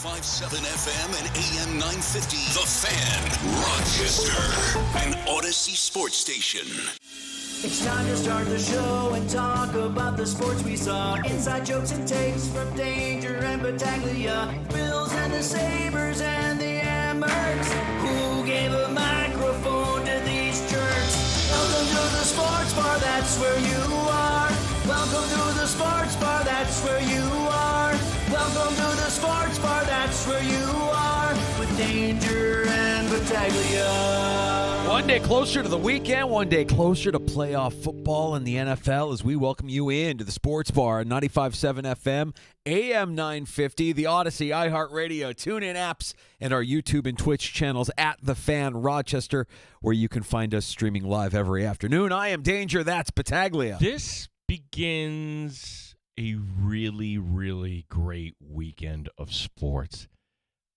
95.7 FM and AM 950. The Fan, Rochester, an Odyssey sports station. It's time to start the show and talk about the sports we saw. Inside jokes and takes from Danger and Battaglia. Bills and the Sabres and the Amherst. Who gave a microphone to these jerks? Welcome to the sports bar, that's where you are. Welcome to the sports bar, that's where you are. Welcome to the sports bar, that's where you are. With Danger and Battaglia. One day closer to the weekend, one day closer to playoff football in the NFL as we welcome you into the Sports Bar at 95.7 FM, AM 950, the Odyssey, iHeartRadio, TuneIn apps, and our YouTube and Twitch channels at The Fan Rochester, where you can find us streaming live every afternoon. I am Danger, that's Battaglia. This begins a really, really great weekend of sports.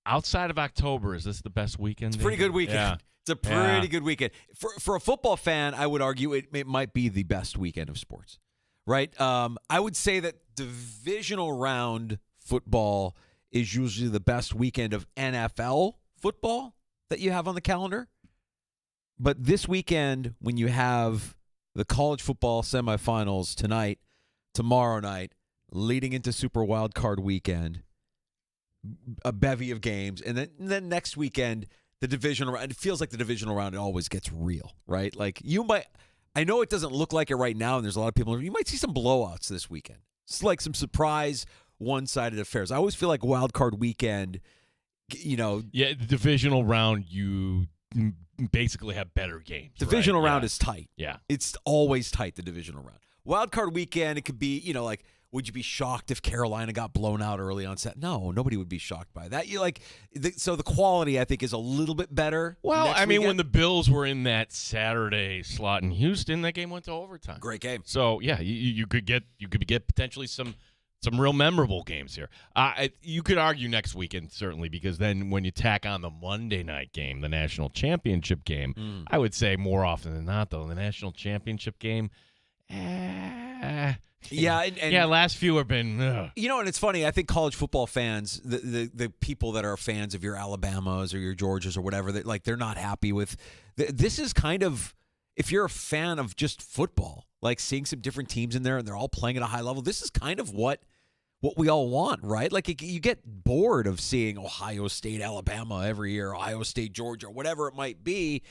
Outside of October, is this the best weekend? It's a pretty good weekend. Yeah. It's a pretty good weekend. For a football fan, I would argue it might be the best weekend of sports, right? I would say that divisional round football is usually the best weekend of NFL football that you have on the calendar. But this weekend, when you have the college football semifinals tonight, tomorrow night, leading into Super Wild Card weekend, a bevy of games, and then next weekend, the divisional round. It feels like the divisional round, it always gets real, right? Like I know it doesn't look like it right now, and there's a lot of people, you might see some blowouts this weekend. It's like some surprise one-sided affairs. I always feel like Wild Card weekend, Yeah, the divisional round, you basically have better games. Divisional right? round is tight. Yeah. It's always tight, the divisional round. Wild Card weekend, it could be, like, would you be shocked if Carolina got blown out early on set? No, nobody would be shocked by that. So the quality, I think, is a little bit better. Well, next I mean, weekend. when the Bills were in that Saturday slot in Houston, that game went to overtime. Great game. So yeah, you could get potentially some real memorable games here. You could argue next weekend certainly, because then when you tack on the Monday night game, the national championship game, I would say more often than not though, the national championship game. Yeah, last few have been. Ugh. And it's funny. I think college football fans, the people that are fans of your Alabamas or your Georgias or whatever, they're not happy with. This is kind of, if you're a fan of just football, like seeing some different teams in there and they're all playing at a high level. This is kind of what we all want, right? Like you get bored of seeing Ohio State, Alabama every year, Ohio State, Georgia, whatever it might be,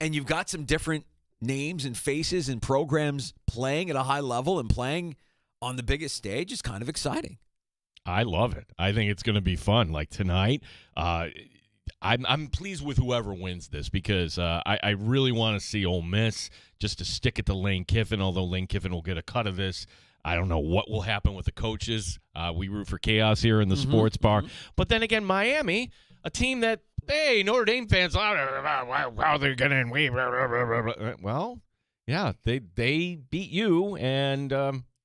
and you've got some different names and faces and programs playing at a high level and playing on the biggest stage is kind of exciting. I love it. I think it's going to be fun. Like tonight, I'm pleased with whoever wins this because I really want to see Ole Miss just to stick it to Lane Kiffin, although Lane Kiffin will get a cut of this. I don't know what will happen with the coaches. We root for chaos here in the sports bar. But then again, Miami, a team that, hey, Notre Dame fans, how they're going to win. Well, yeah, they beat you and,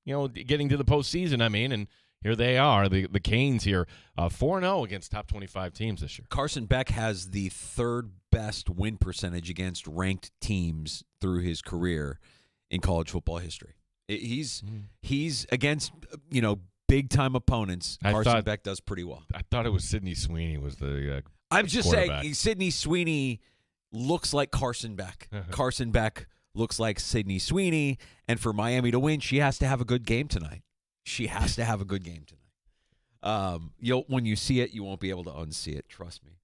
getting to the postseason, and here they are, the Canes here, 4-0 against top 25 teams this year. Carson Beck has the third best win percentage against ranked teams through his career in college football history. He's against, big-time opponents. Carson Beck does pretty well. I thought it was Sidney Sweeney was the I'm just saying, Sidney Sweeney looks like Carson Beck. Carson Beck looks like Sidney Sweeney. And for Miami to win, she has to have a good game tonight. When you see it, you won't be able to unsee it. Trust me.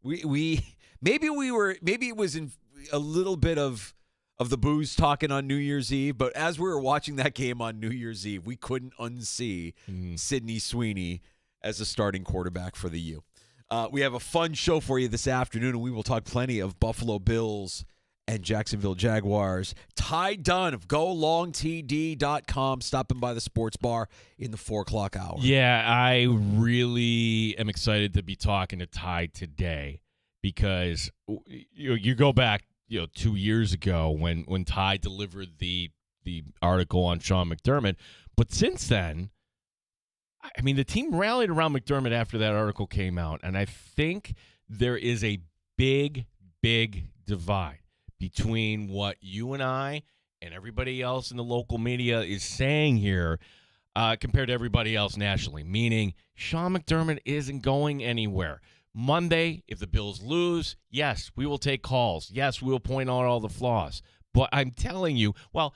Maybe it was in a little bit of the booze talking on New Year's Eve, but as we were watching that game on New Year's Eve, we couldn't unsee Sidney Sweeney as a starting quarterback for the U. We have a fun show for you this afternoon, and we will talk plenty of Buffalo Bills and Jacksonville Jaguars. Ty Dunn of GoLongTD.com stopping by the sports bar in the 4 o'clock hour. Yeah, I really am excited to be talking to Ty today because you go back 2 years ago when Ty delivered the article on Sean McDermott. But since then, the team rallied around McDermott after that article came out, and I think there is a big, big divide between what you and I and everybody else in the local media is saying here compared to everybody else nationally, meaning Sean McDermott isn't going anywhere. Monday, if the Bills lose, yes, we will take calls. Yes, we will point out all the flaws. But I'm telling you, well,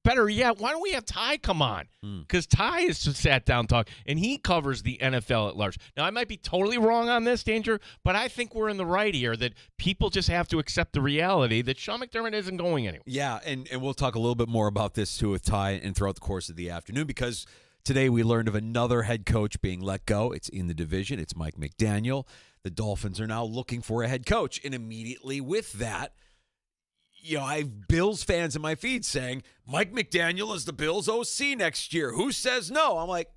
better yet, why don't we have Ty come on? Because Ty has just sat down and talked, and he covers the NFL at large. Now, I might be totally wrong on this, Danger, but I think we're in the right here that people just have to accept the reality that Sean McDermott isn't going anywhere. Yeah, and we'll talk a little bit more about this, too, with Ty and throughout the course of the afternoon, because today we learned of another head coach being let go. It's in the division. It's Mike McDaniel. The Dolphins are now looking for a head coach, and immediately with that, I have Bills fans in my feed saying, Mike McDaniel is the Bills OC next year. Who says no? I'm like,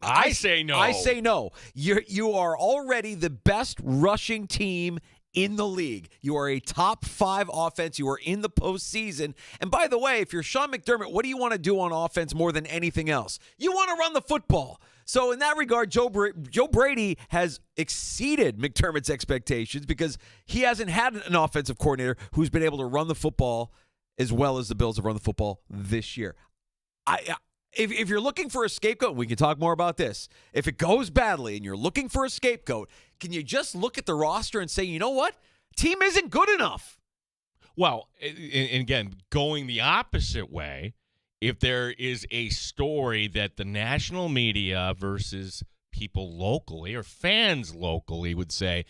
I say no. I say no. You are already the best rushing team in the league. You are a top 5 offense. You are in the postseason. And by the way, if you're Sean McDermott, what do you want to do on offense more than anything else? You want to run the football. So in that regard, Joe Brady has exceeded McDermott's expectations because he hasn't had an offensive coordinator who's been able to run the football as well as the Bills have run the football this year. If you're looking for a scapegoat, we can talk more about this. If it goes badly and you're looking for a scapegoat, can you just look at the roster and say, you know what? Team isn't good enough. Well, and again, going the opposite way, if there is a story that the national media versus people locally or fans locally would say,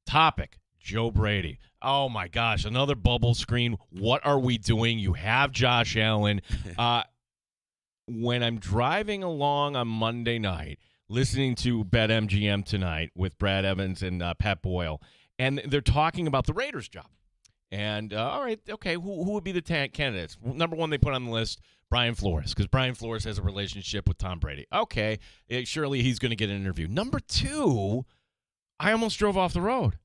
topic, Joe Brady. Oh, my gosh, another bubble screen. What are we doing? You have Josh Allen. When I'm driving along on Monday night, listening to BetMGM tonight with Brad Evans and Pat Boyle, and they're talking about the Raiders' job. And, all right, okay, who would be the candidates? Number one they put on the list, Brian Flores, because Brian Flores has a relationship with Tom Brady. Okay, surely he's going to get an interview. Number 2, I almost drove off the road.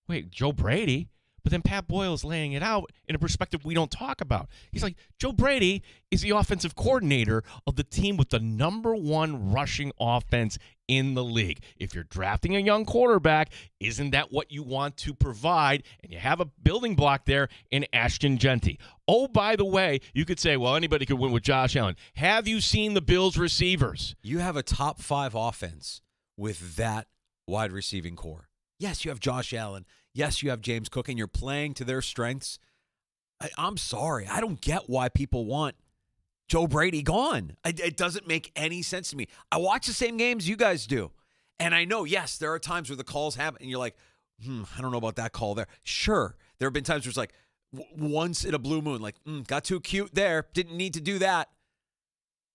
Wait, Joe Brady? But then Pat Boyle is laying it out in a perspective we don't talk about. He's like, Joe Brady is the offensive coordinator of the team with the number 1 rushing offense in the league. If you're drafting a young quarterback, isn't that what you want to provide? And you have a building block there in Ashton Genty. Oh, by the way, you could say, well, anybody could win with Josh Allen. Have you seen the Bills receivers? You have a top 5 offense with that wide receiving core. Yes, you have Josh Allen. Yes, you have James Cook, and you're playing to their strengths. I'm sorry. I don't get why people want Joe Brady gone. It doesn't make any sense to me. I watch the same games you guys do. And I know, yes, there are times where the calls happen, and you're like, I don't know about that call there. Sure, there have been times where it's like, once in a blue moon, like, got too cute there. Didn't need to do that.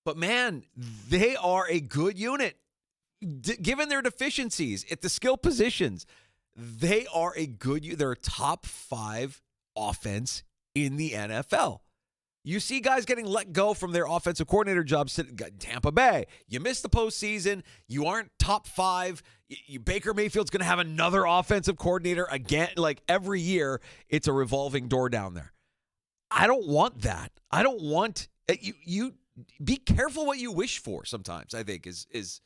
But, man, they are a good unit. Given their deficiencies at the skill positions, they are a good – they're a top 5 offense in the NFL. You see guys getting let go from their offensive coordinator jobs in Tampa Bay. You missed the postseason. You aren't top 5. Baker Mayfield's going to have another offensive coordinator again. Like every year, it's a revolving door down there. I don't want that. I don't want you be careful what you wish for sometimes, I think, is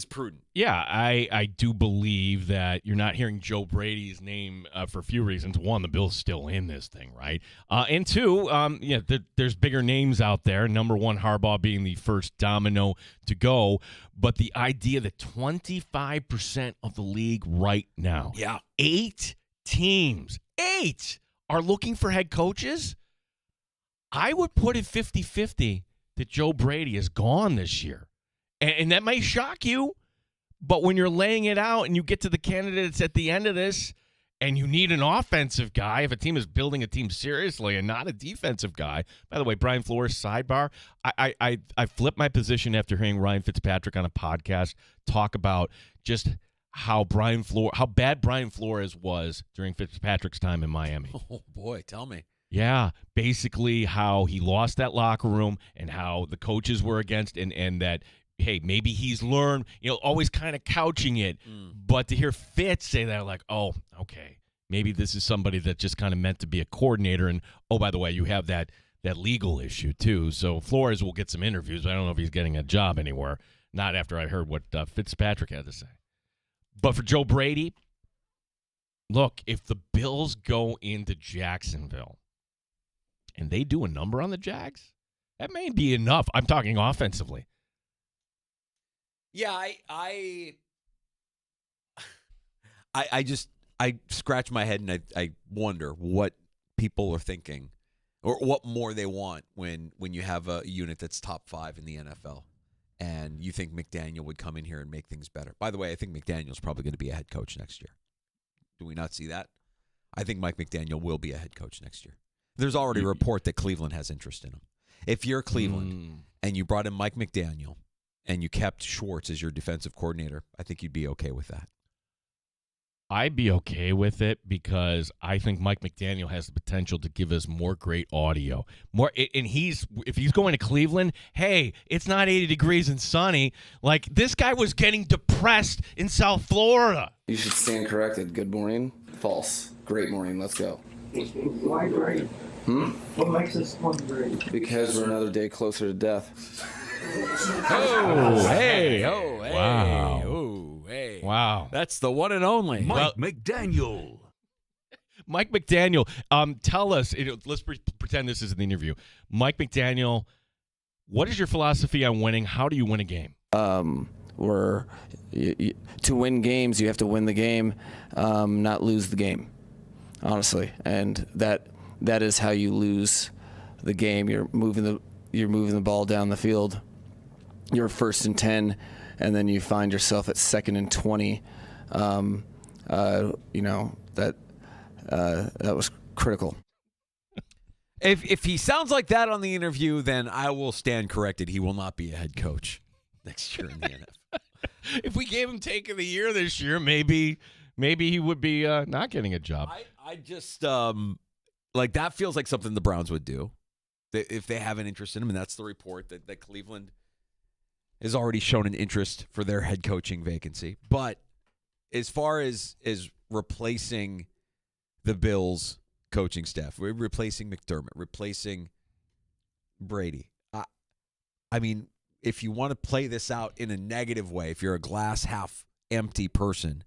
prudent. Yeah, I do believe that you're not hearing Joe Brady's name for a few reasons. One, the Bills still in this thing, right? And 2, there's bigger names out there. Number 1, Harbaugh being the first domino to go. But the idea that 25% of the league right now, 8 teams, 8 are looking for head coaches, I would put it 50-50 that Joe Brady is gone this year. And that may shock you, but when you're laying it out and you get to the candidates at the end of this and you need an offensive guy, if a team is building a team seriously and not a defensive guy. By the way, Brian Flores, sidebar, I flipped my position after hearing Ryan Fitzpatrick on a podcast talk about just how bad Brian Flores was during Fitzpatrick's time in Miami. Oh, boy, tell me. Yeah, basically how he lost that locker room and how the coaches were against and that – hey, maybe he's learned, always kind of couching it. But to hear Fitz say that, like, oh, okay, maybe this is somebody that just kind of meant to be a coordinator. And, oh, by the way, you have that legal issue, too. So Flores will get some interviews, but I don't know if he's getting a job anywhere. Not after I heard what Fitzpatrick had to say. But for Joe Brady, look, if the Bills go into Jacksonville and they do a number on the Jags, that may be enough. I'm talking offensively. Yeah, I scratch my head and I wonder what people are thinking or what more they want when you have a unit that's top 5 in the NFL and you think McDaniel would come in here and make things better. By the way, I think McDaniel's probably going to be a head coach next year. Do we not see that? I think Mike McDaniel will be a head coach next year. There's already a report that Cleveland has interest in him. If you're Cleveland and you brought in Mike McDaniel and you kept Schwartz as your defensive coordinator, I think you'd be okay with that. I'd be okay with it because I think Mike McDaniel has the potential to give us more great audio. And if he's going to Cleveland, hey, it's not 80 degrees and sunny. Like, this guy was getting depressed in South Florida. You should stand corrected. Good morning. False. Great morning. Let's go. Why great? What makes this one great? Because we're another day closer to death. Oh, hey. Wow. Oh, hey. Wow. That's the one and only. Mike McDaniel. Mike McDaniel, tell us, let's pretend this is an interview. Mike McDaniel, what is your philosophy on winning? How do you win a game? To win games, you have to win the game, not lose the game, honestly. And that is how you lose the game. You're moving the ball down the field. You're 1st and 10, and then you find yourself at 2nd and 20. That was critical. If he sounds like that on the interview, then I will stand corrected. He will not be a head coach next year in the NFL. If we gave him take of the year this year, maybe he would be not getting a job. I just that feels like something the Browns would do if they have an interest in him, and that's the report that Cleveland has already shown an interest for their head coaching vacancy. But as far as replacing the Bills coaching staff, we're replacing McDermott, replacing Brady. I mean, if you want to play this out in a negative way, if you're a glass half empty person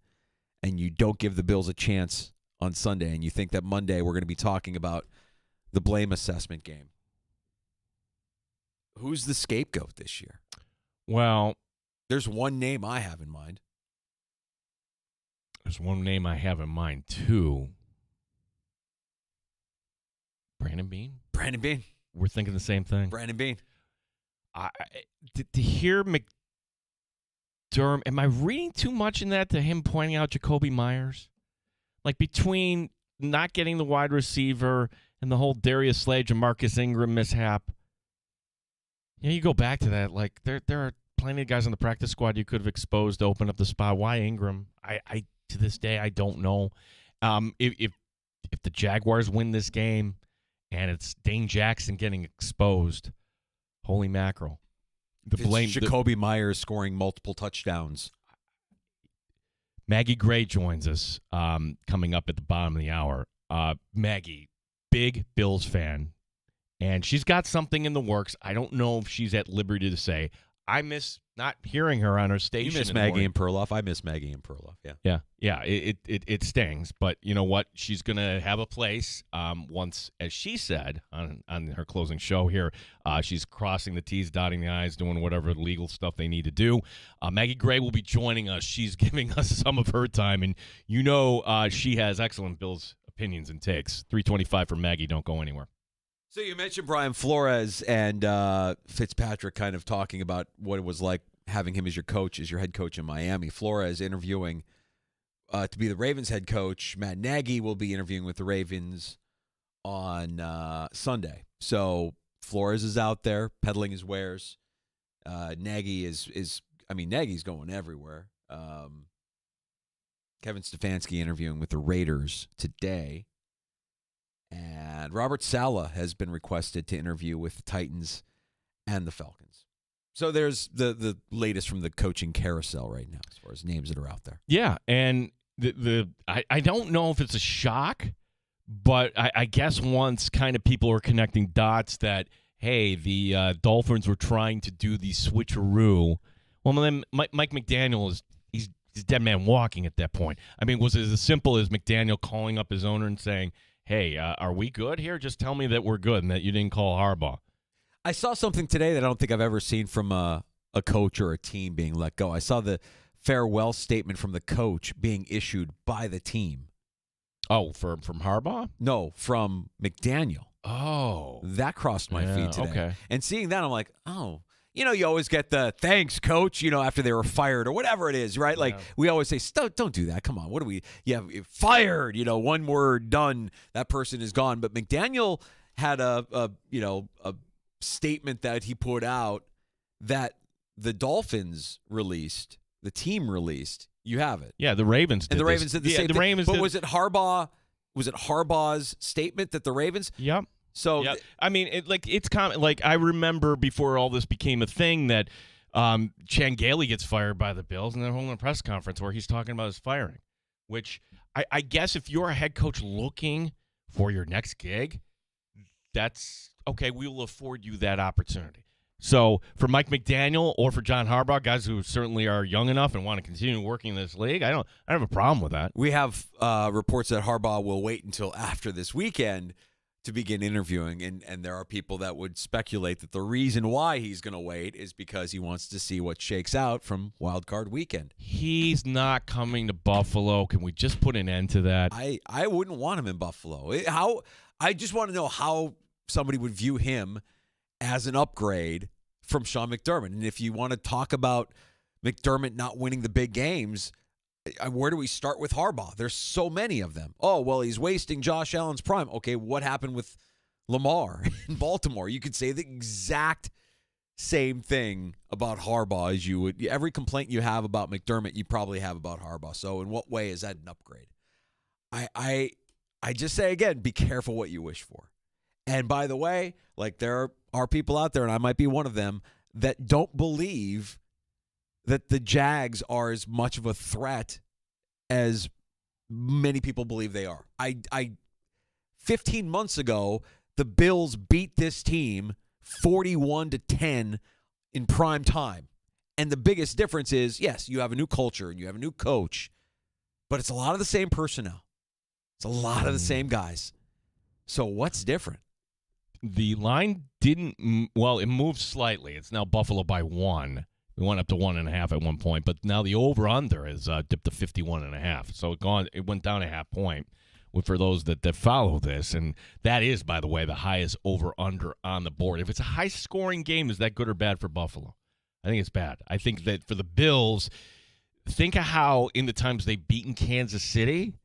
and you don't give the Bills a chance on Sunday and you think that Monday we're going to be talking about the blame assessment game, who's the scapegoat this year? Well, there's one name I have in mind. There's one name I have in mind, too. Brandon Beane? Brandon Beane. We're thinking the same thing. Brandon Beane. To hear McDermott, am I reading too much in that to him pointing out Jacoby Myers? Like, between not getting the wide receiver and the whole Darius Slade and Marcus Ingram mishap, you go back to that. Like, there are plenty of guys on the practice squad you could have exposed to open up the spot. Why Ingram? I to this day, I don't know. If the Jaguars win this game and it's Dane Jackson getting exposed, holy mackerel. Jacoby Myers scoring multiple touchdowns. Maggie Gray joins us coming up at the bottom of the hour. Maggie, big Bills fan, and she's got something in the works. I don't know if she's at liberty to say. I miss not hearing her on her station. You miss Maggie and Perloff. I miss Maggie and Perloff. Yeah. It stings, but you know what? She's gonna have a place. Once, as she said on her closing show here, she's crossing the T's, dotting the I's, doing whatever legal stuff they need to do. Maggie Gray will be joining us. She's giving us some of her time, and she has excellent Bills opinions and takes. 325 for Maggie. Don't go anywhere. So you mentioned Brian Flores and Fitzpatrick kind of talking about what it was like having him as your coach, as your head coach in Miami. Flores interviewing to be the Ravens head coach. Matt Nagy will be interviewing with the Ravens on Sunday. So Flores is out there peddling his wares. Nagy Nagy's going everywhere. Kevin Stefanski interviewing with the Raiders today. And Robert Saleh has been requested to interview with the Titans and the Falcons. So there's the latest from the coaching carousel right now as far as names that are out there. Yeah, and I don't know if it's a shock, but I guess once kind of people are connecting dots that, hey, the Dolphins were trying to do the switcheroo. Well, then Mike McDaniel he's dead man walking at that point. I mean, was it as simple as McDaniel calling up his owner and saying, hey, are we good here? Just tell me that we're good and that you didn't call Harbaugh. I saw something today that I don't think I've ever seen from a a coach or a team being let go. I saw the farewell statement from the coach being issued by the team. Oh, from Harbaugh? No, from McDaniel. Oh. That crossed my feed today. Okay. And seeing that, I'm like, oh. You know, you always get the thanks, coach, after they were fired or whatever it is, right? Like, we always say, don't do that. Come on. What do we – yeah, fired, one word, done. That person is gone. But McDaniel had a statement that he put out that the Dolphins released, the team released. You have it. Yeah, the Ravens did. And the Ravens did the same the thing. Ravens but did. was it Harbaugh? Was it Harbaugh's statement that the Ravens? Yep. So yep. I mean, it's common. Like, I remember before all this became a thing that Chan Gailey gets fired by the Bills, and they're holding a press conference where he's talking about his firing, which I guess if you're a head coach looking for your next gig, that's okay. We will afford you that opportunity. So for Mike McDaniel or for John Harbaugh, guys who certainly are young enough and want to continue working in this league, I don't have a problem with that. We have reports that Harbaugh will wait until after this weekend to begin interviewing, and there are people that would speculate that the reason why he's going to wait is because he wants to see what shakes out from Wild Card Weekend. He's not coming to Buffalo. Can we just put an end to that? I wouldn't want him in Buffalo. I just want to know how somebody would view him as an upgrade from Sean McDermott. And if you want to talk about McDermott not winning the big games, where do we start with Harbaugh? There's so many of them. Oh, well, he's wasting Josh Allen's prime. Okay, what happened with Lamar in Baltimore? You could say the exact same thing about Harbaugh as you would. Every complaint you have about McDermott, you probably have about Harbaugh. So in what way is that an upgrade? I just say, again, be careful what you wish for. And by the way, like, there are people out there, and I might be one of them, that don't believe that the Jags are as much of a threat as many people believe they are. 15 months ago, the Bills beat this team 41-10 in prime time. And the biggest difference is, yes, you have a new culture and you have a new coach, but it's a lot of the same personnel. It's a lot of the same guys. So what's different? The line didn't – well, it moved slightly. It's now Buffalo by 1. We went up to 1.5 at one point, but now the over-under is dipped to 51.5. So it went down a half point for those that follow this. And that is, by the way, the highest over-under on the board. If it's a high-scoring game, is that good or bad for Buffalo? I think it's bad. I think that for the Bills, think of how in the times they've beaten Kansas City,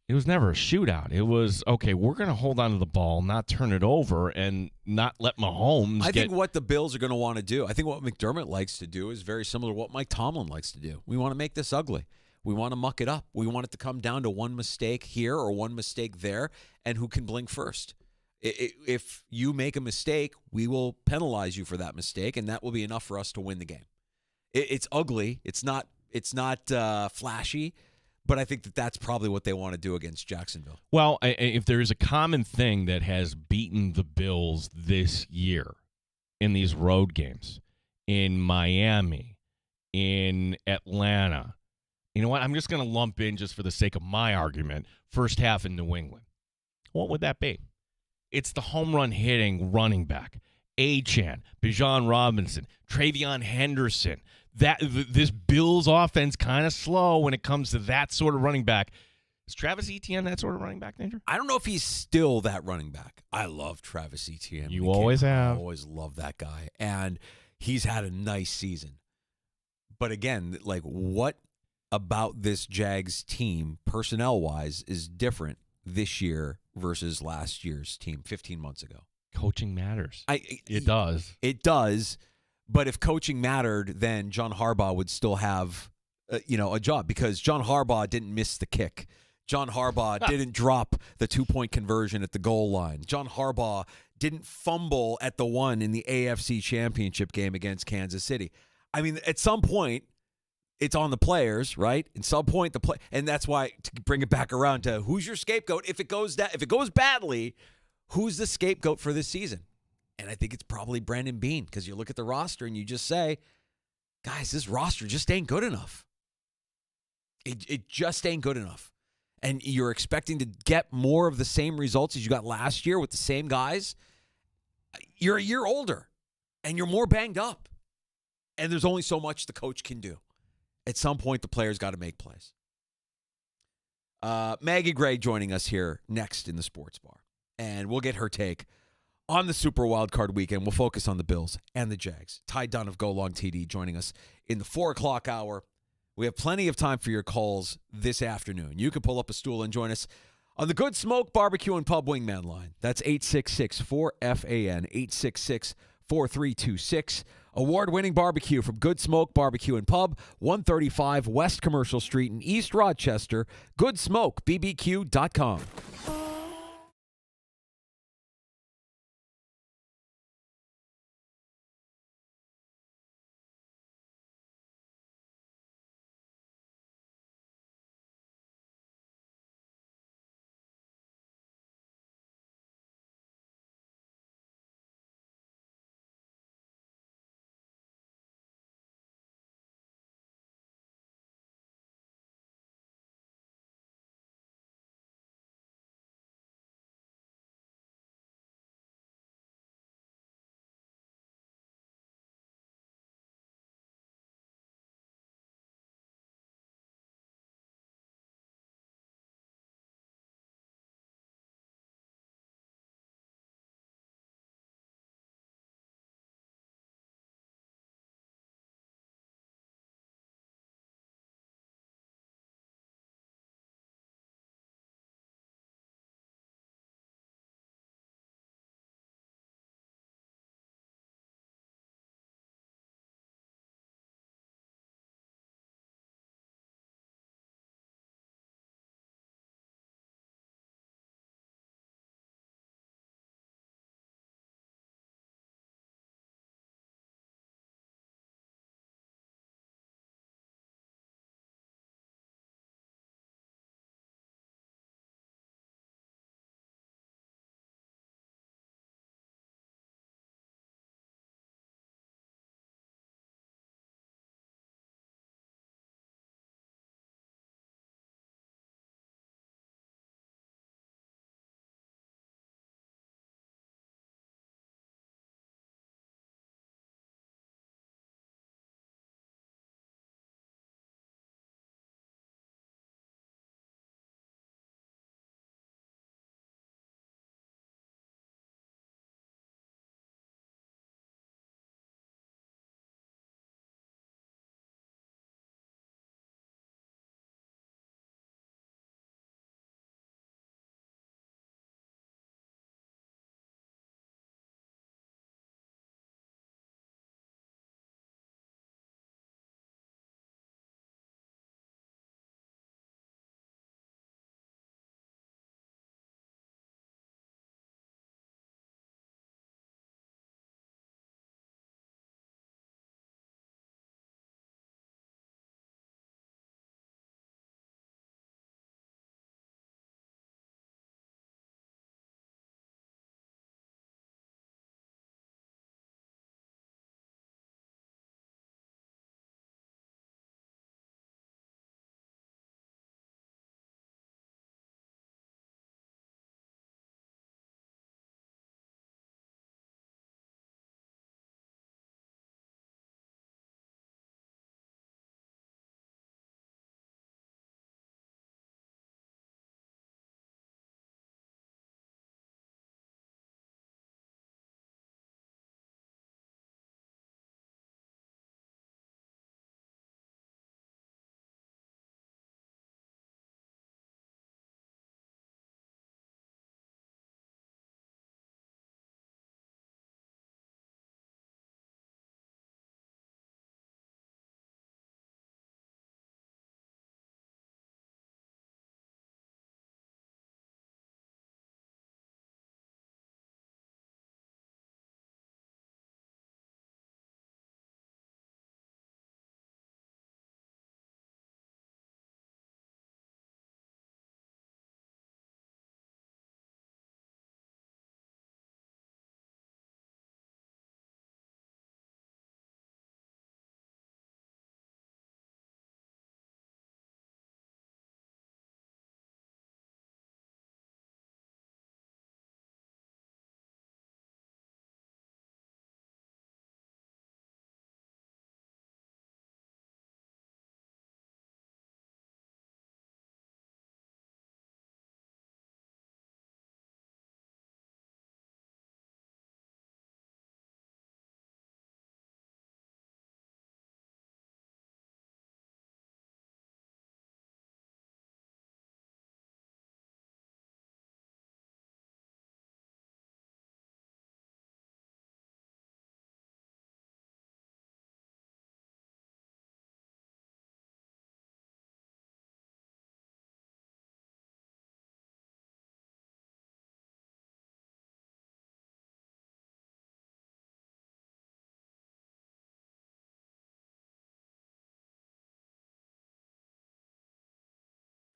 it was never a shootout. It was, okay, we're going to hold on to the ball, not turn it over, and not let Mahomes I think what the Bills are going to want to do, I think what McDermott likes to do is very similar to what Mike Tomlin likes to do. We want to make this ugly. We want to muck it up. We want it to come down to one mistake here or one mistake there, and who can blink first. If you make a mistake, we will penalize you for that mistake, and that will be enough for us to win the game. It's ugly. It's not flashy. But I think that that's probably what they want to do against Jacksonville. Well, if there is a common thing that has beaten the Bills this year in these road games, in Miami, in Atlanta, you know what? I'm just going to lump in, just for the sake of my argument, first half in New England. What would that be? It's the home run hitting running back, Achane, Bijan Robinson, Travion Henderson. This Bills offense kind of slow when it comes to that sort of running back. Is Travis Etienne that sort of running back, Danger? I don't know if he's still that running back. I love Travis Etienne. You always have. I always love that guy. And he's had a nice season. But again, like, what about this Jags team, personnel-wise, is different this year versus last year's team 15 months ago? Coaching matters. It does. It does. But if coaching mattered, then John Harbaugh would still have, a job, because John Harbaugh didn't miss the kick. John Harbaugh didn't drop the 2-point conversion at the goal line. John Harbaugh didn't fumble at the one in the AFC Championship game against Kansas City. I mean, at some point, it's on the players, right? At some point, and that's why, to bring it back around to who's your scapegoat. If it goes badly, who's the scapegoat for this season? And I think it's probably Brandon Beane, because you look at the roster and you just say, guys, this roster just ain't good enough. It just ain't good enough. And you're expecting to get more of the same results as you got last year with the same guys. You're a year older, and you're more banged up. And there's only so much the coach can do. At some point, the player's got to make plays. Maggie Gray joining us here next in the Sports Bar. And we'll get her take on the Super Wildcard weekend. We'll focus on the Bills and the Jags. Ty Dunn of Go Long TD joining us in the 4 o'clock hour. We have plenty of time for your calls this afternoon. You can pull up a stool and join us on the Good Smoke Barbecue and Pub Wingman line. That's 866-4FAN, 866-4326. Award-winning barbecue from Good Smoke Barbecue and Pub, 135 West Commercial Street in East Rochester. GoodSmokeBBQ.com.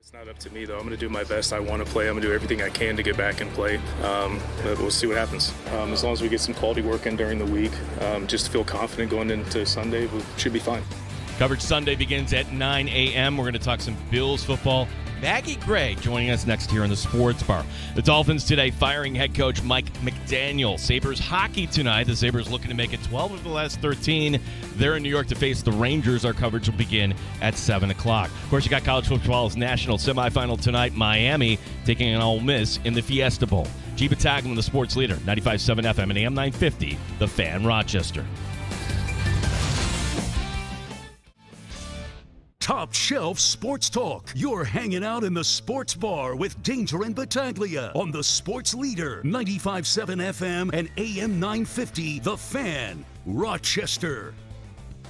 It's not up to me, though. I'm going to do my best. I want to play. I'm going to do everything I can to get back and play. But we'll see what happens. As long as we get some quality work in during the week, just to feel confident going into Sunday, we should be fine. Coverage Sunday begins at 9 a.m. We're going to talk some Bills football. Maggie Gray joining us next here in the Sports Bar. The Dolphins today firing head coach Mike McDaniel. Sabres hockey tonight. The Sabres looking to make it 12 of the last 13. They're in New York to face the Rangers. Our coverage will begin at 7 o'clock. Of course, you got college football's national semifinal tonight. Miami taking on Ole Miss in the Fiesta Bowl. Jeep Taglin, the sports leader. 95.7 FM and AM 950. The Fan, Rochester. Top shelf sports talk. You're hanging out in the Sports Bar with Danger and Battaglia on the Sports Leader, 95.7 FM and AM 950, The Fan, Rochester.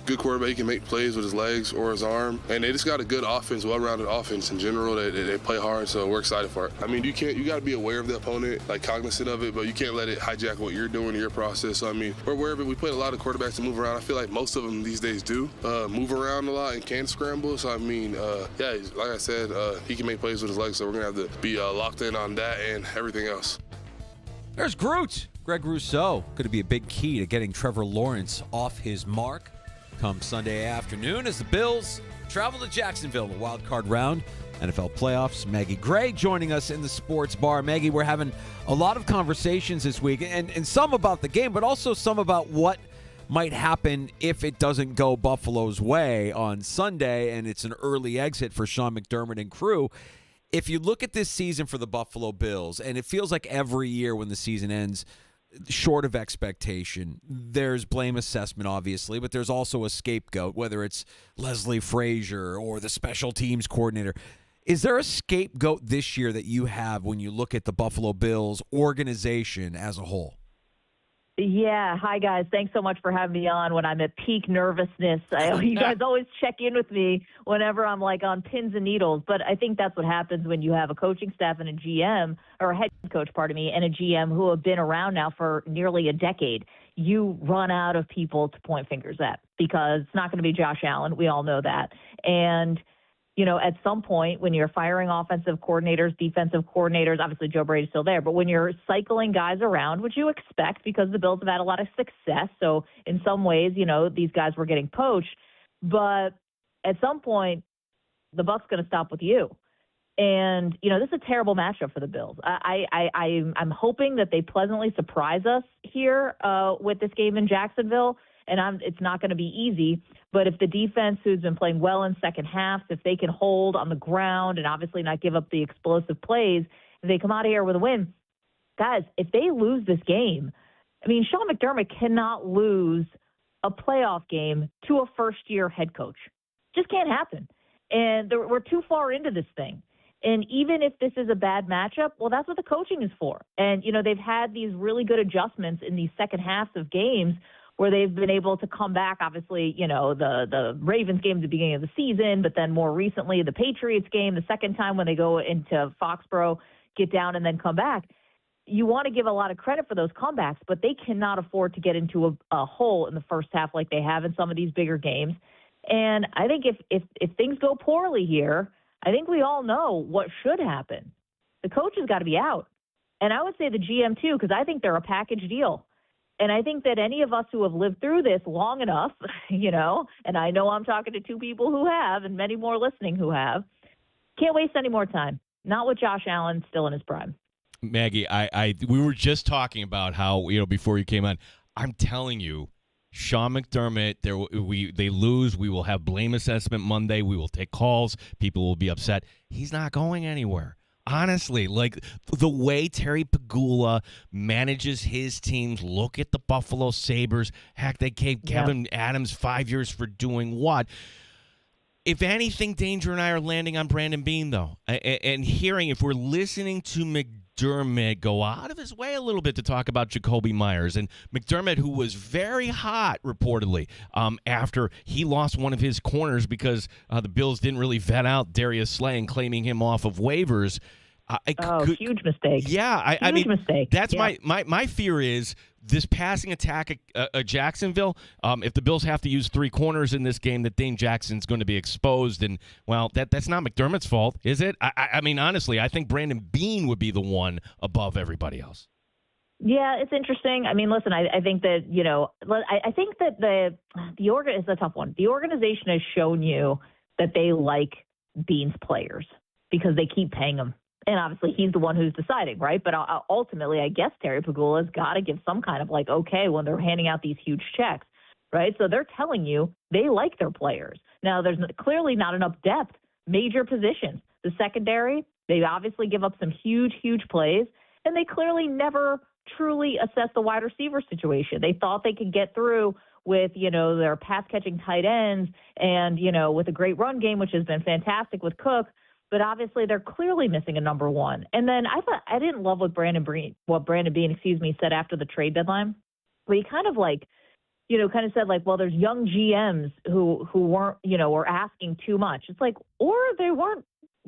Good quarterback, he can make plays with his legs or his arm, and they just got a good offense, well-rounded offense in general. They play hard, so we're excited for it. I mean, you got to be aware of the opponent, like cognizant of it, but you can't let it hijack what you're doing in your process. So, I mean, we're aware of it. We played a lot of quarterbacks to move around. I feel like most of them these days do move around a lot and can scramble. So, I mean, yeah, like I said, he can make plays with his legs, so we're going to have to be locked in on that and everything else. There's Groot. Greg Rousseau going to be a big key to getting Trevor Lawrence off his mark come Sunday afternoon as the Bills travel to Jacksonville in the wild card round. NFL playoffs. Maggie Gray joining us in the Sports Bar. Maggie, we're having a lot of conversations this week, and some about the game, but also some about what might happen if it doesn't go Buffalo's way on Sunday, and it's an early exit for Sean McDermott and crew. If you look at this season for the Buffalo Bills, and it feels like every year when the season ends, short of expectation, there's blame assessment, obviously, but there's also a scapegoat, whether it's Leslie Frazier or the special teams coordinator. Is there a scapegoat this year that you have when you look at the Buffalo Bills organization as a whole? Yeah. Hi, guys. Thanks so much for having me on when I'm at peak nervousness. You guys always check in with me whenever I'm like on pins and needles. But I think that's what happens when you have a coaching staff and a GM, or a head coach, pardon me, and a GM who have been around now for nearly a decade. You run out of people to point fingers at because it's not going to be Josh Allen. We all know that. And you know, at some point when you're firing offensive coordinators, defensive coordinators, obviously Joe Brady's still there, but when you're cycling guys around, which you expect because the Bills have had a lot of success. So in some ways, you know, these guys were getting poached, but at some point the buck's going to stop with you. And, you know, this is a terrible matchup for the Bills. I'm hoping that they pleasantly surprise us here with this game in Jacksonville. And it's not going to be easy. But if the defense, who's been playing well in second halves, if they can hold on the ground and obviously not give up the explosive plays, if they come out of here with a win, guys, if they lose this game, I mean, Sean McDermott cannot lose a playoff game to a first-year head coach. Just can't happen. And we're too far into this thing. And even if this is a bad matchup, well, that's what the coaching is for. And, you know, they've had these really good adjustments in these second halves of games where they've been able to come back. Obviously, you know, the Ravens game at the beginning of the season, but then more recently the Patriots game, the second time when they go into Foxborough, get down and then come back. You want to give a lot of credit for those comebacks, but they cannot afford to get into a hole in the first half like they have in some of these bigger games. And I think if things go poorly here, I think we all know what should happen. The coach has got to be out. And I would say the GM too, because I think they're a package deal. And I think that any of us who have lived through this long enough, you know, and I know I'm talking to two people who have and many more listening who have, can't waste any more time. Not with Josh Allen still in his prime. Maggie, we were just talking about how, you know, before you came on, I'm telling you, Sean McDermott, they lose. We will have blame assessment Monday. We will take calls. People will be upset. He's not going anywhere. Honestly, like the way Terry Pegula manages his teams, look at the Buffalo Sabres. Heck, they gave Kevin Adams 5 years for doing what? If anything, Danger and I are landing on Brandon Beane, though. And hearing, if we're listening to McDermott go out of his way a little bit to talk about Jacoby Myers. And McDermott, who was very hot, reportedly, after he lost one of his corners because the Bills didn't really vet out Darius Slay and claiming him off of waivers. Huge mistake. Yeah, I mean, mistake. That's my fear is this passing attack at Jacksonville, if the Bills have to use 3 corners in this game, that Dane Jackson's going to be exposed. And, well, that's not McDermott's fault, is it? I mean, honestly, I think Brandon Beane would be the one above everybody else. Yeah, it's interesting. I mean, listen, I think that, I think that it's a tough one. The organization has shown you that they like Beane's players because they keep paying him. And obviously he's the one who's deciding, right? But ultimately, I guess Terry Pegula's got to give some kind of okay when they're handing out these huge checks, right? So they're telling you they like their players. Now, there's clearly not enough depth, major positions. The secondary, they obviously give up some huge, huge plays, and they clearly never truly assess the wide receiver situation. They thought they could get through with, their pass-catching tight ends and, with a great run game, which has been fantastic with Cook, but obviously they're clearly missing a number one. And then I didn't love what Brandon Beane, said after the trade deadline, where he kind of said well, there's young GMs who weren't, were asking too much. It's or they weren't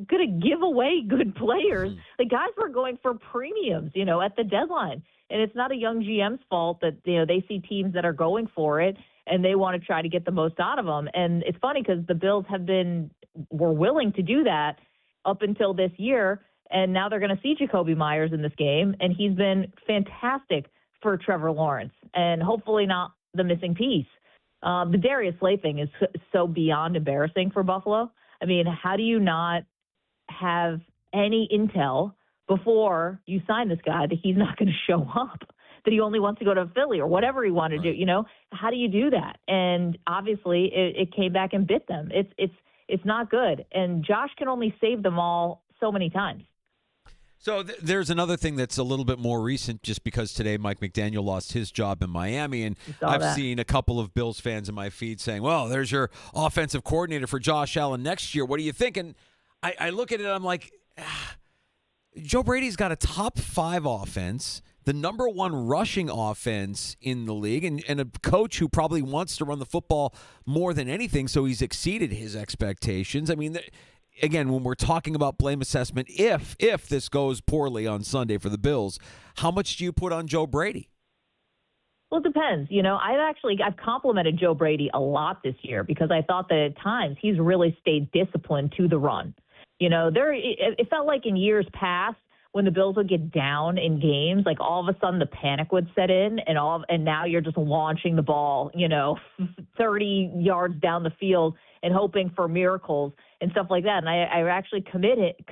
going to give away good players. The guys were going for premiums, at the deadline. And it's not a young GM's fault that, they see teams that are going for it and they want to try to get the most out of them. And it's funny because the Bills were willing to do that up until this year. And now they're going to see Jacoby Myers in this game. And he's been fantastic for Trevor Lawrence and hopefully not the missing piece. The Darius Slay thing is so beyond embarrassing for Buffalo. I mean, how do you not have any intel before you sign this guy that he's not going to show up, that he only wants to go to Philly or whatever he wanted to do? How do you do that? And obviously it came back and bit them. It's not good. And Josh can only save them all so many times. So there's another thing that's a little bit more recent, just because today Mike McDaniel lost his job in Miami, and I've seen a couple of Bills fans in my feed saying, well, there's your offensive coordinator for Josh Allen next year. What do you think? And I look at it, I'm like, Joe Brady's got a top 5 offense, the number 1 rushing offense in the league, and a coach who probably wants to run the football more than anything, so he's exceeded his expectations. I mean, again, when we're talking about blame assessment, if this goes poorly on Sunday for the Bills, how much do you put on Joe Brady? Well, it depends. I've complimented Joe Brady a lot this year because I thought that at times he's really stayed disciplined to the run. It felt like in years past when the Bills would get down in games, all of a sudden the panic would set in, and now you're just launching the ball, 30 yards down the field and hoping for miracles and stuff like that. And I actually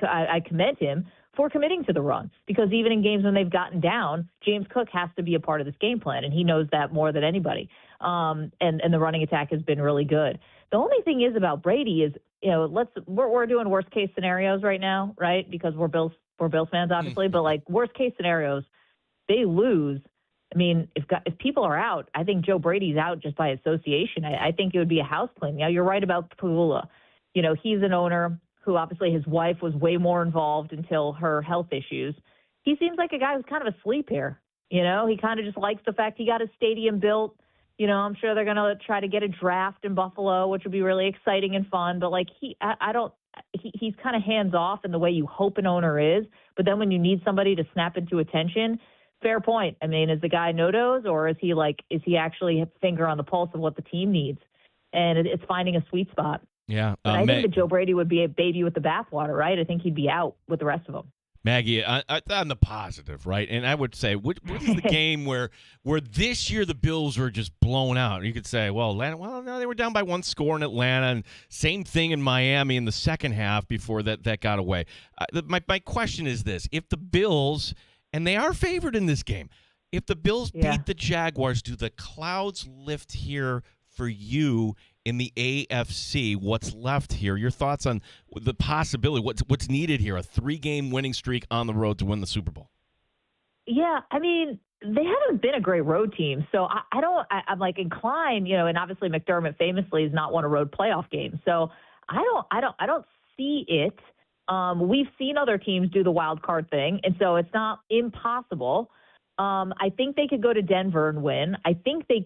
I commend him for committing to the run, because even in games when they've gotten down, James Cook has to be a part of this game plan, and he knows that more than anybody. And the running attack has been really good. The only thing is about Brady is, we're doing worst case scenarios right now, right? Because we're Bills fans, obviously, but worst case scenarios, they lose. I mean, if people are out, I think Joe Brady's out just by association. I think it would be a house clean. Now, you're right about Pegula. He's an owner who obviously his wife was way more involved until her health issues. He seems like a guy who's kind of asleep here. He kind of just likes the fact he got his stadium built. I'm sure they're going to try to get a draft in Buffalo, which would be really exciting and fun. But he's kind of hands off in the way you hope an owner is. But then when you need somebody to snap into attention, fair point. I mean, is the guy no-dos, or is he actually a finger on the pulse of what the team needs? And it's finding a sweet spot. Yeah. But I think that Joe Brady would be a baby with the bathwater, right? I think he'd be out with the rest of them. Maggie, on the positive, right? And I would say, what is the game where this year the Bills were just blown out? You could say, well, Atlanta, no, they were down by 1 score in Atlanta, and same thing in Miami in the second half before that got away. My question is this: if the Bills, and they are favored in this game, if the Bills beat the Jaguars, do the clouds lift here for you in the AFC? What's left here? Your thoughts on the possibility, what's needed here, a 3-game winning streak on the road to win the Super Bowl? Yeah, I mean, they haven't been a great road team, so I'm inclined, and obviously McDermott famously has not won a road playoff game, so I don't see it. We've seen other teams do the wild card thing, and so it's not impossible. I think they could go to Denver and win. I think they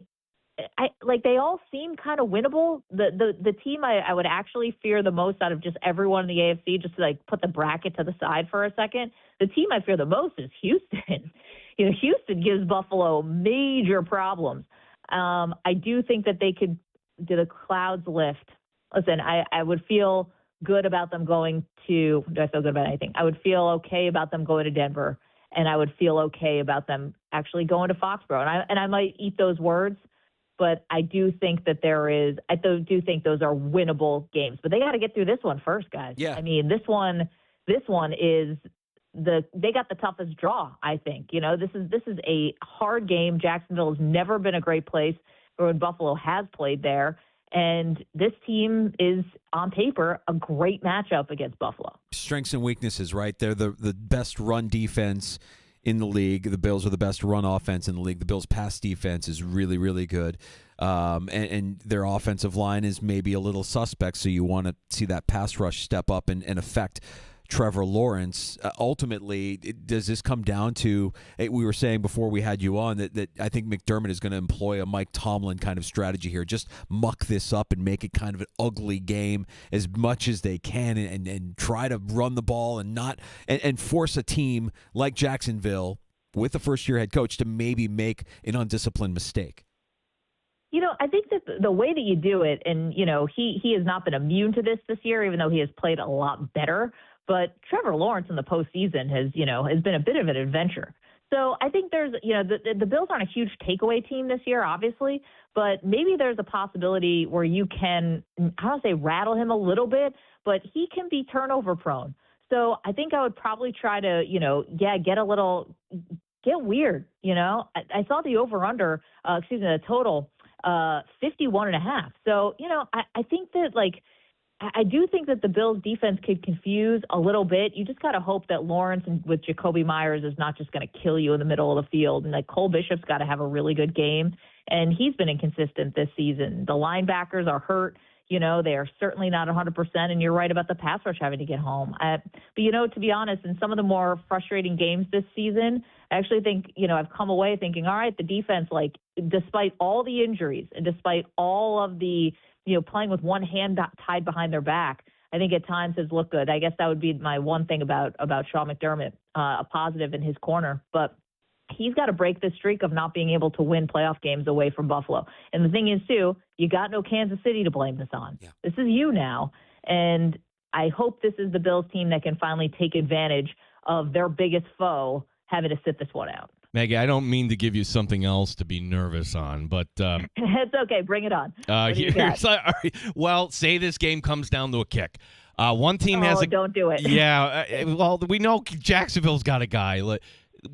they all seem kind of winnable. The team I would actually fear the most out of just everyone in the AFC, just to like put the bracket to the side for a second, the team I fear the most is Houston. Houston gives Buffalo major problems. I do think that they could do the clouds lift. Listen, I would feel good about them going to – do I feel good about anything? I would feel okay about them going to Denver, and I would feel okay about them actually going to Foxborough. And I might eat those words, but I do think that I do think those are winnable games. But they got to get through this one first, guys. Yeah. I mean, this one is they got the toughest draw, I think. This is a hard game. Jacksonville has never been a great place, or when Buffalo has played there. And this team is, on paper, a great matchup against Buffalo. Strengths and weaknesses, right? They're the best run defense in the league. The Bills are the best run offense in the league. The Bills' pass defense is really, really good. And their offensive line is maybe a little suspect, so you want to see that pass rush step up and affect Trevor Lawrence. Ultimately, does this come down to, we were saying before we had you on that I think McDermott is going to employ a Mike Tomlin kind of strategy here, just muck this up and make it kind of an ugly game as much as they can and try to run the ball and force a team like Jacksonville with a first-year head coach to maybe make an undisciplined mistake. I think that the way that you do it, and, he has not been immune to this year, even though he has played a lot better. But Trevor Lawrence in the postseason has been a bit of an adventure. So I think there's, the Bills aren't a huge takeaway team this year, obviously, but maybe there's a possibility where you can, I don't say rattle him a little bit, but he can be turnover prone. So I think I would probably try to, get weird. I saw the over-under, the total, 51.5. So, I think that I do think that the Bills' defense could confuse a little bit. You just got to hope that Lawrence with Jacoby Myers is not just going to kill you in the middle of the field. And Cole Bishop's got to have a really good game. And he's been inconsistent this season. The linebackers are hurt. They are certainly not 100%. And you're right about the pass rush having to get home. But, to be honest, in some of the more frustrating games this season, I actually think, I've come away thinking, all right, the defense, despite all the injuries and despite all of the playing with one hand tied behind their back, I think at times has looked good. I guess that would be my one thing about Sean McDermott, a positive in his corner. But he's got to break this streak of not being able to win playoff games away from Buffalo. And the thing is, too, you got no Kansas City to blame this on. Yeah. This is you now. And I hope this is the Bills team that can finally take advantage of their biggest foe having to sit this one out. Maggie, I don't mean to give you something else to be nervous on, but it's okay. Bring it on. Well, say this game comes down to a kick. One team has don't do it. Yeah. Well, we know Jacksonville's got a guy.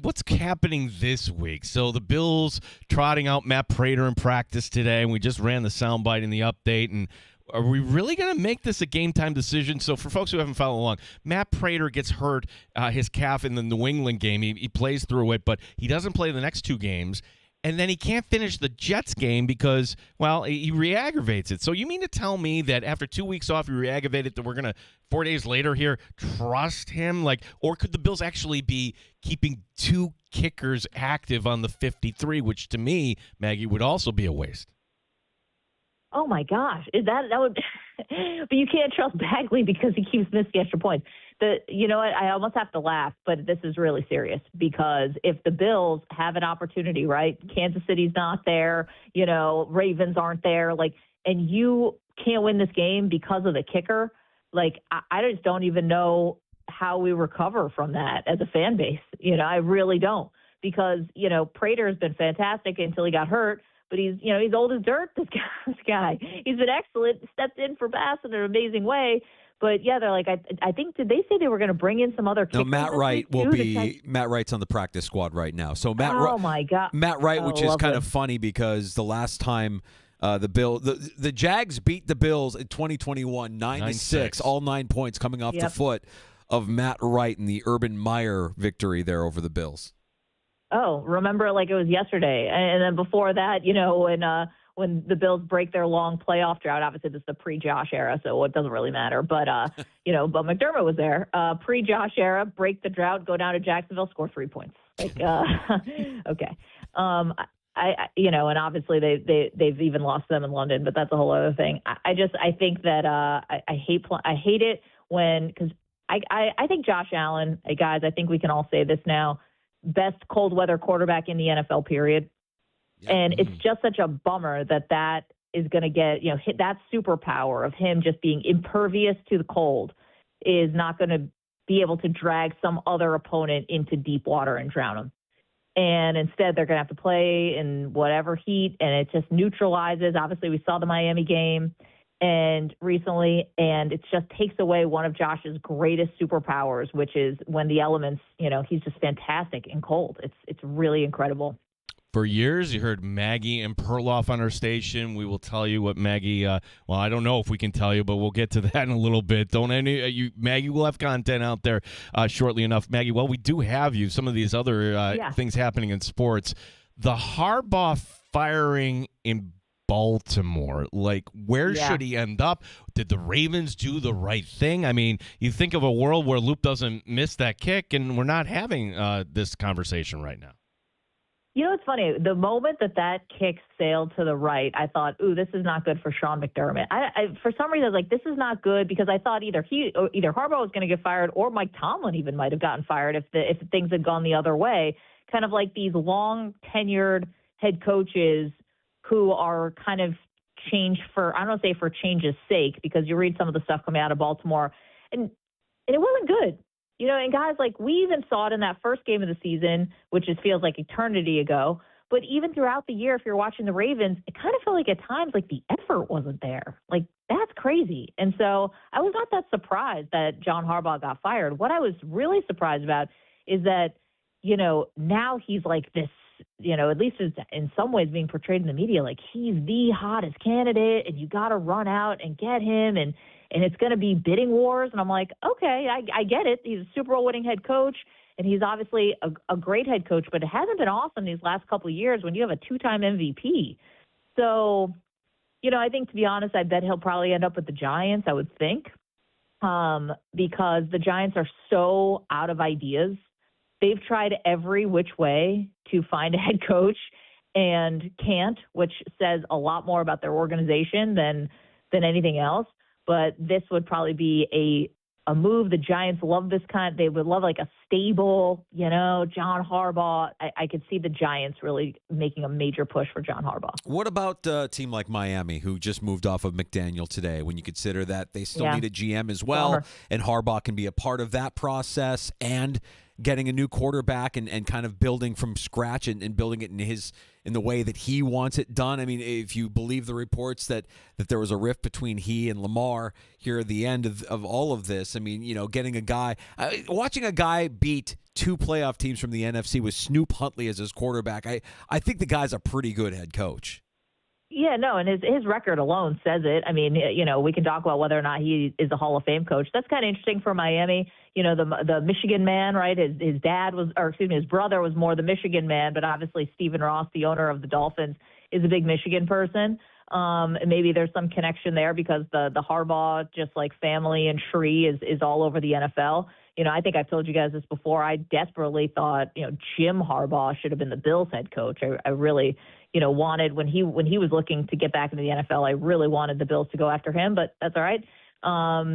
What's happening this week? So the Bills trotting out Matt Prater in practice today, and we just ran the soundbite in the update. And are we really going to make this a game-time decision? So for folks who haven't followed along, Matt Prater gets hurt, his calf in the New England game. He plays through it, but he doesn't play the next two games. And then he can't finish the Jets game because, well, he re-aggravates it. So you mean to tell me that after 2 weeks off, he re-aggravated that we're going to, 4 days later here, trust him? Or could the Bills actually be keeping two kickers active on the 53, which to me, Maggie, would also be a waste? Oh my gosh, that would? But you can't trust Bagley because he keeps missing extra points. I almost have to laugh, but this is really serious because if the Bills have an opportunity, right? Kansas City's not there, Ravens aren't there, and you can't win this game because of the kicker. I just don't even know how we recover from that as a fan base. I really don't because Prater has been fantastic until he got hurt. But he's old as dirt, this guy. He's been excellent, stepped in for Bass in an amazing way. But, yeah, they're I think, did they say they were going to bring in some other kickers? No, Matt Wright Matt Wright's on the practice squad right now. So my God. Matt Wright, which is kind of funny because the last time the Jags beat the Bills in 2021, 9-6, all 9 points coming off the foot of Matt Wright in the Urban Meyer victory there over the Bills. Oh, remember it like it was yesterday. And then before that, when the Bills break their long playoff drought, obviously this is the pre-Josh era, so it doesn't really matter. But, but McDermott was there. Pre-Josh era, break the drought, go down to Jacksonville, score 3 points. Okay. and obviously they've even lost them in London, but that's a whole other thing. I think that I hate it because I think Josh Allen, guys, I think we can all say this now, best cold weather quarterback in the NFL period. Yeah. And it's just such a bummer that is going to get, hit that superpower of him just being impervious to the cold is not going to be able to drag some other opponent into deep water and drown them. And instead, they're going to have to play in whatever heat, and it just neutralizes. Obviously, we saw the Miami game recently, and it just takes away one of Josh's greatest superpowers, which is when the elements, he's just fantastic in cold. It's really incredible. For years, you heard Maggie and Perloff on our station. We will tell you what Maggie, well, I don't know if we can tell you, but we'll get to that in a little bit. Maggie will have content out there shortly enough. Maggie, well, we do have you. Some of these other things happening in sports. The Harbaugh firing in Baltimore, where should he end up? Did the Ravens do the right thing? I mean, you think of a world where Luke doesn't miss that kick, and we're not having this conversation right now. It's funny. The moment that kick sailed to the right, I thought, ooh, this is not good for Sean McDermott. I for some reason, I was like, this is not good because I thought either Harbaugh was going to get fired or Mike Tomlin even might have gotten fired if things had gone the other way. Kind of like these long-tenured head coaches who are kind of changed for, I don't want to say for change's sake, because you read some of the stuff coming out of Baltimore, and it wasn't good. And guys, we even saw it in that first game of the season, which feels like eternity ago. But even throughout the year, if you're watching the Ravens, it kind of felt like at times the effort wasn't there. That's crazy. And so I was not that surprised that John Harbaugh got fired. What I was really surprised about is that, now he's this, at least in some ways being portrayed in the media, he's the hottest candidate and you got to run out and get him. And it's going to be bidding wars. And I'm like, okay, I get it. He's a Super Bowl winning head coach, and he's obviously a great head coach, but it hasn't been awesome these last couple of years when you have a two-time MVP. So, I think, to be honest, I bet he'll probably end up with the Giants, I would think, because the Giants are so out of ideas. They've tried every which way to find a head coach and can't, which says a lot more about their organization than anything else. But this would probably be a move. The Giants love this they would love a stable, John Harbaugh. I could see the Giants really making a major push for John Harbaugh. What about a team like Miami, who just moved off of McDaniel today, when you consider that they still need a GM as well, and Harbaugh can be a part of that process and getting a new quarterback and kind of building from scratch and building it in the way that he wants it done. I mean, if you believe the reports that there was a rift between he and Lamar here at the end of all of this, I mean, getting watching a guy beat two playoff teams from the NFC with Snoop Huntley as his quarterback, I think the guy's a pretty good head coach. Yeah, no, and his record alone says it. I mean, we can talk about whether or not he is a Hall of Fame coach. That's kind of interesting for Miami. The Michigan man, right? His brother was more the Michigan man, but obviously Stephen Ross, the owner of the Dolphins, is a big Michigan person. And maybe there's some connection there because the Harbaugh, just family and tree is all over the NFL. I think I've told you guys this before. I desperately thought, Jim Harbaugh should have been the Bills head coach. I really, wanted when he was looking to get back into the NFL, I really wanted the Bills to go after him, but that's all right.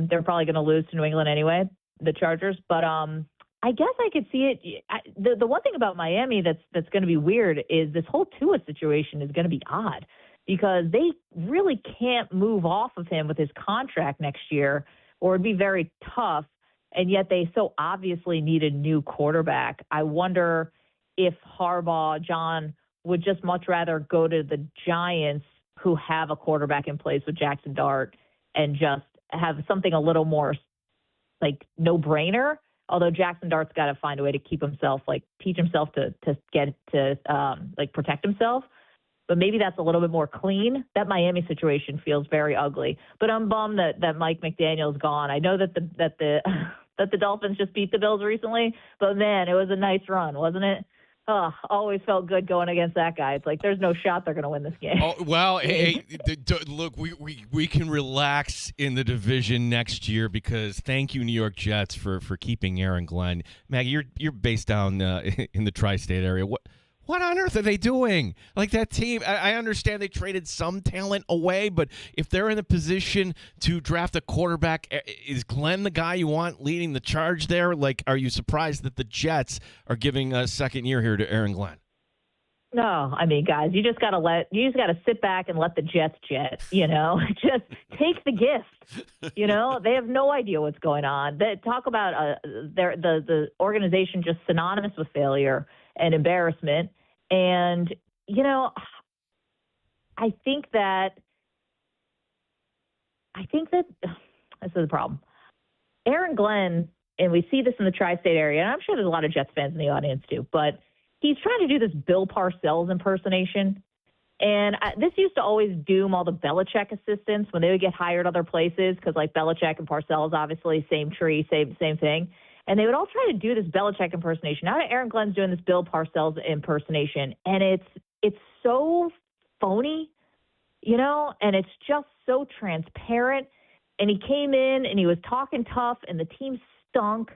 They're probably going to lose to New England anyway, the Chargers. But I guess I could see it. The one thing about Miami that's going to be weird is this whole Tua situation is going to be odd because they really can't move off of him with his contract next year, or it'd be very tough. And yet they so obviously need a new quarterback. I wonder if John would just much rather go to the Giants, who have a quarterback in place with Jackson Dart, and just have something a little more no-brainer. Although Jackson Dart's got to find a way to keep himself, teach himself to protect himself. But maybe that's a little bit more clean. That Miami situation feels very ugly. But I'm bummed that Mike McDaniel's gone. I know that the Dolphins just beat the Bills recently, but man, it was a nice run, wasn't it? Oh, always felt good going against that guy. It's there's no shot they're going to win this game. Oh, well, hey, look, we can relax in the division next year because thank you, New York Jets, for keeping Aaron Glenn. Maggie, you're based down in the tri-state area. What on earth are they doing? Like that team, I understand they traded some talent away, but if they're in a position to draft a quarterback, is Glenn the guy you want leading the charge there? Like, are you surprised that the Jets are giving a second year here to Aaron Glenn? No, I mean, guys, you just gotta sit back and let the Jets jet. Just take the gift. They have no idea what's going on. They talk about the organization just synonymous with failure and embarrassment. And I think that this is the problem. Aaron Glenn, and we see this in the tri-state area, and I'm sure there's a lot of Jets fans in the audience too, but he's trying to do this Bill Parcells impersonation. And this used to always doom all the Belichick assistants when they would get hired other places because, like, Belichick and Parcells, obviously, same tree, same thing. And they would all try to do this Belichick impersonation. Now Aaron Glenn's doing this Bill Parcells impersonation, and it's so phony, and it's just so transparent. And he came in, and he was talking tough, and the team stunk,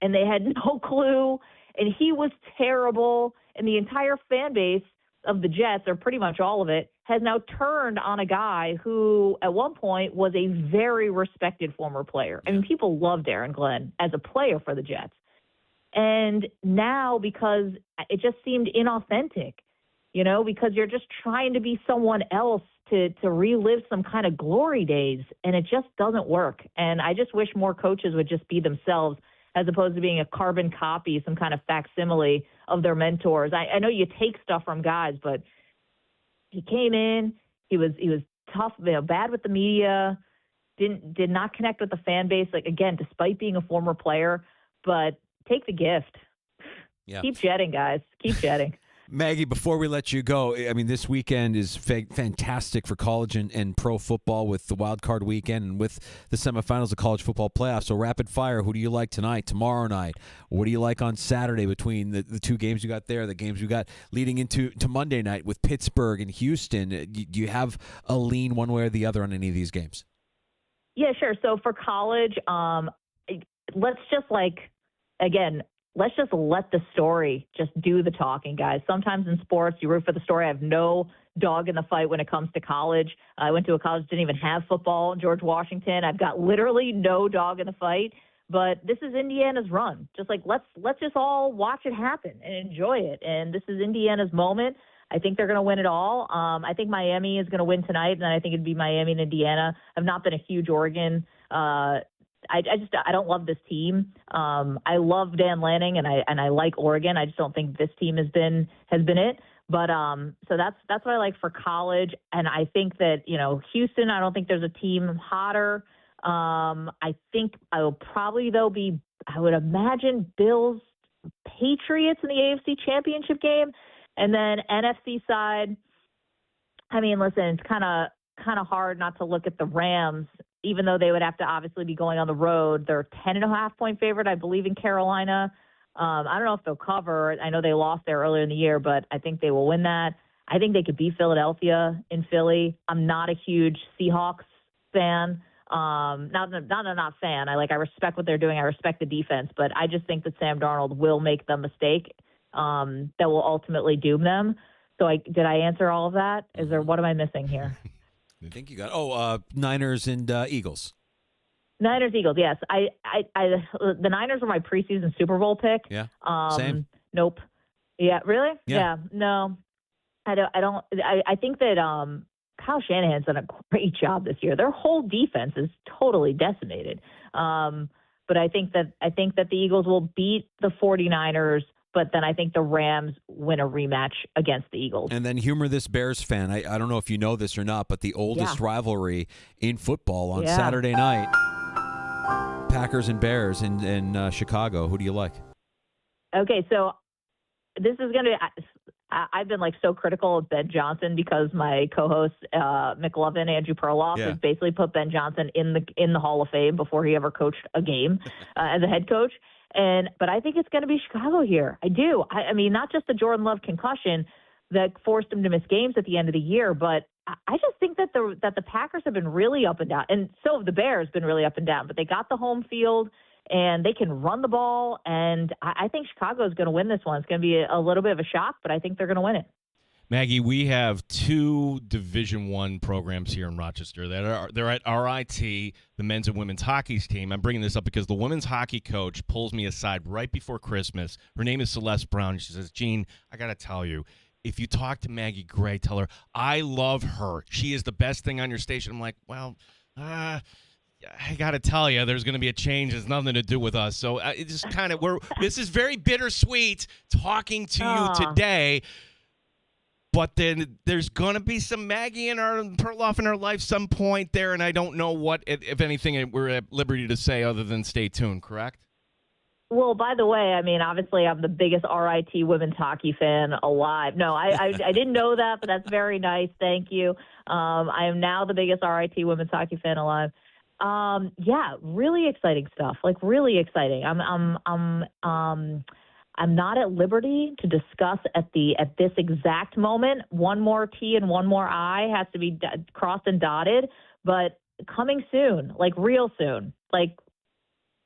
and they had no clue, and he was terrible, and the entire fan base of the Jets, or pretty much all of it, has now turned on a guy who at one point was a very respected former player. I mean, people loved Aaron Glenn as a player for the Jets. And now, because it just seemed inauthentic, because you're just trying to be someone else to relive some kind of glory days, and it just doesn't work. And I just wish more coaches would just be themselves as opposed to being a carbon copy, some kind of facsimile of their mentors. I know you take stuff from guys, but he came in, he was tough, bad with the media, did not connect with the fan base, like, again, despite being a former player, but take the gift. Yeah. Keep jetting, guys. Keep jetting. Maggie, before we let you go, I mean, this weekend is fantastic for college and pro football with the wild card weekend and with the semifinals of college football playoffs. So rapid fire, who do you like tonight, tomorrow night? What do you like on Saturday between the two games you got there, the games you got leading into Monday night with Pittsburgh and Houston? Do you have a lean one way or the other on any of these games? Yeah, sure. So for college, let's just let's just let the story just do the talking, guys. Sometimes in sports, you root for the story. I have no dog in the fight when it comes to college. I went to a college that didn't even have football, George Washington. I've got literally no dog in the fight. But this is Indiana's run. Just like let's just all watch it happen and enjoy it. And this is Indiana's moment. I think they're going to win it all. I think Miami is going to win tonight, and I think it'd be Miami and Indiana. I've not been a huge Oregon I don't love this team. I love Dan Lanning and I like Oregon. I just don't think this team has been it. But so that's what I like for college. And I think that, Houston, I don't think there's a team hotter. I think I will probably I would imagine Bills Patriots in the AFC Championship game. And then NFC side, I mean, listen, it's kind of hard not to look at the Rams, even though they would have to obviously be going on the road. They're 10.5-point favorite, I believe, in Carolina. I don't know if they'll cover. I know they lost there earlier in the year, but I think they will win that. I think they could beat Philadelphia in Philly. I'm not a huge Seahawks fan. Not a fan. I respect what they're doing. I respect the defense, but I just think that Sam Darnold will make the mistake that will ultimately doom them. So did I answer all of that? What am I missing here? I think you got Niners and Eagles. Niners, Eagles, yes. The Niners were my preseason Super Bowl pick. Yeah. Same. Nope. Yeah, really? Yeah. No. I don't. I think that Kyle Shanahan's done a great job this year. Their whole defense is totally decimated. But I think that the Eagles will beat the 49ers. But then I think the Rams win a rematch against the Eagles. And then humor this Bears fan. I don't know if you know this or not, but the oldest rivalry in football on Saturday night, Packers and Bears in Chicago. Who do you like? Okay, so this is going to – I've been so critical of Ben Johnson because my co-host McLovin, Andrew Perloff, has basically put Ben Johnson in the Hall of Fame before he ever coached a game as a head coach. But I think it's going to be Chicago here. I do. I mean, not just the Jordan Love concussion that forced him to miss games at the end of the year, but I just think that the Packers have been really up and down, and so have the Bears been really up and down. But they got the home field. and they can run the ball. And I think Chicago is going to win this one. It's going to be a little bit of a shock, but I think they're going to win it. Maggie, we have 2 Division I programs here in Rochester they're at RIT, the men's and women's hockey team. I'm bringing this up because the women's hockey coach pulls me aside right before Christmas. Her name is Celeste Brown. She says, Gene, I got to tell you, if you talk to Maggie Gray, tell her, I love her. She is the best thing on your station. I'm like, well, I got to tell you, there's going to be a change. It's nothing to do with us. So it just kind of, this is very bittersweet talking to you today. But then there's going to be some Maggie and Perloff in our life some point there, and I don't know what, if anything, we're at liberty to say other than stay tuned, correct? Well, by the way, I mean, obviously I'm the biggest RIT women's hockey fan alive. No, I didn't know that, but that's very nice. Thank you. I am now the biggest RIT women's hockey fan alive. Yeah, really exciting stuff. Like really exciting. I'm not at liberty to discuss at this exact moment. One more T and one more I has to be crossed and dotted, but coming soon, like real soon, like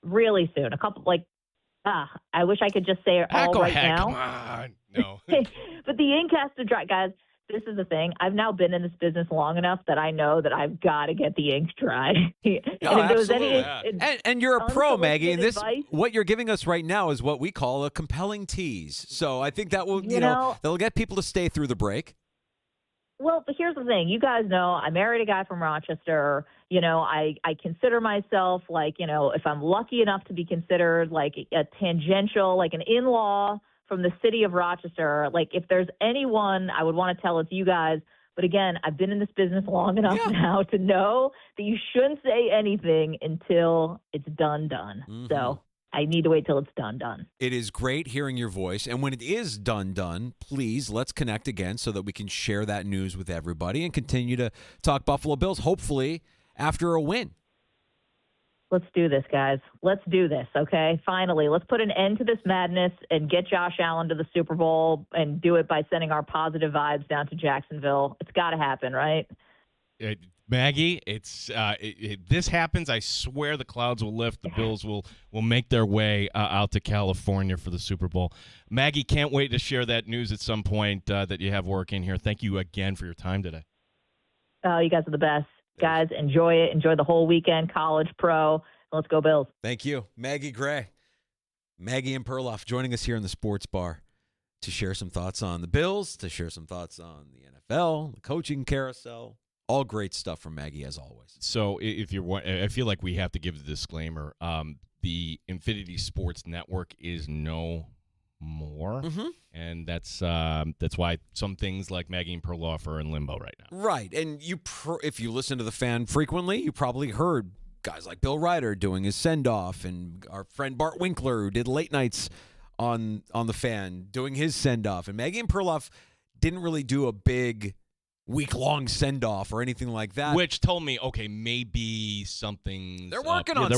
really soon. A couple, like, I wish I could just say it all right now. Come on, no. But the ink has to dry, guys. This is the thing. I've now been in this business long enough that I know that I've got to get the ink dry. And you're a pro, Maggie. And what you're giving us right now is what we call a compelling tease. So I think that will, you know, that'll get people to stay through the break. Well, but here's the thing. You guys know I married a guy from Rochester. You know, I consider myself like, you know, if I'm lucky enough to be considered like a tangential, like an in-law from the city of Rochester, like if there's anyone I would want to tell, it's you guys. But again, I've been in this business long enough now to know that you shouldn't say anything until it's done. Mm-hmm. So I need to wait till it's done. It is great hearing your voice. And when it is done, please let's connect again so that we can share that news with everybody and continue to talk Buffalo Bills, hopefully after a win. Let's do this, guys. Let's do this, okay? Finally, let's put an end to this madness and get Josh Allen to the Super Bowl and do it by sending our positive vibes down to Jacksonville. It's got to happen, right? Maggie, this happens, I swear the clouds will lift. The Bills will make their way out to California for the Super Bowl. Maggie, can't wait to share that news at some point that you have working here. Thank you again for your time today. Oh, you guys are the best. Guys, enjoy it. Enjoy the whole weekend, college, pro. Let's go Bills. Thank you. Maggie Gray. Maggie and Perloff joining us here in the sports bar to share some thoughts on the Bills, to share some thoughts on the NFL, the coaching carousel. All great stuff from Maggie, as always. So I feel like we have to give the disclaimer. The Infinity Sports Network is no more, and that's why some things like Maggie and Perloff are in limbo right now. Right, and if you listen to the Fan frequently, you probably heard guys like Bill Ryder doing his send-off, and our friend Bart Winkler, who did late nights on the Fan, doing his send-off, and Maggie and Perloff didn't really do a big week-long send-off or anything like that. Which told me, okay, maybe something's They're working on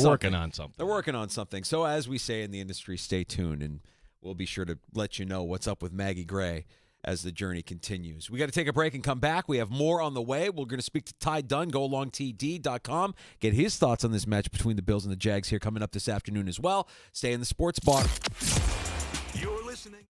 something. They're working on something. So as we say in the industry, stay tuned, and we'll be sure to let you know what's up with Maggie Gray as the journey continues. We got to take a break and come back. We have more on the way. We're going to speak to Ty Dunn, goalongtd.com, get his thoughts on this match between the Bills and the Jags here coming up this afternoon as well. Stay in the sports bar. You're listening.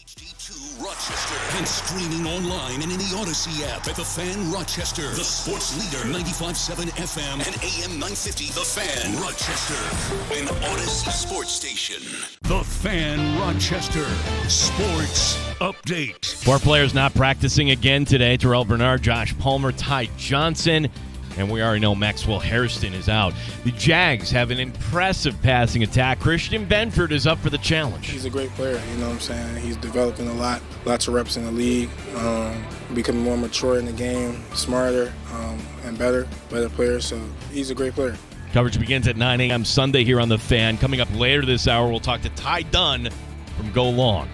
HD2 Rochester and streaming online and in the Odyssey app at The Fan Rochester, the sports leader, 95.7 FM and AM 950. The Fan Rochester, an Odyssey sports station. The Fan Rochester Sports Update. 4 players not practicing again today. Terrell Bernard, Josh Palmer, Ty Johnson, and we already know Maxwell Hairston is out. The Jags have an impressive passing attack. Christian Benford is up for the challenge. He's a great player, you know what I'm saying? He's developing a lot, lots of reps in the league, becoming more mature in the game, smarter and better player, so he's a great player. Coverage begins at 9 a.m. Sunday here on The Fan. Coming up later this hour, we'll talk to Ty Dunn from Go Long.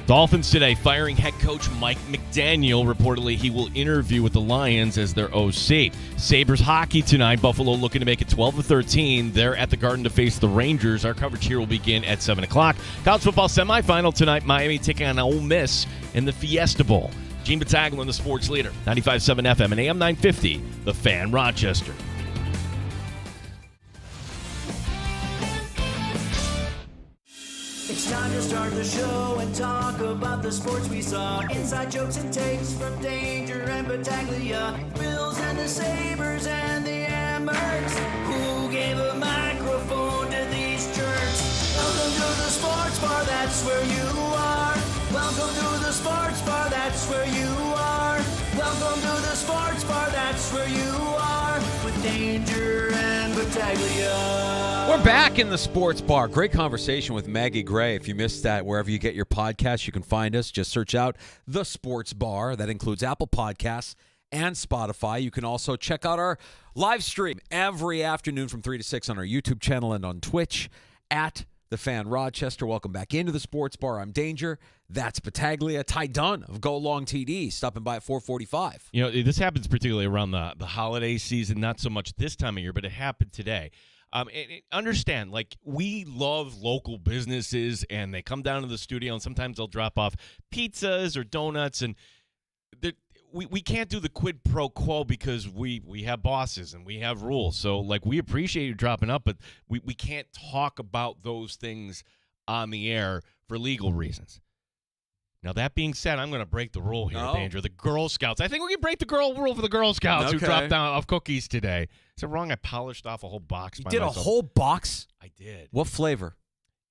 Dolphins today firing head coach Mike McDaniel. Reportedly, he will interview with the Lions as their OC. Sabres hockey tonight. Buffalo looking to make it 12-13. They're at the Garden to face the Rangers. Our coverage here will begin at 7 o'clock. College football semifinal tonight. Miami taking on Ole Miss in the Fiesta Bowl. Gene Battaglia, the sports leader. 95.7 FM and AM 950. The Fan Rochester. It's time to start the show and talk about the sports we saw. Inside jokes and takes from Danger and Battaglia. Bills and the Sabres and the Amherst. Who gave a microphone to these jerks? Welcome to the sports bar, that's where you are. Welcome to the sports bar, that's where you are. Welcome to the sports bar, that's where you are. With Danger and Battaglia. We're back in the sports bar. Great conversation with Maggie Gray. If you missed that, wherever you get your podcasts, you can find us. Just search out The Sports Bar. That includes Apple Podcasts and Spotify. You can also check out our live stream every afternoon from 3 to 6 on our YouTube channel and on Twitch at The Fan Rochester. Welcome back into the sports bar. I'm Danger. That's Battaglia. Ty Dunn of Go Long TD stopping by at 4:45. You know, this happens particularly around the holiday season, not so much this time of year, but it happened today. And understand, like, we love local businesses, and they come down to the studio, and sometimes they'll drop off pizzas or donuts, and we can't do the quid pro quo because we have bosses and we have rules. So, like, we appreciate you dropping up, but we can't talk about those things on the air for legal reasons. Now, that being said, I'm going to break the rule here, Danger. The Girl Scouts. I think we can break the rule for the Girl Scouts who dropped down off cookies today. Is it wrong? I polished off a whole box by myself. You did a whole box? I did. What flavor?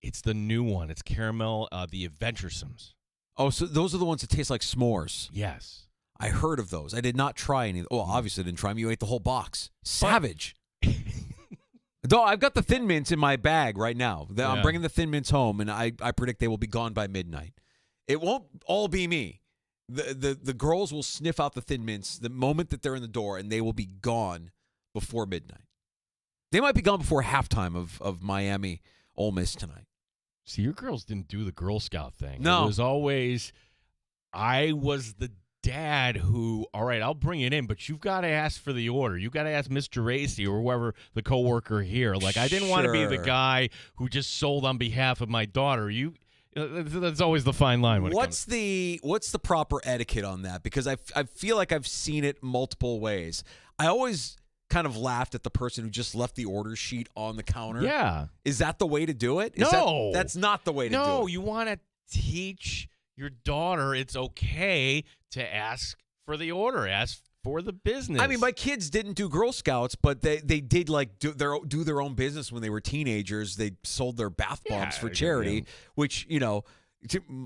It's the new one. It's caramel, the Adventuresomes. Oh, so those are the ones that taste like s'mores. Yes. I heard of those. I did not try any. Well, obviously I didn't try them. You ate the whole box. Savage. Though I've got the Thin Mints in my bag right now. I'm bringing the Thin Mints home, and I predict they will be gone by midnight. It won't all be me. The girls will sniff out the Thin Mints the moment that they're in the door, and they will be gone before midnight. They might be gone before halftime of Miami Ole Miss tonight. See, your girls didn't do the Girl Scout thing. No. It was always, I was the dad who, all right, I'll bring it in, but you've got to ask for the order. You've got to ask Mr. Racy or whoever the coworker here. Like, I didn't want to be the guy who just sold on behalf of my daughter. That's always the fine line. What's the proper etiquette on that? Because I feel like I've seen it multiple ways. I always kind of laughed at the person who just left the order sheet on the counter. Yeah. Is that the way to do it? No. That's not the way to do it. No, you want to teach your daughter it's okay to ask for the order, ask for the business. I mean, my kids didn't do Girl Scouts, but they did like do their own business when they were teenagers. They sold their bath bombs for charity, which, you know,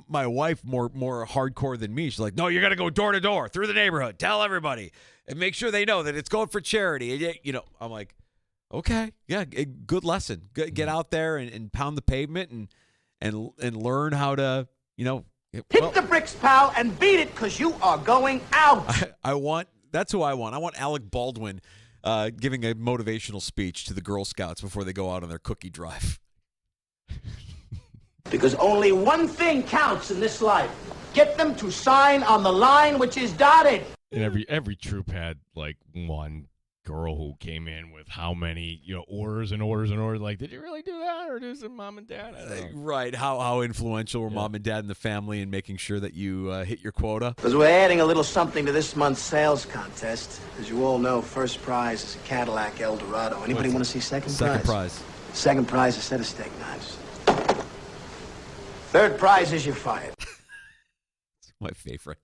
my wife more hardcore than me. She's like, no, you're gonna go door to door through the neighborhood, tell everybody, and make sure they know that it's going for charity. And, you know, I'm like, okay, yeah, good lesson. Get out there and pound the pavement and learn how to, you know. Hit the bricks, pal, and beat it, because you are going out. That's who I want. I want Alec Baldwin giving a motivational speech to the Girl Scouts before they go out on their cookie drive. Because only one thing counts in this life. Get them to sign on the line which is dotted. And every troop had like one girl who came in with how many, you know, orders and orders and orders. Like, did you really do that, or is it mom and dad? I don't know. Right. How influential were mom and dad in the family in making sure that you hit your quota? Because we're adding a little something to this month's sales contest. As you all know, first prize is a Cadillac Eldorado. Anybody want to see second prize? Second prize. Second prize is a set of steak knives. Third prize is you're fired. My favorite.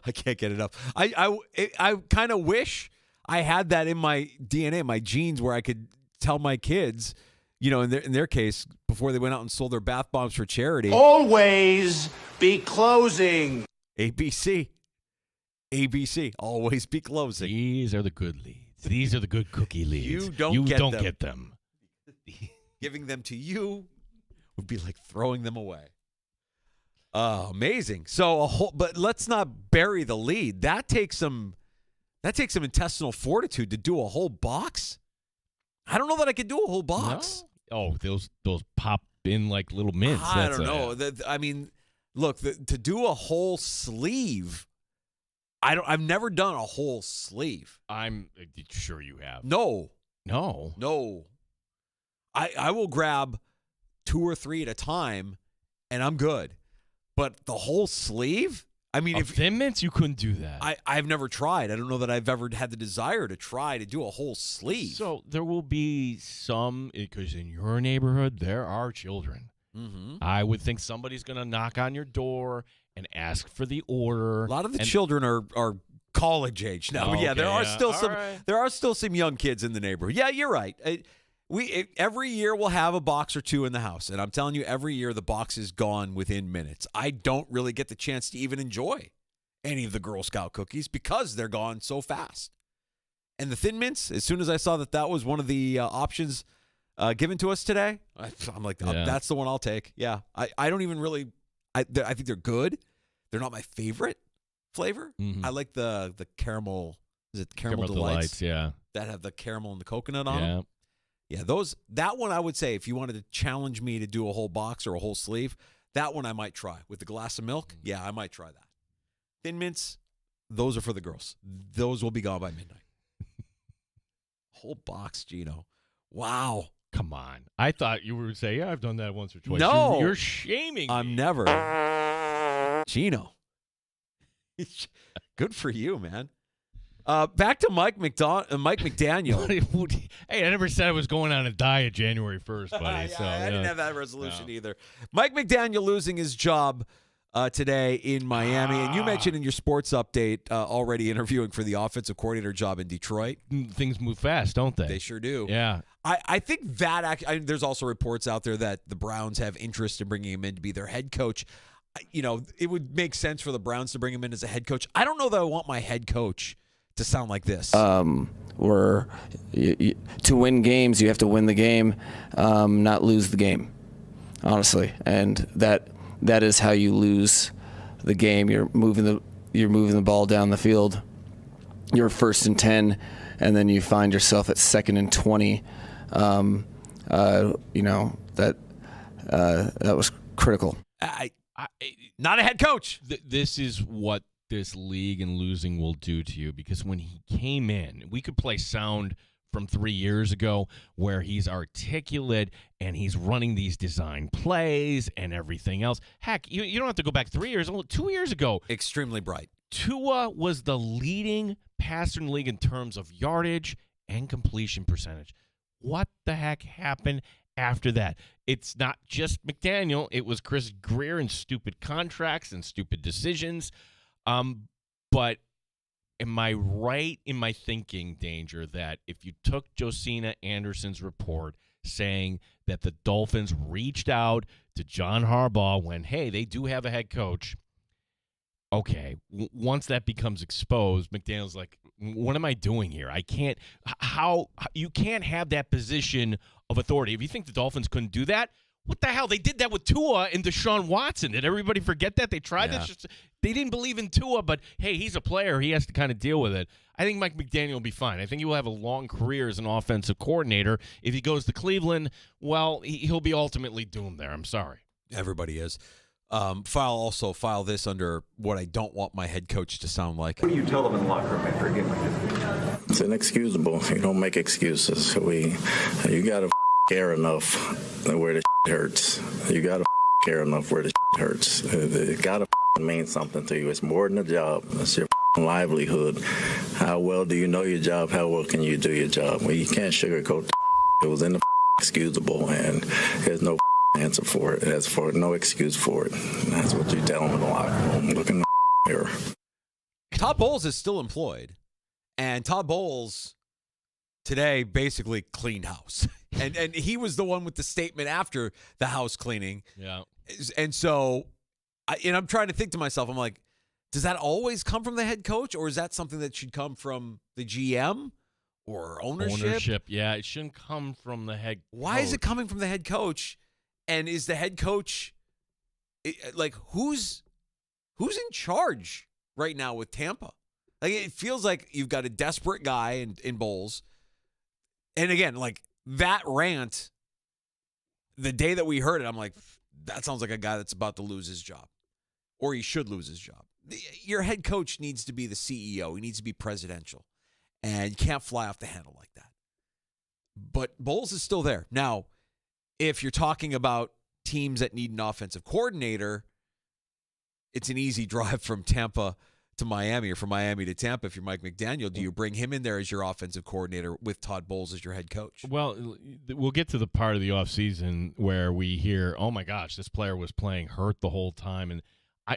I can't get it up. I kind of wish I had that in my DNA, my genes, where I could tell my kids, in their case, before they went out and sold their bath bombs for charity. Always be closing. ABC, always be closing. These are the good leads. These are the good cookie leads. You don't get them. Giving them to you would be like throwing them away. Amazing. So but let's not bury the lead. That takes some intestinal fortitude to do a whole box. I don't know that I could do a whole box. No? Oh, those pop in like little mints. I don't know. Look, to do a whole sleeve, I've never done a whole sleeve. I'm sure you have. No. I will grab 2 or 3 at a time, and I'm good. But the whole sleeve? I mean, Thin Mints, you couldn't do that. I've never tried. I don't know that I've ever had the desire to try to do a whole sleeve. So there will be some, because in your neighborhood, there are children. Mm-hmm. I would think somebody's going to knock on your door and ask for the order. A lot of the children are college age now. Okay, There are still some young kids in the neighborhood. Yeah, you're right. Every year we'll have a box or two in the house, and I'm telling you, every year the box is gone within minutes. I don't really get the chance to even enjoy any of the Girl Scout cookies because they're gone so fast. And the Thin Mints, as soon as I saw that was one of the options given to us today, I'm like, that's the one I'll take. Yeah, I don't even really. I think they're good. They're not my favorite flavor. Mm-hmm. I like the caramel. Is it caramel delights? Yeah, that have the caramel and the coconut on them. Yeah, that one I would say, if you wanted to challenge me to do a whole box or a whole sleeve, that one I might try. With the glass of milk, yeah, I might try that. Thin Mints, those are for the girls. Those will be gone by midnight. Whole box, Gino. Wow. Come on. I thought you were saying, I've done that once or twice. No. You're shaming me. I'm never. Gino. Good for you, man. Back to Mike McDaniel. Hey, I never said I was going on a diet January 1st, buddy. I didn't have that resolution either. Mike McDaniel losing his job today in Miami. And you mentioned in your sports update already interviewing for the offensive coordinator job in Detroit. Things move fast, don't they? They sure do. Yeah. I think that there's also reports out there that the Browns have interest in bringing him in to be their head coach. It would make sense for the Browns to bring him in as a head coach. I don't know that I want my head coach to sound like this. To win games, you have to win the game, not lose the game, honestly. And that is how you lose the game. You're moving the ball down the field. You're 1st and 10, and then you find yourself at 2nd and 20. That was critical. Not a head coach. This is what this league and losing will do to you, because when he came in, we could play sound from 3 years ago where he's articulate and he's running these design plays and everything else. Heck, you don't have to go back 3 years. 2 years ago. Extremely bright. Tua was the leading passer in the league in terms of yardage and completion percentage. What the heck happened after that? It's not just McDaniel. It was Chris Greer and stupid contracts and stupid decisions. But am I right in my thinking, Danger, that if you took Josina Anderson's report saying that the Dolphins reached out to John Harbaugh when, hey, they do have a head coach, okay, once that becomes exposed, McDaniel's like, what am I doing here? I can't – you can't have that position of authority. If you think the Dolphins couldn't do that, what the hell? They did that with Tua and Deshaun Watson. Did everybody forget that? They tried this. They didn't believe in Tua, but, hey, he's a player. He has to kind of deal with it. I think Mike McDaniel will be fine. I think he will have a long career as an offensive coordinator. If he goes to Cleveland, well, he'll be ultimately doomed there. I'm sorry. Everybody is. File this under what I don't want my head coach to sound like. What do you tell them in the locker room after a game like this? It's inexcusable. You don't make excuses. You got to care enough where the hurts. You got to care enough where the hurts. It got to mean something to you. It's more than a job. It's your livelihood. How well do you know your job? How well can you do your job? Well, you can't sugarcoat it. Was inexcusable, and there's no answer for it. There's no excuse for it. And that's what you tell them in the locker room. Look in the error. Todd Bowles is still employed, and Todd Bowles today basically cleaned house. And he was the one with the statement after the house cleaning. Yeah. And so, I'm trying to think to myself, I'm like, does that always come from the head coach, or is that something that should come from the GM or ownership? Yeah, it shouldn't come from the head coach. Why is it coming from the head coach? And is the head coach, like, who's in charge right now with Tampa? Like, it feels like you've got a desperate guy in Bowles. And again, like, that rant, the day that we heard it, I'm like, that sounds like a guy that's about to lose his job, or he should lose his job. Your head coach needs to be the CEO. He needs to be presidential, and you can't fly off the handle like that. But Bowles is still there. Now, if you're talking about teams that need an offensive coordinator, it's an easy drive from Tampa to Miami, or from Miami to Tampa. If you're Mike McDaniel, do you bring him in there as your offensive coordinator with Todd Bowles as your head coach? Well, we'll get to the part of the offseason where we hear, oh, my gosh, this player was playing hurt the whole time. And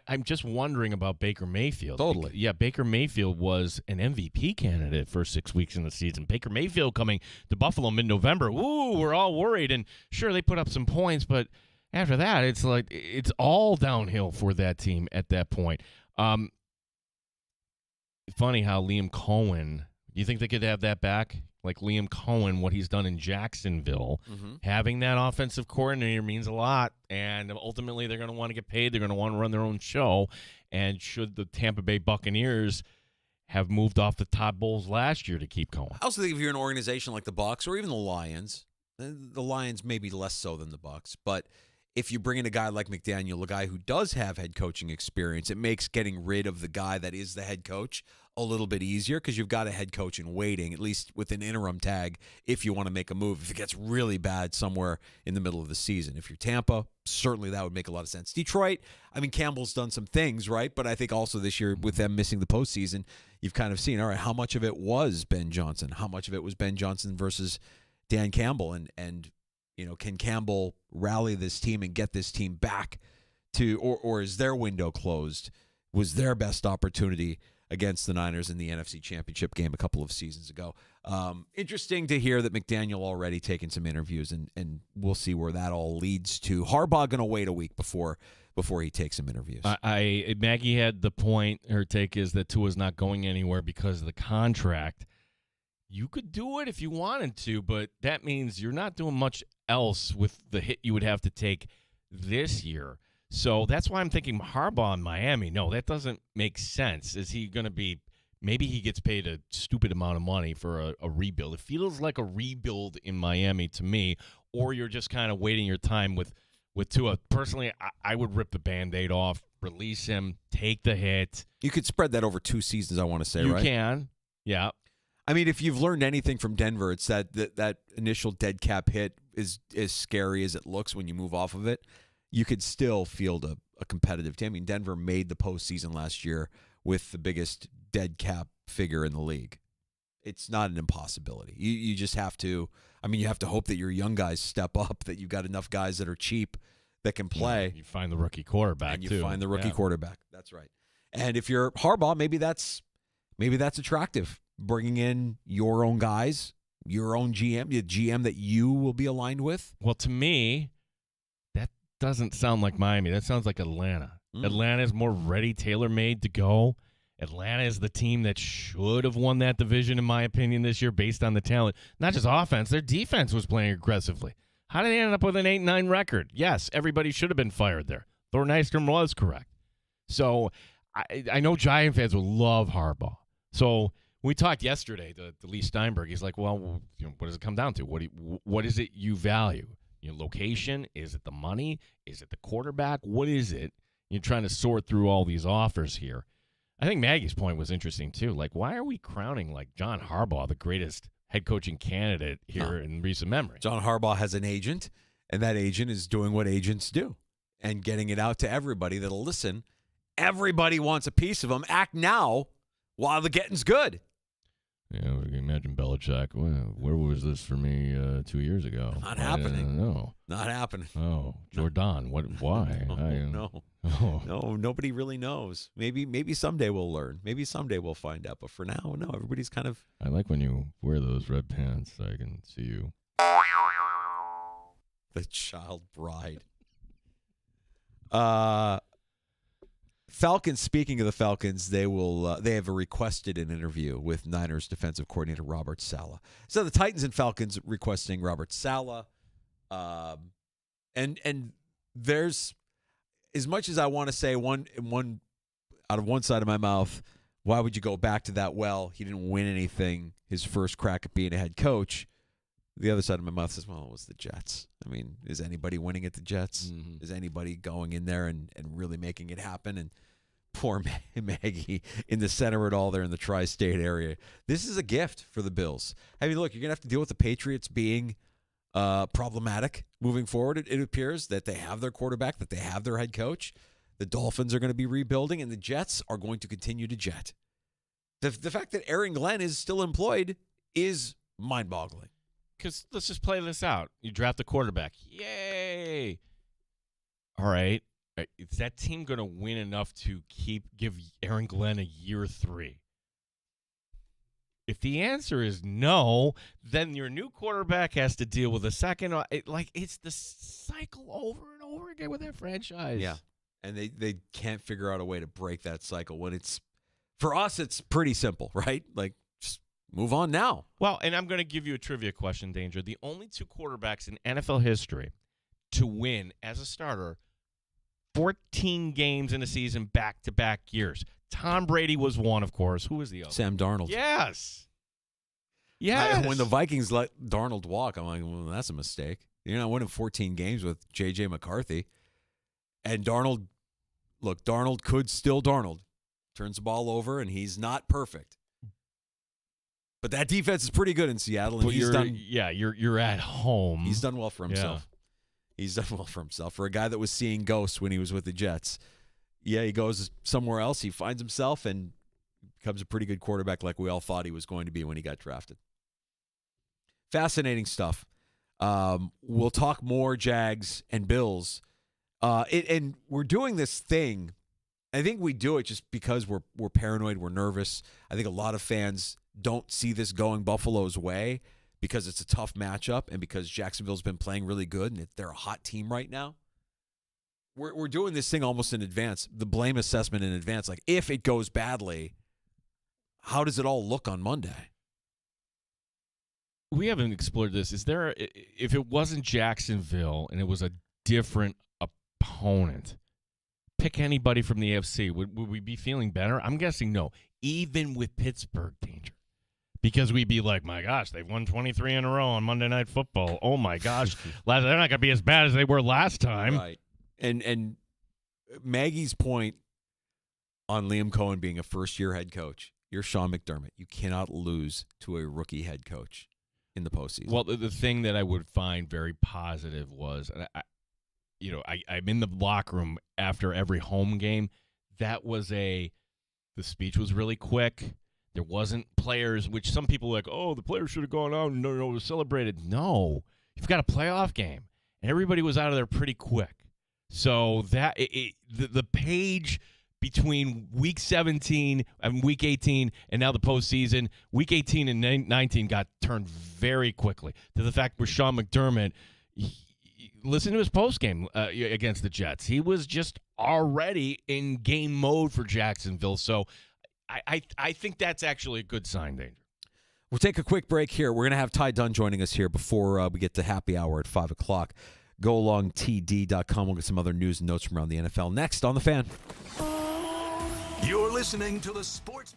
I'm just wondering about Baker Mayfield. Totally. Yeah, Baker Mayfield was an MVP candidate for 6 weeks in the season. Baker Mayfield coming to Buffalo mid-November. Ooh, we're all worried. And sure, they put up some points, but after that, it's like it's all downhill for that team at that point. Funny how Liam Cohen, do you think they could have that back? Like Liam Cohen, what he's done in Jacksonville, having that offensive coordinator means a lot. And ultimately, they're going to want to get paid. They're going to want to run their own show. And should the Tampa Bay Buccaneers have moved off the Todd Bowles last year to keep Cohen? I also think if you're an organization like the Bucs or even the Lions maybe less so than the Bucs, but if you bring in a guy like McDaniel, a guy who does have head coaching experience, it makes getting rid of the guy that is the head coach a little bit easier, because you've got a head coach in waiting, at least with an interim tag, if you want to make a move, if it gets really bad somewhere in the middle of the season. If you're Tampa, certainly that would make a lot of sense. Detroit, I mean, Campbell's done some things, right? But I think also this year, with them missing the postseason, you've kind of seen, all right, how much of it was Ben Johnson? How much of it was Ben Johnson versus Dan Campbell? And you know, can Campbell rally this team and get this team back to, or is their window closed? Was their best opportunity against the Niners in the NFC Championship game a couple of seasons ago? Interesting to hear that McDaniel already taken some interviews, and we'll see where that all leads to. Harbaugh going to wait a week before he takes some interviews. Maggie had the point, her take is that Tua's not going anywhere because of the contract. You could do it if you wanted to, but that means you're not doing much else with the hit you would have to take this year. So that's why I'm thinking Harbaugh in Miami. No, that doesn't make sense. Is he going to be – maybe he gets paid a stupid amount of money for a rebuild. It feels like a rebuild in Miami to me, or you're just kind of waiting your time with Tua. Personally, I would rip the Band-Aid off, release him, take the hit. You could spread that over 2 seasons, I want to say, right? You can, yeah. I mean, if you've learned anything from Denver, it's that initial dead cap hit is as scary as it looks when you move off of it. You could still field a competitive team. I mean, Denver made the postseason last year with the biggest dead cap figure in the league. It's not an impossibility. You just have to – I mean, you have to hope that your young guys step up, that you've got enough guys that are cheap that can play. Yeah, you find the rookie quarterback, and too. You find the rookie quarterback. That's right. And if you're Harbaugh, maybe that's attractive. Bringing in your own guys, your own GM, the GM that you will be aligned with? Well, to me, that doesn't sound like Miami. That sounds like Atlanta. Atlanta is more ready, tailor-made to go. Atlanta is the team that should have won that division, in my opinion, this year based on the talent. Not just offense, their defense was playing aggressively. How did they end up with an 8-9 record? Yes, everybody should have been fired there. Thor Nystrom was correct. So I know Giant fans will love Harbaugh. So we talked yesterday to Lee Steinberg. He's like, well, you know, what does it come down to? What is it you value? Your location? Is it the money? Is it the quarterback? What is it? You're trying to sort through all these offers here. I think Maggie's point was interesting, too. Like, why are we crowning, like, John Harbaugh the greatest head coaching candidate here in recent memory? John Harbaugh has an agent, and that agent is doing what agents do and getting it out to everybody that'll listen. Everybody wants a piece of him. Act now while the getting's good. Yeah, we can imagine Belichick Belichick. Well, where was this for me 2 years ago? Not happening. No. Not happening. Oh, Jordan. What? Why? No, nobody really knows. Maybe someday we'll learn. Maybe someday we'll find out. But for now, no, everybody's kind of... I like when you wear those red pants so I can see you. The child bride. Falcons, speaking of the Falcons, they have requested an interview with Niners defensive coordinator Robert Saleh. So the Titans and Falcons requesting Robert Saleh. And there's, as much as I want to say one out of one side of my mouth, why would you go back to that well? He didn't win anything his first crack at being a head coach. The other side of my mouth says, well, it was the Jets. I mean, is anybody winning at the Jets? Mm-hmm. Is anybody going in there and really making it happen? And poor Maggie in the center of it all there in the tri-state area. This is a gift for the Bills. I mean, look, you're going to have to deal with the Patriots being problematic moving forward. It appears that they have their quarterback, that they have their head coach. The Dolphins are going to be rebuilding, and the Jets are going to continue to jet. The fact that Aaron Glenn is still employed is mind-boggling. Because let's just play this out. You draft a quarterback. Yay! All right. Is that team going to win enough to give Aaron Glenn a year 3? If the answer is no, then your new quarterback has to deal with a second. It's the cycle over and over again with that franchise. Yeah, and they can't figure out a way to break that cycle. When it's, for us, it's pretty simple, right? Like, just move on now. Well, and I'm going to give you a trivia question, Danger. The only 2 quarterbacks in NFL history to win as a starter 14 games in a season back-to-back years. Tom Brady was one, of course. Who was the other? Sam Darnold. Yes. When the Vikings let Darnold walk, I'm like, well, that's a mistake. You're not winning 14 games with J.J. McCarthy. And Darnold could still Darnold. Turns the ball over, and he's not perfect. But that defense is pretty good in Seattle. And you're at home. He's done well for himself. Yeah. He's done well for himself. For a guy that was seeing ghosts when he was with the Jets. Yeah, he goes somewhere else. He finds himself and becomes a pretty good quarterback like we all thought he was going to be when he got drafted. Fascinating stuff. We'll talk more Jags and Bills. And we're doing this thing. I think we do it just because we're paranoid, we're nervous. I think a lot of fans don't see this going Buffalo's way because it's a tough matchup and because Jacksonville's been playing really good and they're a hot team right now. We're doing this thing almost in advance, the blame assessment in advance. Like, if it goes badly, how does it all look on Monday? We haven't explored this. If it wasn't Jacksonville and it was a different opponent, pick anybody from the AFC, would we be feeling better? I'm guessing no, even with Pittsburgh, Danger. Because we'd be like, my gosh, they've won 23 in a row on Monday Night Football. Oh, my gosh, they're not going to be as bad as they were last time. Right. And Maggie's point on Liam Cohen being a first-year head coach, you're Sean McDermott. You cannot lose to a rookie head coach in the postseason. Well, the thing that I would find very positive was, and I'm in the locker room after every home game. The speech was really quick. There wasn't players, which some people were like, oh, the players should have gone out and it was celebrated. No, you've got a playoff game. And everybody was out of there pretty quick. So that the page between week 17 and week 18 and now the postseason, week 18 and 19 got turned very quickly to the fact where Sean McDermott, listen to his postgame against the Jets. He was just already in game mode for Jacksonville. So I think that's actually a good sign, Danger. We'll take a quick break here. We're going to have Ty Dunn joining us here before we get to happy hour at 5 o'clock. GoAlongTD.com. We'll get some other news and notes from around the NFL next on The Fan. You're listening to the Sports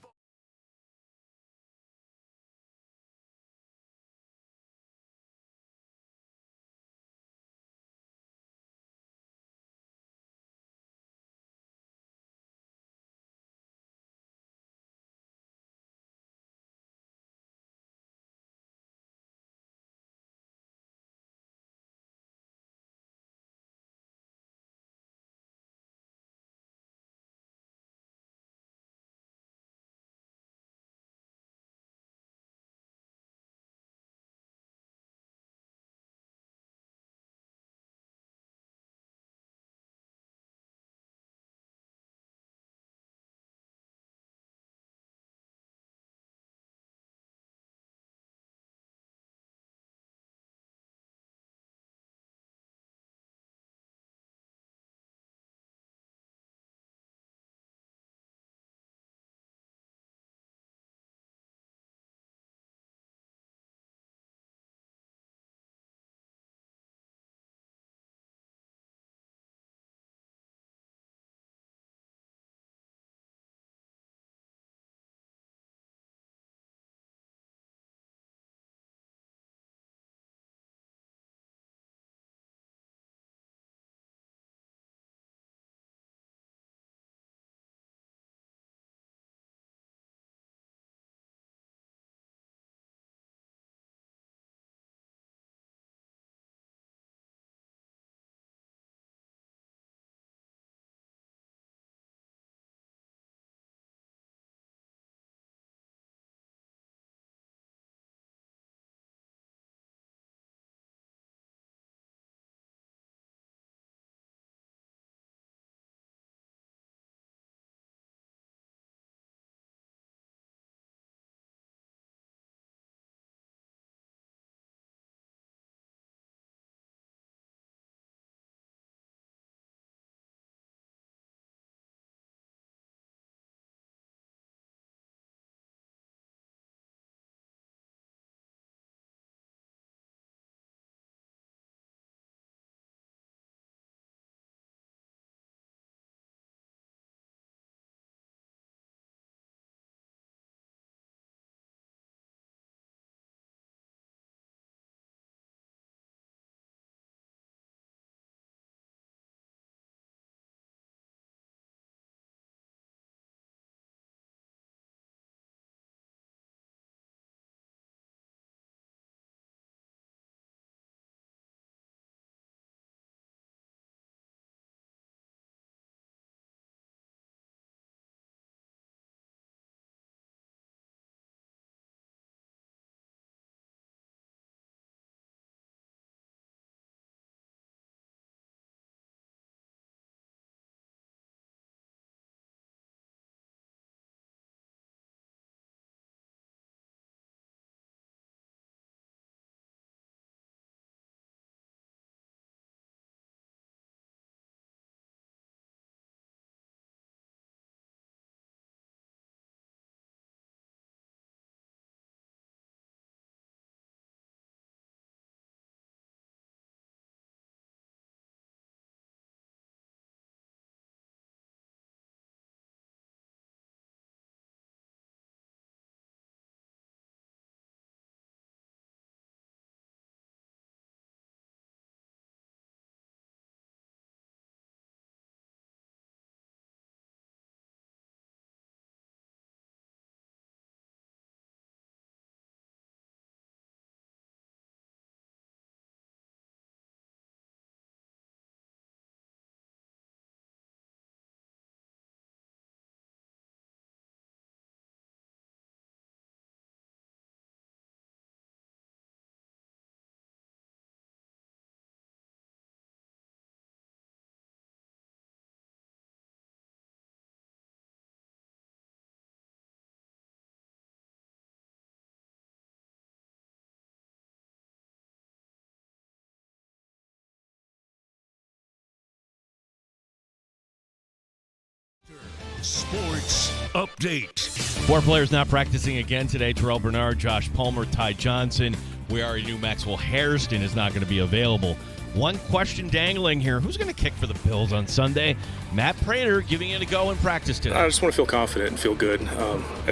Sports Update. 4 players not practicing again today. Terrell Bernard, Josh Palmer, Ty Johnson. We already knew Maxwell Hairston is not going to be available. One question dangling here. Who's going to kick for the Bills on Sunday? Matt Prater giving it a go in practice today. I just want to feel confident and feel good. At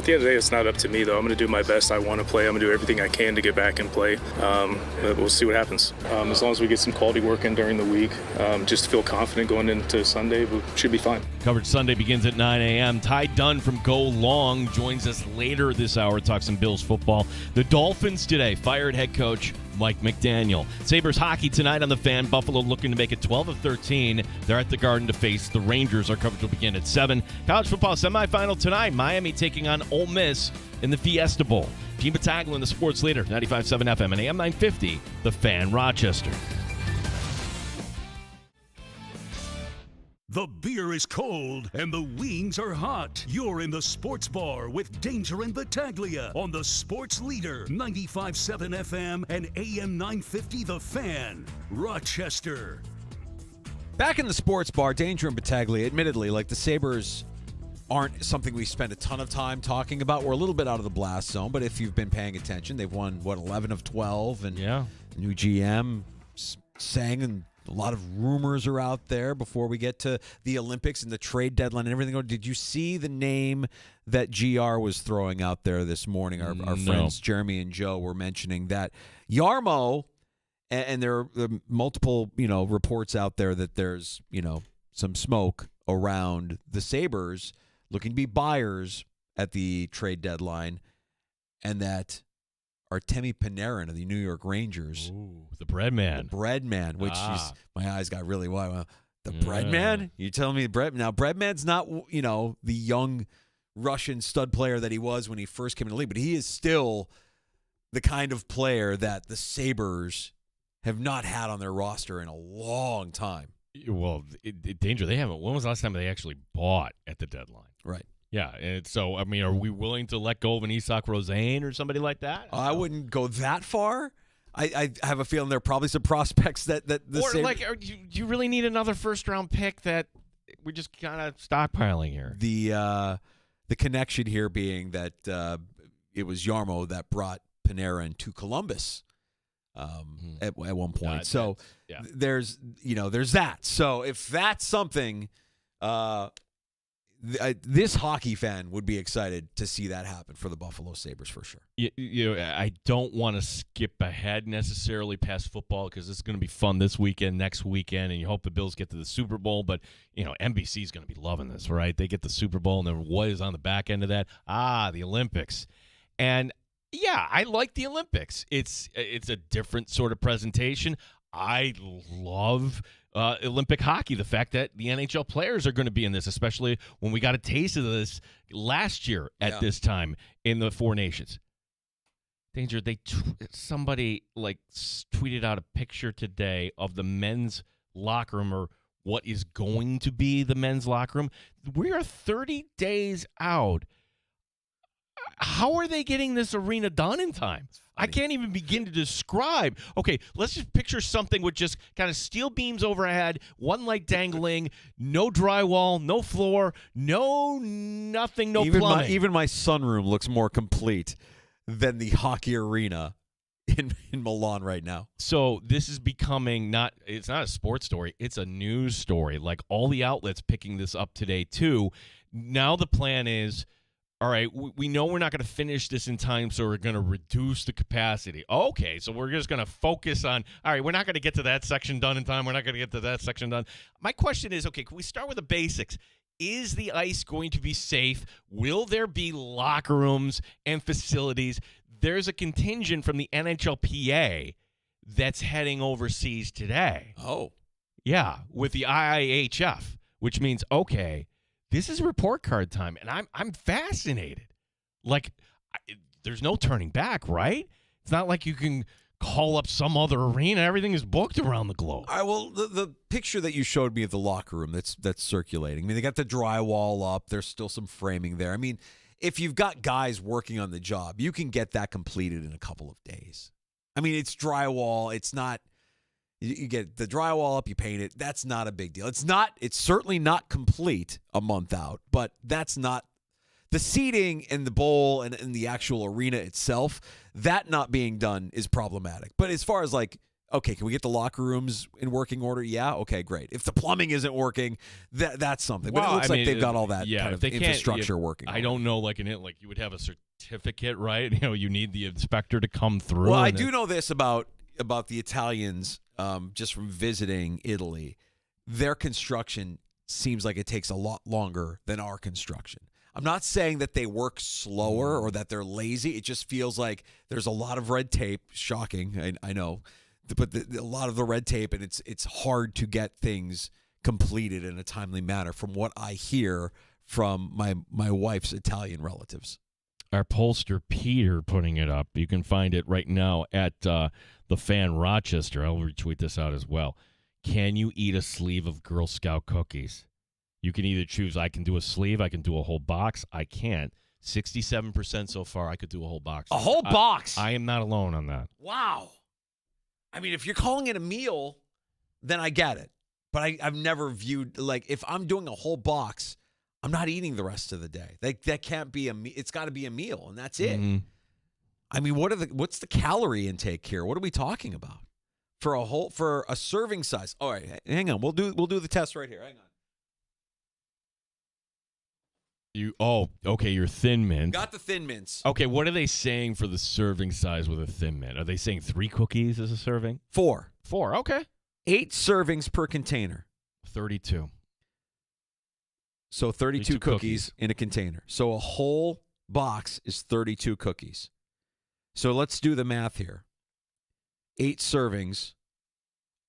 the end of the day, it's not up to me, though. I'm going to do my best. I want to play. I'm going to do everything I can to get back and play. But we'll see what happens. As long as we get some quality work in during the week, just to feel confident going into Sunday, we should be fine. Coverage Sunday begins at 9 a.m. Ty Dunn from Go Long joins us later this hour to talk some Bills football. The Dolphins today fired head coach Mike McDaniel. Sabres hockey tonight on the Fan. Buffalo looking to make it 12 of 13. They're at the Garden to face the Rangers. Our coverage will begin at 7. College football semifinal tonight. Miami taking on Ole Miss in the Fiesta Bowl. Gene Battaglia, the sports leader, 95.7 FM and AM 950, The Fan, Rochester. The beer is cold and the wings are hot. You're in the sports bar with Danger and Battaglia on the sports leader, 95.7 FM and AM 950 The Fan, Rochester. Back in the sports bar, Danger and Battaglia, admittedly, like the Sabres aren't something we spend a ton of time talking about. We're a little bit out of the blast zone, but if you've been paying attention, they've won, 11 of 12, and new GM sang, and a lot of rumors are out there before we get to the Olympics and the trade deadline and everything. Did you see the name that GR was throwing out there this morning? Our friends Jeremy and Joe were mentioning that Yarmo, and there are multiple, reports out there that there's, some smoke around the Sabres looking to be buyers at the trade deadline, and that Artemi Panarin of the New York Rangers. Ooh, the bread man. The bread man, which my eyes got really wide. The bread man? You telling me bread? Now, bread man's not, the young Russian stud player that he was when he first came in the league, but he is still the kind of player that the Sabres have not had on their roster in a long time. Well, Danger, they haven't. When was the last time they actually bought at the deadline? Right. Yeah, and so, are we willing to let go of an Isak Rosane or somebody like that? I wouldn't go that far. I have a feeling there are probably some prospects that the do you really need another first-round pick that we're just kind of stockpiling here? The connection here being that it was Yarmo that brought Panarin to Columbus at one point. There's that. So if that's something. This hockey fan would be excited to see that happen for the Buffalo Sabres for sure. I don't want to skip ahead necessarily past football because it's going to be fun this weekend, next weekend, and you hope the Bills get to the Super Bowl. But, NBC is going to be loving this, right? They get the Super Bowl, and then what is on the back end of that? The Olympics. And, yeah, I like the Olympics. It's a different sort of presentation. I love Olympic hockey, the fact that the NHL players are going to be in this, especially when we got a taste of this last year at this time in the Four Nations. Danger, somebody tweeted out a picture today of the men's locker room, or what is going to be the men's locker room. We are 30 days out. How are they getting this arena done in time? I can't even begin to describe. Okay, let's just picture something with just kind of steel beams overhead, one light dangling, no drywall, no floor, nothing, no plumbing. Even my sunroom looks more complete than the hockey arena in Milan right now. So this is becoming it's not a sports story, it's a news story. Like all the outlets picking this up today too. Now the plan is, all right, we know we're not going to finish this in time, so we're going to reduce the capacity. Okay, so we're just going to focus on, all right, we're not going to get to that section done in time. We're not going to get to that section done. My question is, okay, can we start with the basics? Is the ice going to be safe? Will there be locker rooms and facilities? There's a contingent from the NHLPA that's heading overseas today. Oh. Yeah, with the IIHF, which means, okay, this is report card time, and I'm fascinated. There's no turning back, right? It's not like you can call up some other arena. Everything is booked around the globe. All right, well, the picture that you showed me of the locker room that's circulating, they got the drywall up. There's still some framing there. If you've got guys working on the job, you can get that completed in a couple of days. It's drywall. It's not, You get the drywall up, you paint it. That's not a big deal. It's certainly not complete a month out, but that's not the seating and the bowl and the actual arena itself. That not being done is problematic. But as far as like, okay, can we get the locker rooms in working order? Yeah, okay, great. If the plumbing isn't working, that's something. But it looks like they've got all that kind of infrastructure working. I don't know, like you would have a certificate, right? You need the inspector to come through. Well, I do know this about the Italians, just from visiting Italy. Their construction seems like it takes a lot longer than our construction. I'm not saying that they work slower or that they're lazy. It just feels like there's a lot of red tape. Shocking, I know. But a lot of the red tape, and it's hard to get things completed in a timely manner from what I hear from my wife's Italian relatives. Our pollster, Peter, putting it up. You can find it right now at the Fan Rochester. I'll retweet this out as well. Can you eat a sleeve of Girl Scout cookies? You can either choose, I can do a sleeve, I can do a whole box. I can't. 67% so far, I could do a whole box. A whole box? I am not alone on that. Wow. I mean, if you're calling it a meal, then I get it. But I've never viewed, like, if I'm doing a whole box, I'm not eating the rest of the day. That can't be it's got to be a meal, and that's it. Mm-hmm. I mean, what's the calorie intake here? What are we talking about? For a serving size. All right, hang on. We'll do the test right here. Hang on. Okay, your Thin Mint. Got the Thin Mints. Okay, what are they saying for the serving size with a Thin Mint? Are they saying 3 cookies as a serving? 4. 4, okay. 8 servings per container. 32. So 32 cookies in a container. So a whole box is 32 cookies. So let's do the math here. 8 servings,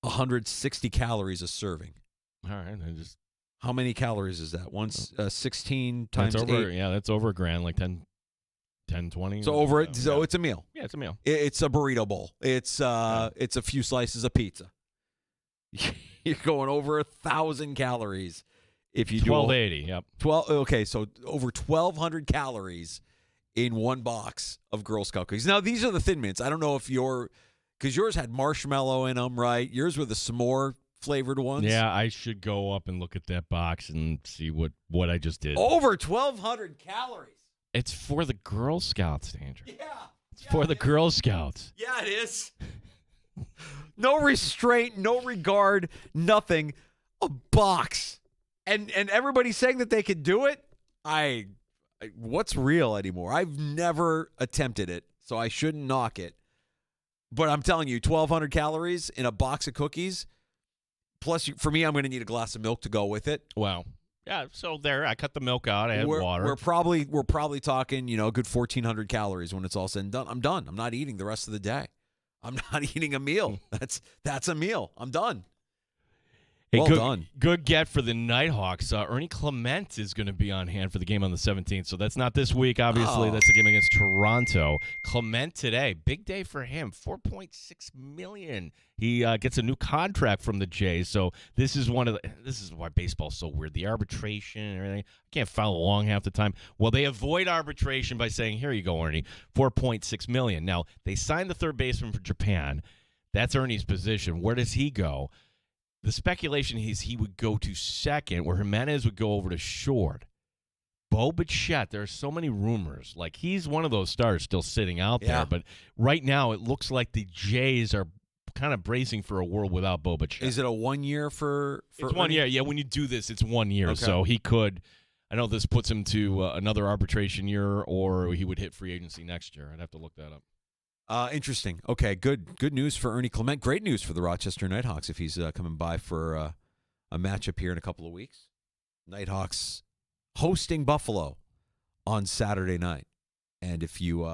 160 calories a serving. All right, how many calories is that? 16 times 8. Yeah, that's over a grand, like 10, 20. So it's a meal. Yeah, it's a meal. It's a burrito bowl. It's a few slices of pizza. You're going over 1,000 calories if you do 1280. Yep. 12. Okay, so over 1,200 calories in one box of Girl Scout cookies. Now these are the Thin Mints. I don't know if because yours had marshmallow in them, right? Yours were the s'more flavored ones. Yeah, I should go up and look at that box and see what I just did. Over 1,200 calories. It's for the Girl Scouts, Andrew. Yeah. It's for the Girl Scouts. Yeah, it is. No restraint, no regard, nothing. A box. And everybody's saying that they could do it. What's real anymore? I've never attempted it, so I shouldn't knock it. But I'm telling you, 1,200 calories in a box of cookies. Plus, for me, I'm going to need a glass of milk to go with it. Wow. Yeah, so there, I cut the milk out. I had water. We're probably talking, a good 1,400 calories when it's all said and done. I'm done. I'm not eating the rest of the day. I'm not eating a meal. That's a meal. I'm done. Hey, well done. Good get for the Nighthawks. Ernie Clement is going to be on hand for the game on the 17th. So that's not this week, obviously. That's the game against Toronto. Clement today, big day for him. $4.6 million. He gets a new contract from the Jays. So this is why baseball's so weird. The arbitration and everything. I can't follow along half the time. Well, they avoid arbitration by saying, here you go, Ernie, $4.6 million. Now, they signed the third baseman for Japan. That's Ernie's position. Where does he go? The speculation is he would go to second, where Jimenez would go over to short. Bo Bichette, there are so many rumors. Like, he's one of those stars still sitting out there. But right now, it looks like the Jays are kind of bracing for a world without Bo Bichette. Is it a 1 year for It's 1 year. Yeah, when you do this, it's 1 year. Okay. So he could – I know this puts him to another arbitration year, or he would hit free agency next year. I'd have to look that up. Interesting. Okay, good news for Ernie Clement. Great news for the Rochester Nighthawks if he's coming by for a matchup here in a couple of weeks. Nighthawks hosting Buffalo on Saturday night. And if you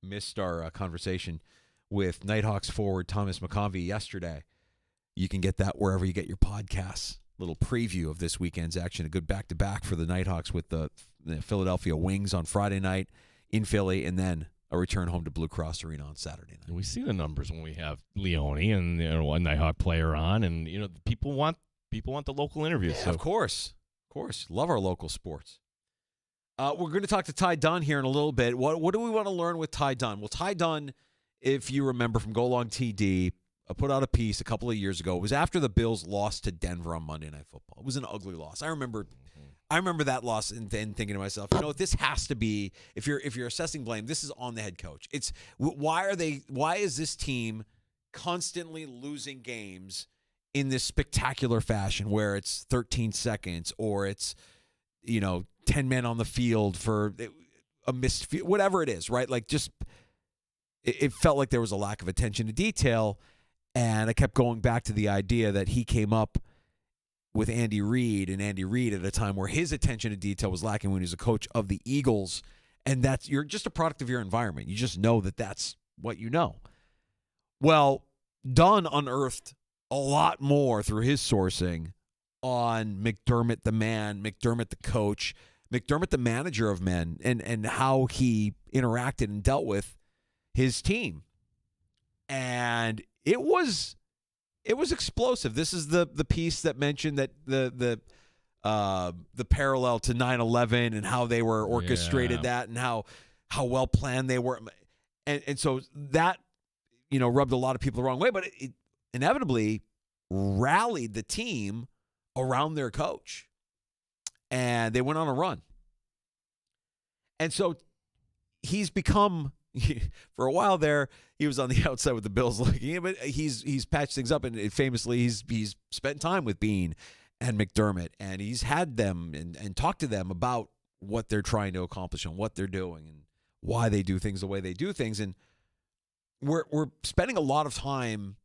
missed our conversation with Nighthawks forward Thomas McConvey yesterday, you can get that wherever you get your podcasts. Little preview of this weekend's action. A good back-to-back for the Nighthawks with the Philadelphia Wings on Friday night in Philly, and then a return home to Blue Cross Arena on Saturday night. We see the numbers when we have Leone and a Nighthawk player on, and people want the local interviews. Yeah, so. Of course, love our local sports. We're going to talk to Ty Dunn here in a little bit. What do we want to learn with Ty Dunn? Well, Ty Dunn, if you remember from Go Long TD, put out a piece a couple of years ago. It was after the Bills lost to Denver on Monday Night Football. It was an ugly loss. I remember that loss and then thinking to myself, this has to be, if you're assessing blame, this is on the head coach. It's why is this team constantly losing games in this spectacular fashion where it's 13 seconds or it's 10 men on the field for a missed field, whatever it is, right? Like just it felt like there was a lack of attention to detail, and I kept going back to the idea that he came up with Andy Reid at a time where his attention to detail was lacking when he was a coach of the Eagles, and you're just a product of your environment. You just know that that's what you know. Well, Dunn unearthed a lot more through his sourcing on McDermott the man, McDermott the coach, McDermott the manager of men, and how he interacted and dealt with his team. And it was explosive. This is the piece that mentioned that the parallel to 9/11 and how they were orchestrated that and how well planned they were. And so that rubbed a lot of people the wrong way, but it inevitably rallied the team around their coach, and they went on a run. And so he's become, for a while there, he was on the outside with the Bills looking in, but he's patched things up, and famously he's spent time with Beane and McDermott, and he's had them and talked to them about what they're trying to accomplish and what they're doing and why they do things the way they do things. And we're spending a lot of time,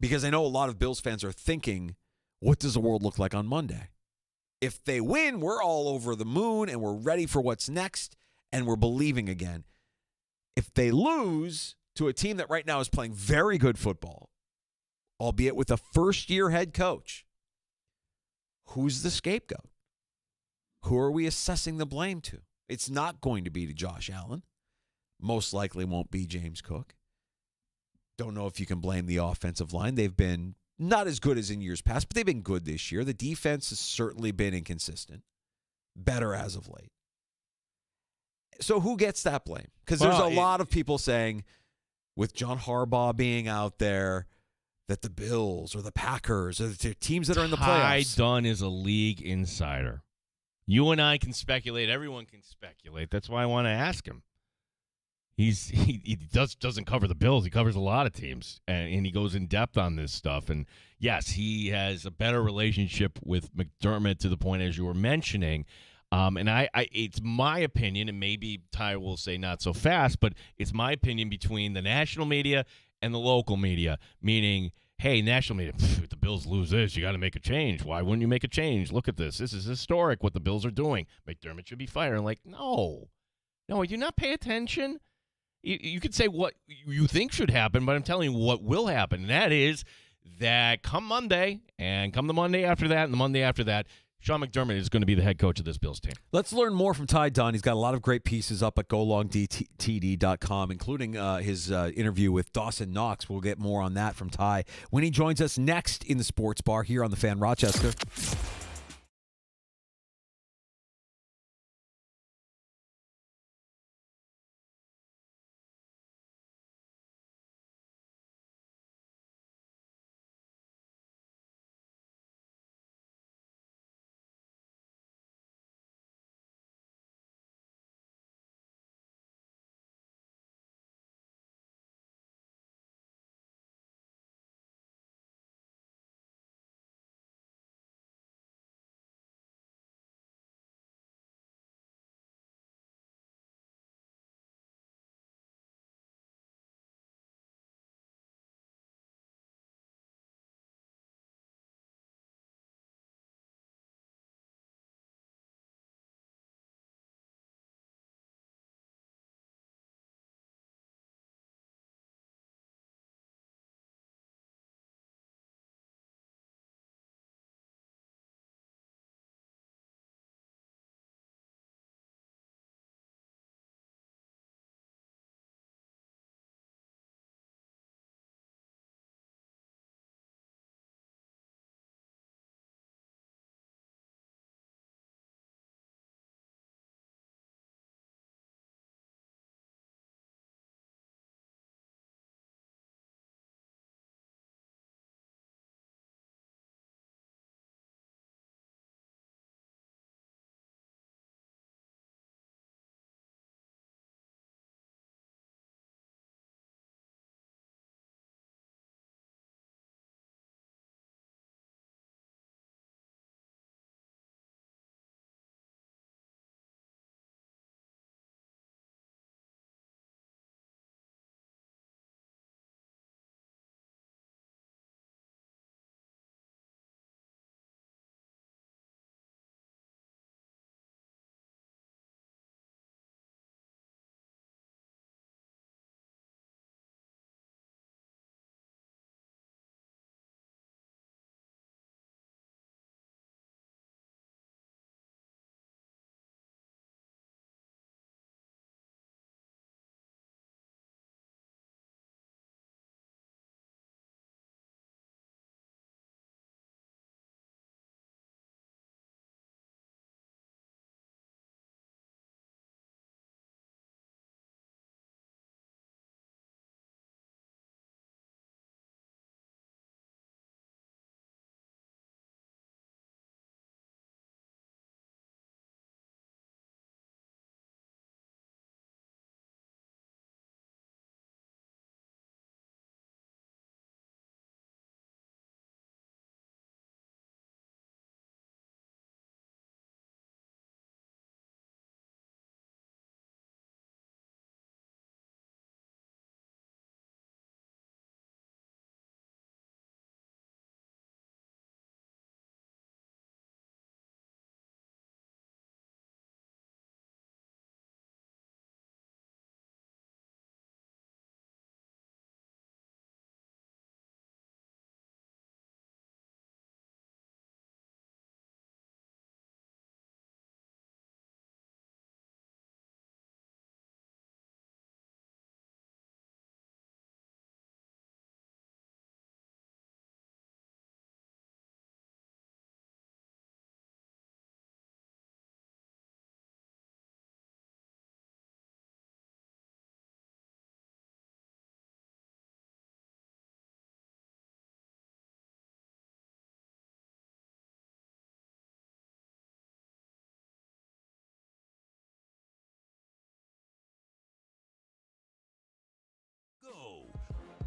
because I know a lot of Bills fans are thinking, what does the world look like on Monday? If they win, we're all over the moon and we're ready for what's next and we're believing again. If they lose to a team that right now is playing very good football, albeit with a first-year head coach, who's the scapegoat? Who are we assessing the blame to? It's not going to be to Josh Allen. Most likely won't be James Cook. Don't know if you can blame the offensive line. They've been not as good as in years past, but they've been good this year. The defense has certainly been inconsistent. Better as of late. So who gets that blame? Because there's a lot of people saying, with John Harbaugh being out there, that the Bills or the Packers or the teams that are in the playoffs. Ty Dunn is a league insider. You and I can speculate. Everyone can speculate. That's why I want to ask him. He doesn't cover the Bills. He covers a lot of teams, and he goes in depth on this stuff. And yes, he has a better relationship with McDermott to the point as you were mentioning. And I it's my opinion, and maybe Ty will say not so fast, but it's my opinion between the national media and the local media, meaning, hey, national media, if the Bills lose this, you got to make a change. Why wouldn't you make a change? Look at this. This is historic what the Bills are doing. McDermott should be fired. I'm like, no, you not pay attention. You could say what you think should happen, but I'm telling you what will happen. And that is that come Monday and come the Monday after that and the Monday after that, Sean McDermott is going to be the head coach of this Bills team. Let's learn more from Ty Dunn. He's got a lot of great pieces up at golongtd.com, including his interview with Dawson Knox. We'll get more on that from Ty when he joins us next in the Sports Bar here on The Fan Rochester.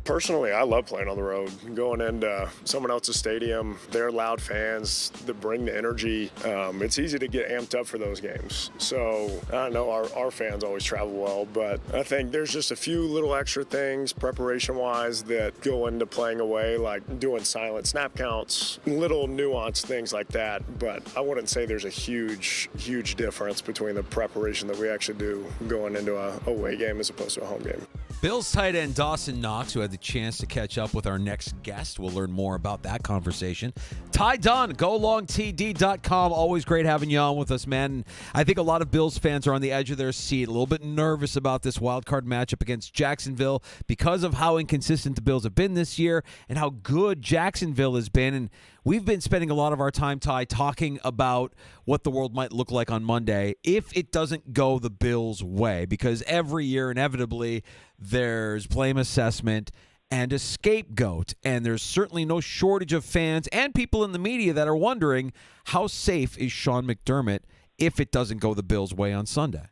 Personally, I love playing on the road. Going into someone else's stadium, they're loud fans that bring the energy. It's easy to get amped up for those games. So I know our fans always travel well, but I think there's just a few little extra things preparation-wise that go into playing away, like doing silent snap counts, little nuanced things like that. But I wouldn't say there's a huge difference between the preparation that we actually do going into a away game as opposed to a home game. Bills tight end Dawson Knox, who had the chance to catch up with our next guest. We'll learn more about that conversation. Ty Dunn, golongtd.com. Always great having you on with us, man. I think a lot of Bills fans are on the edge of their seat, a little bit nervous about this wild card matchup against Jacksonville because of how inconsistent the Bills have been this year and how good Jacksonville has been. And we've been spending a lot of our time, Ty, talking about what the world might look like on Monday if it doesn't go the Bills' way, because every year, inevitably, there's blame assessment and a scapegoat, and there's certainly no shortage of fans and people in the media that are wondering how safe is Sean McDermott if it doesn't go the Bills' way on Sunday.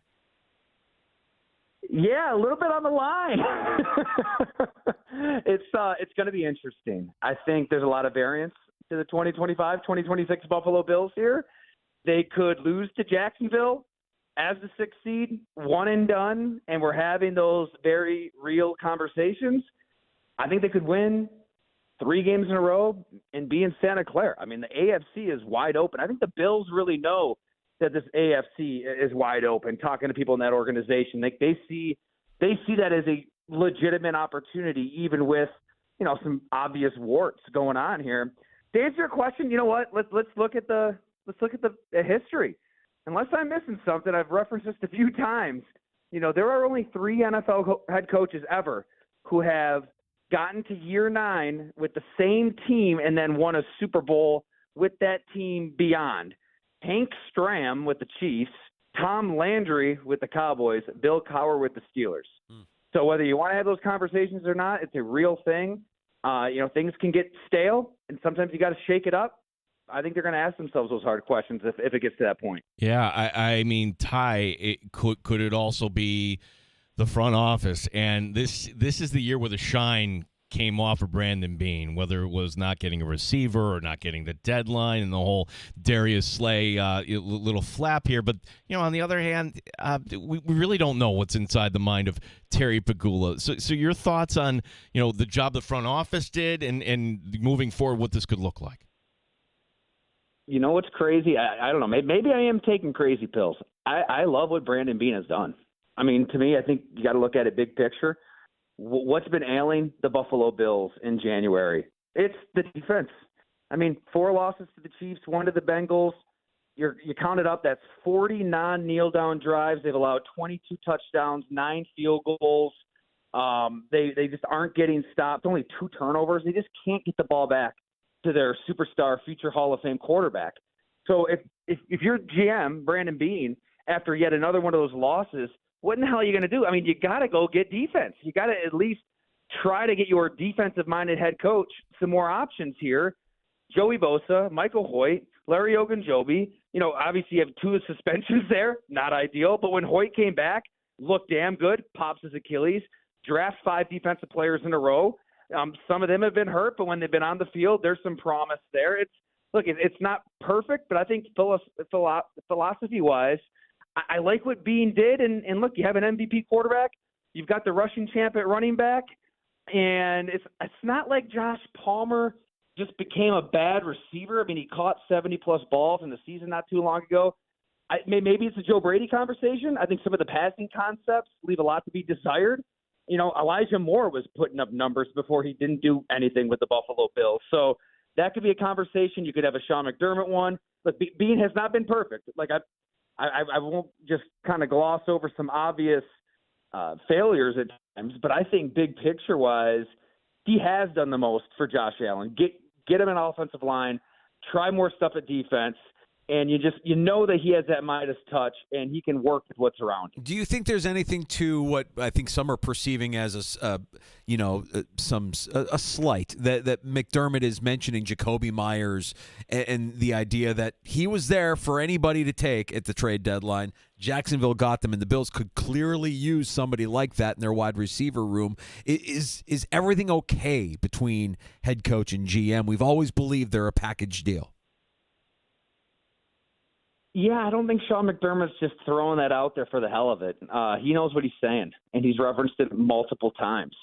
Yeah, a little bit on the line. It's going to be interesting. I think there's a lot of variance to the 2025-2026 Buffalo Bills here. They could lose to Jacksonville as the 6th seed, one and done, and we're having those very real conversations. I think they could win 3 games in a row and be in Santa Clara. I mean, the AFC is wide open. I think the Bills really know that this AFC is wide open, talking to people in that organization. They see that as a legitimate opportunity, even with, some obvious warts going on here. To answer your question, you know what? Let's look at the history. Unless I'm missing something, I've referenced this a few times. There are only 3 NFL head coaches ever who have gotten to year 9 with the same team and then won a Super Bowl with that team beyond. Hank Stram with the Chiefs, Tom Landry with the Cowboys, Bill Cowher with the Steelers. So whether you want to have those conversations or not, it's a real thing. Things can get stale, and sometimes you got to shake it up. I think they're going to ask themselves those hard questions if it gets to that point. Yeah, I mean, Ty, could it also be the front office? And this is the year where the shine came off of Brandon Beane, whether it was not getting a receiver or not getting the deadline and the whole Darius Slay little flap here. But, on the other hand, we really don't know what's inside the mind of Terry Pegula. So your thoughts on, the job the front office did and moving forward, what this could look like? You know what's crazy? I don't know. Maybe I am taking crazy pills. I love what Brandon Beane has done. I mean, to me, I think you got to look at it big picture. What's been ailing the Buffalo Bills in January? It's the defense. I mean, 4 losses to the Chiefs, 1 to the Bengals. You count it up, that's 40 non-kneel-down drives. They've allowed 22 touchdowns, 9 field goals. They just aren't getting stopped. Only 2 turnovers. They just can't get the ball back to their superstar, future Hall of Fame quarterback. So if you're GM, Brandon Beane, after yet another one of those losses, what in the hell are you going to do? I mean, you got to go get defense. You got to at least try to get your defensive-minded head coach some more options here. Joey Bosa, Michael Hoyt, Larry Ogunjobi. Obviously you have 2 suspensions there. Not ideal. But when Hoyt came back, looked damn good, pops his Achilles, draft 5 defensive players in a row. Some of them have been hurt, but when they've been on the field, there's some promise there. It's not perfect, but I think philosophy-wise, I like what Beane did. And look, you have an MVP quarterback. You've got the rushing champ at running back. And it's not like Josh Palmer just became a bad receiver. I mean, he caught 70-plus balls in the season not too long ago. Maybe it's a Joe Brady conversation. I think some of the passing concepts leave a lot to be desired. Elijah Moore was putting up numbers before he didn't do anything with the Buffalo Bills. So that could be a conversation. You could have a Sean McDermott one. But Beane has not been perfect. I won't just kind of gloss over some obvious failures at times, but I think big picture-wise, he has done the most for Josh Allen. Get him an offensive line, try more stuff at defense. And you know that he has that Midas touch, and he can work with what's around him. Do you think there's anything to what I think some are perceiving as a slight that McDermott is mentioning Jacoby Myers and the idea that he was there for anybody to take at the trade deadline? Jacksonville got them, and the Bills could clearly use somebody like that in their wide receiver room. Is everything okay between head coach and GM? We've always believed they're a package deal. Yeah, I don't think Sean McDermott's just throwing that out there for the hell of it. He knows what he's saying, and he's referenced it multiple times.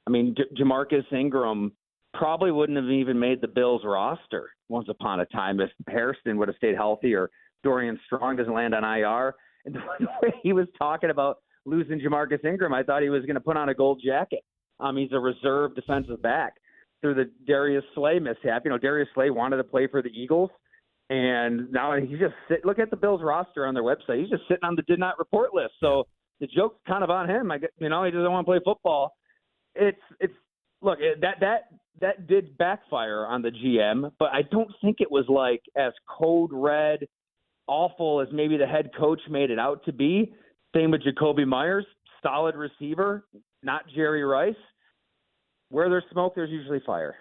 I mean, Jamarcus Ingram probably wouldn't have even made the Bills roster once upon a time if Hairston would have stayed healthy or Dorian Strong doesn't land on IR. And the way he was talking about losing Jamarcus Ingram, I thought he was going to put on a gold jacket. He's a reserve defensive back through the Darius Slay mishap. Darius Slay wanted to play for the Eagles. And now he's just look at the Bills roster on their website. He's just sitting on the did not report list. So the joke's kind of on him. He doesn't want to play football. Look, that did backfire on the GM, but I don't think it was like as code red, awful as maybe the head coach made it out to be. Same with Jacoby Myers, solid receiver, not Jerry Rice. Where there's smoke, there's usually fire.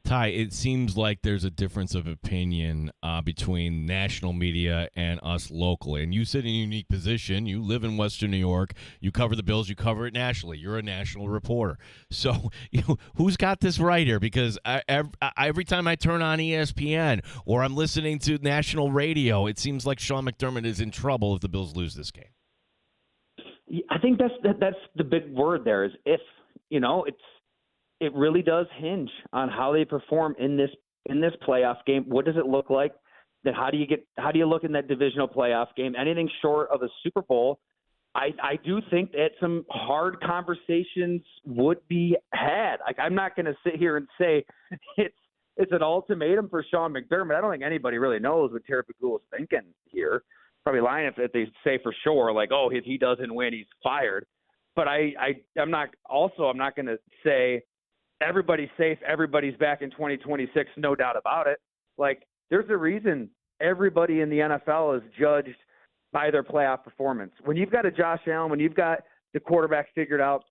Ty, it seems like there's a difference of opinion between national media and us locally. And you sit in a unique position. You live in Western New York. You cover the Bills. You cover it nationally. You're a national reporter. So, who's got this right here? Because every time I turn on ESPN or I'm listening to national radio, it seems like Sean McDermott is in trouble if the Bills lose this game. I think that's the big word there is if. It really does hinge on how they perform in this playoff game. What does it look like? Then how do you look in that divisional playoff game? Anything short of a Super Bowl, I do think that some hard conversations would be had. I'm not going to sit here and say it's an ultimatum for Sean McDermott. I don't think anybody really knows what Terry Pagula is thinking here. Probably lying if they say for sure, like, oh, if he doesn't win, he's fired. But I'm not going to say everybody's safe, everybody's back in 2026, no doubt about it. Like, there's a reason everybody in the NFL is judged by their playoff performance. When you've got a Josh Allen, when you've got the quarterback figured out,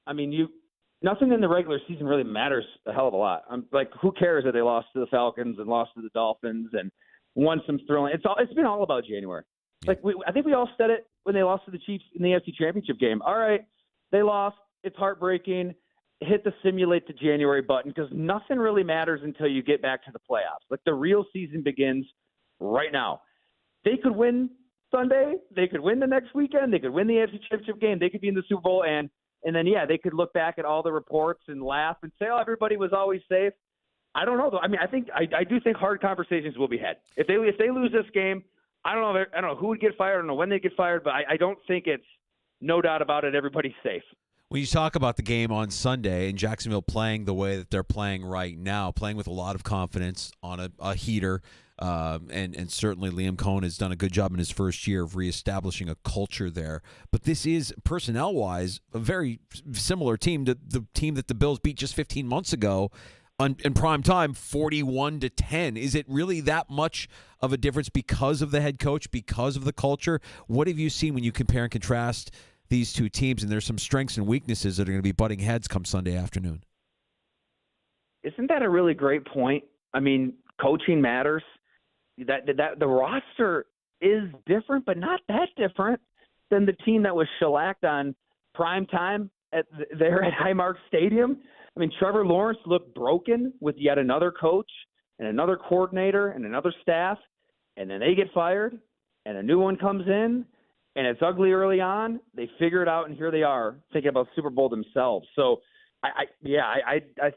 nothing in the regular season really matters a hell of a lot. Who cares that they lost to the Falcons and lost to the Dolphins and won some thrilling? It's been all about January. I think we all said it when they lost to the Chiefs in the AFC Championship game. All right, they lost. It's heartbreaking. Hit the simulate to January button because nothing really matters until you get back to the playoffs. Like, the real season begins right now. They could win Sunday. They could win the next weekend. They could win the AFC Championship game. They could be in the Super Bowl. And then, they could look back at all the reports and laugh and say, oh, everybody was always safe. I don't know, though. I do think hard conversations will be had. If they lose this game, I don't know who would get fired. I don't know when they get fired, but I don't think it's no doubt about it. Everybody's safe. When you talk about the game on Sunday and Jacksonville playing the way that they're playing right now, playing with a lot of confidence on a heater, and certainly Liam Cohen has done a good job in his first year of reestablishing a culture there. But this is, personnel-wise, a very similar team to the team that the Bills beat just 15 months ago in prime time, 41-10. Is it really that much of a difference because of the head coach, because of the culture? What have you seen when you compare and contrast these two teams, and there's some strengths and weaknesses that are going to be butting heads come Sunday afternoon? Isn't that a really great point? Coaching matters. That the roster is different, but not that different than the team that was shellacked on prime time there at Highmark Stadium. Trevor Lawrence looked broken with yet another coach and another coordinator and another staff, and then they get fired, and a new one comes in. And it's ugly early on. They figure it out, and here they are thinking about Super Bowl themselves. So, I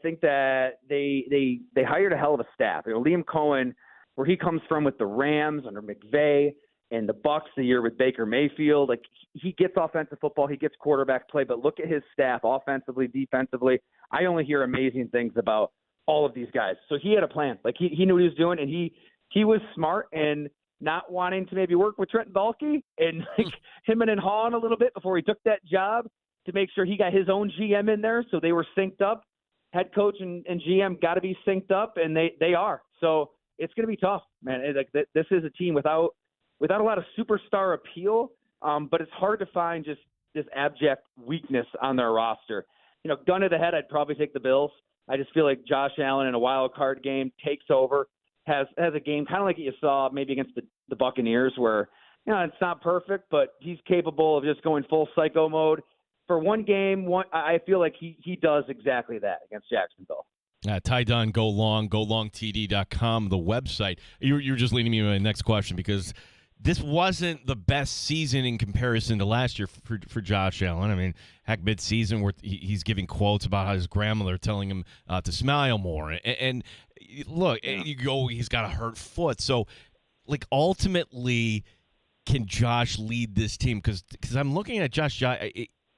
think that they hired a hell of a staff. Liam Cohen, where he comes from with the Rams under McVay and the Bucs the year with Baker Mayfield, like, he gets offensive football, he gets quarterback play. But look at his staff, offensively, defensively. I only hear amazing things about all of these guys. So he had a plan. Like, he knew what he was doing, and he was smart and not wanting to maybe work with Trent Baalke and him and hawing a little bit before he took that job to make sure he got his own GM in there. So they were synced up. Head coach and GM got to be synced up, and they are. So it's going to be tough, man. This is a team without a lot of superstar appeal, but it's hard to find just this abject weakness on their roster. Gun to the head, I'd probably take the Bills. I just feel like Josh Allen in a wild card game takes over, has a game kind of like you saw maybe against the Buccaneers where, it's not perfect, but he's capable of just going full psycho mode. For one game, I feel like he does exactly that against Jacksonville. Ty Dunn, golongtd.com, the website. You're just leading me to my next question because this wasn't the best season in comparison to last year for Josh Allen. I mean, heck, mid-season where he's giving quotes about how his grandmother telling him to smile more. And look, you go, he's got a hurt foot. So, ultimately, can Josh lead this team? Because I'm looking at Josh.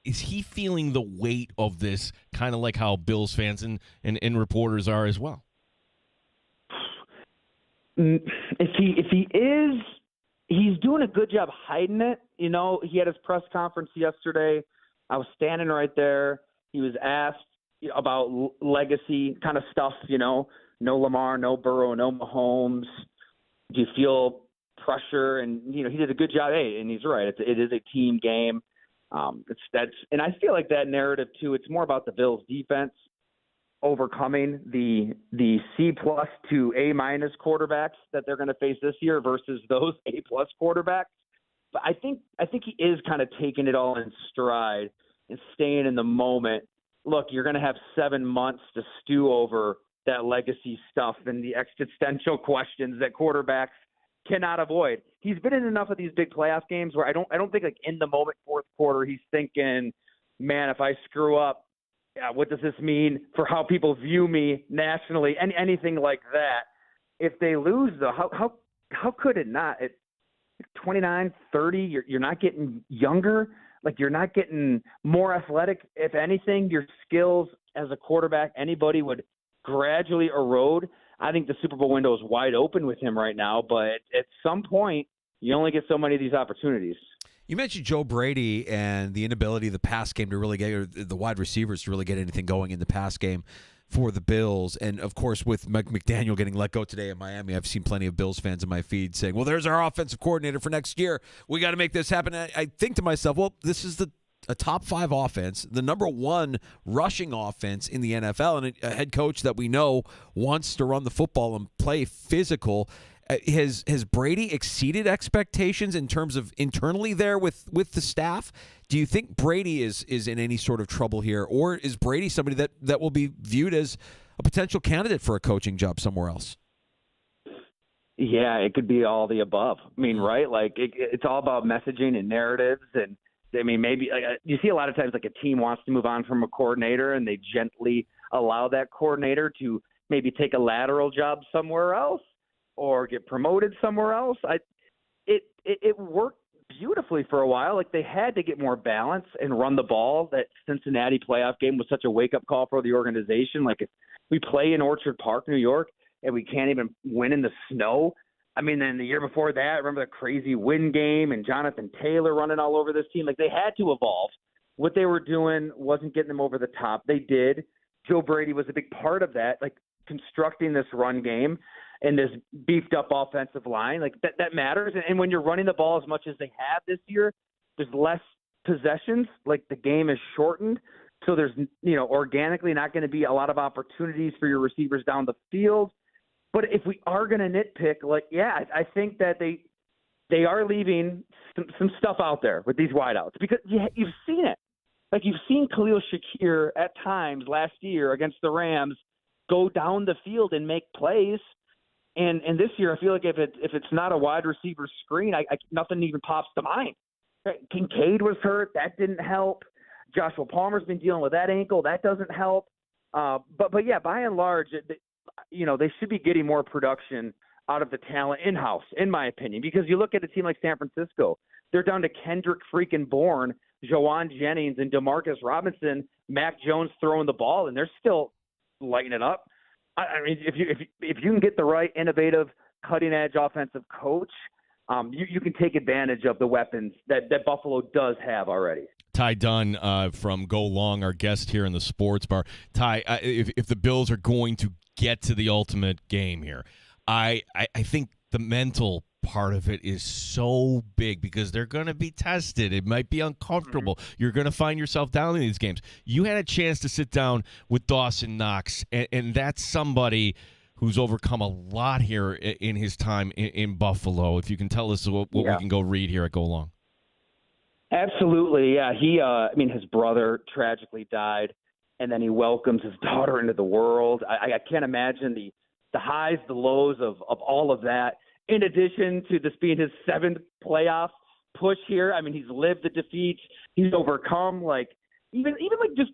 Is he feeling the weight of this, kind of like how Bills fans and reporters are as well? If he is, he's doing a good job hiding it. He had his press conference yesterday. I was standing right there. He was asked about legacy kind of stuff. No Lamar, no Burrow, no Mahomes. Do you feel pressure? And he did a good job. Hey, and he's right. It is a team game. And I feel like that narrative too. It's more about the Bills defense overcoming the C+ to A- quarterbacks that they're going to face this year versus those A+ quarterbacks. But I think he is kind of taking it all in stride and staying in the moment. Look, you're going to have 7 months to stew over that legacy stuff and the existential questions that quarterbacks cannot avoid. He's been in enough of these big playoff games where I don't think in the moment fourth quarter he's thinking, man, if I screw up, what does this mean for how people view me nationally? Anything like that. If they lose though, how could it not? At 29, 30, you're not getting younger. You're not getting more athletic. If anything, your skills as a quarterback, anybody would gradually erode. I think the Super Bowl window is wide open with him right now, but at some point, you only get so many of these opportunities. You mentioned Joe Brady and the inability of the pass game to really get, or the wide receivers to really get anything going in the pass game for the Bills. And, of course, with McDaniel getting let go today in Miami, I've seen plenty of Bills fans in my feed saying, well, there's our offensive coordinator for next year. We got to make this happen. I think to myself, well, this is a top 5 offense, the number 1 rushing offense in the NFL, and a head coach that we know wants to run the football and play physical. Has Brady exceeded expectations in terms of internally there with the staff? Do you think Brady is in any sort of trouble here, or is Brady somebody that will be viewed as a potential candidate for a coaching job somewhere else? Yeah, it could be all the above. I mean, right? It's all about messaging and narratives. And I mean, maybe you see a lot of times a team wants to move on from a coordinator and they gently allow that coordinator to maybe take a lateral job somewhere else or get promoted somewhere else. It worked beautifully for a while. They had to get more balance and run the ball. That Cincinnati playoff game was such a wake-up call for the organization. If we play in Orchard Park, New York, and we can't even win in the snow. I mean, then the year before that, remember the crazy win game and Jonathan Taylor running all over this team? They had to evolve. What they were doing wasn't getting them over the top. They did. Joe Brady was a big part of that, constructing this run game and this beefed up offensive line. That matters. And when you're running the ball as much as they have this year, there's less possessions. The game is shortened. So there's, organically not going to be a lot of opportunities for your receivers down the field. But if we are going to nitpick, I think that they are leaving some stuff out there with these wideouts because you've seen it. You've seen Khalil Shakir at times last year against the Rams go down the field and make plays. And this year, I feel like if it's not a wide receiver screen, nothing even pops to mind. Kincaid was hurt. That didn't help. Joshua Palmer's been dealing with that ankle. That doesn't help. But yeah, by and large, they should be getting more production out of the talent in-house, in my opinion, because you look at a team like San Francisco, they're down to Kendrick freaking Bourne, Jawan Jennings, and Demarcus Robinson, Mac Jones throwing the ball, and they're still lighting it up. I mean, if you can get the right innovative, cutting-edge offensive coach, you can take advantage of the weapons that Buffalo does have already. Ty Dunn from Go Long, our guest here in the Sports Bar. Ty, if the Bills are going to get to the ultimate game here, I think the mental part of it is so big because they're going to be tested. It might be uncomfortable. You're going to find yourself down in these games. You had a chance to sit down with Dawson Knox, and that's somebody who's overcome a lot here in his time in Buffalo. If you can tell us what we can go read here at Go Long. Absolutely, yeah. His brother tragically died, and then he welcomes his daughter into the world. I can't imagine the highs, the lows of all of that. In addition to this being his 7th playoff push here, he's lived the defeats. He's overcome, even just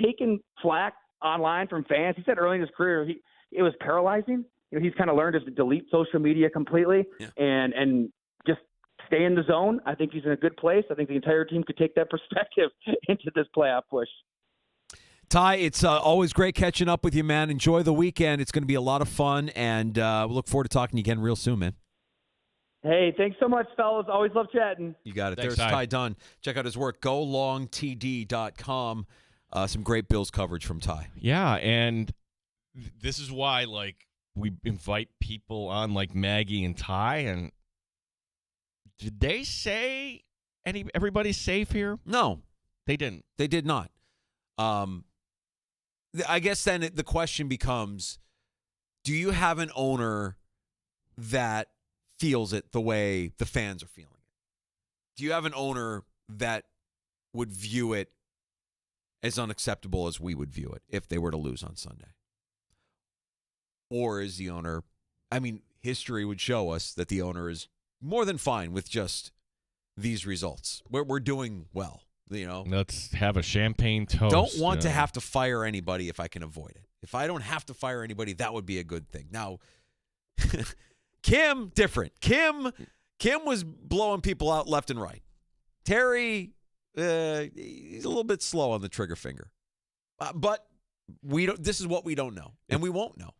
taking flack online from fans. He said early in his career it was paralyzing. He's kind of learned to delete social media completely and just stay in the zone. I think he's in a good place. I think the entire team could take that perspective into this playoff push. Ty, it's always great catching up with you, man. Enjoy the weekend. It's going to be a lot of fun, and we look forward to talking to you again real soon, man. Hey, thanks so much, fellas. Always love chatting. You got it. Thanks, There's Ty Dunn. Check out his work, golongtd.com. Some great Bills coverage from Ty. Yeah, and this is why, we invite people on like Maggie and Ty, and did they say everybody's safe here? No. They didn't. They did not. I guess then the question becomes, do you have an owner that feels it the way the fans are feeling it? Do you have an owner that would view it as unacceptable as we would view it if they were to lose on Sunday? Or is the owner, history would show us that the owner is more than fine with just these results. We're doing well. Let's have a champagne toast. Don't want to have to fire anybody if I can avoid it. If I don't have to fire anybody, that would be a good thing. Now, Kim, different. Kim was blowing people out left and right. Terry, he's a little bit slow on the trigger finger. But this is what we don't know, and we won't know.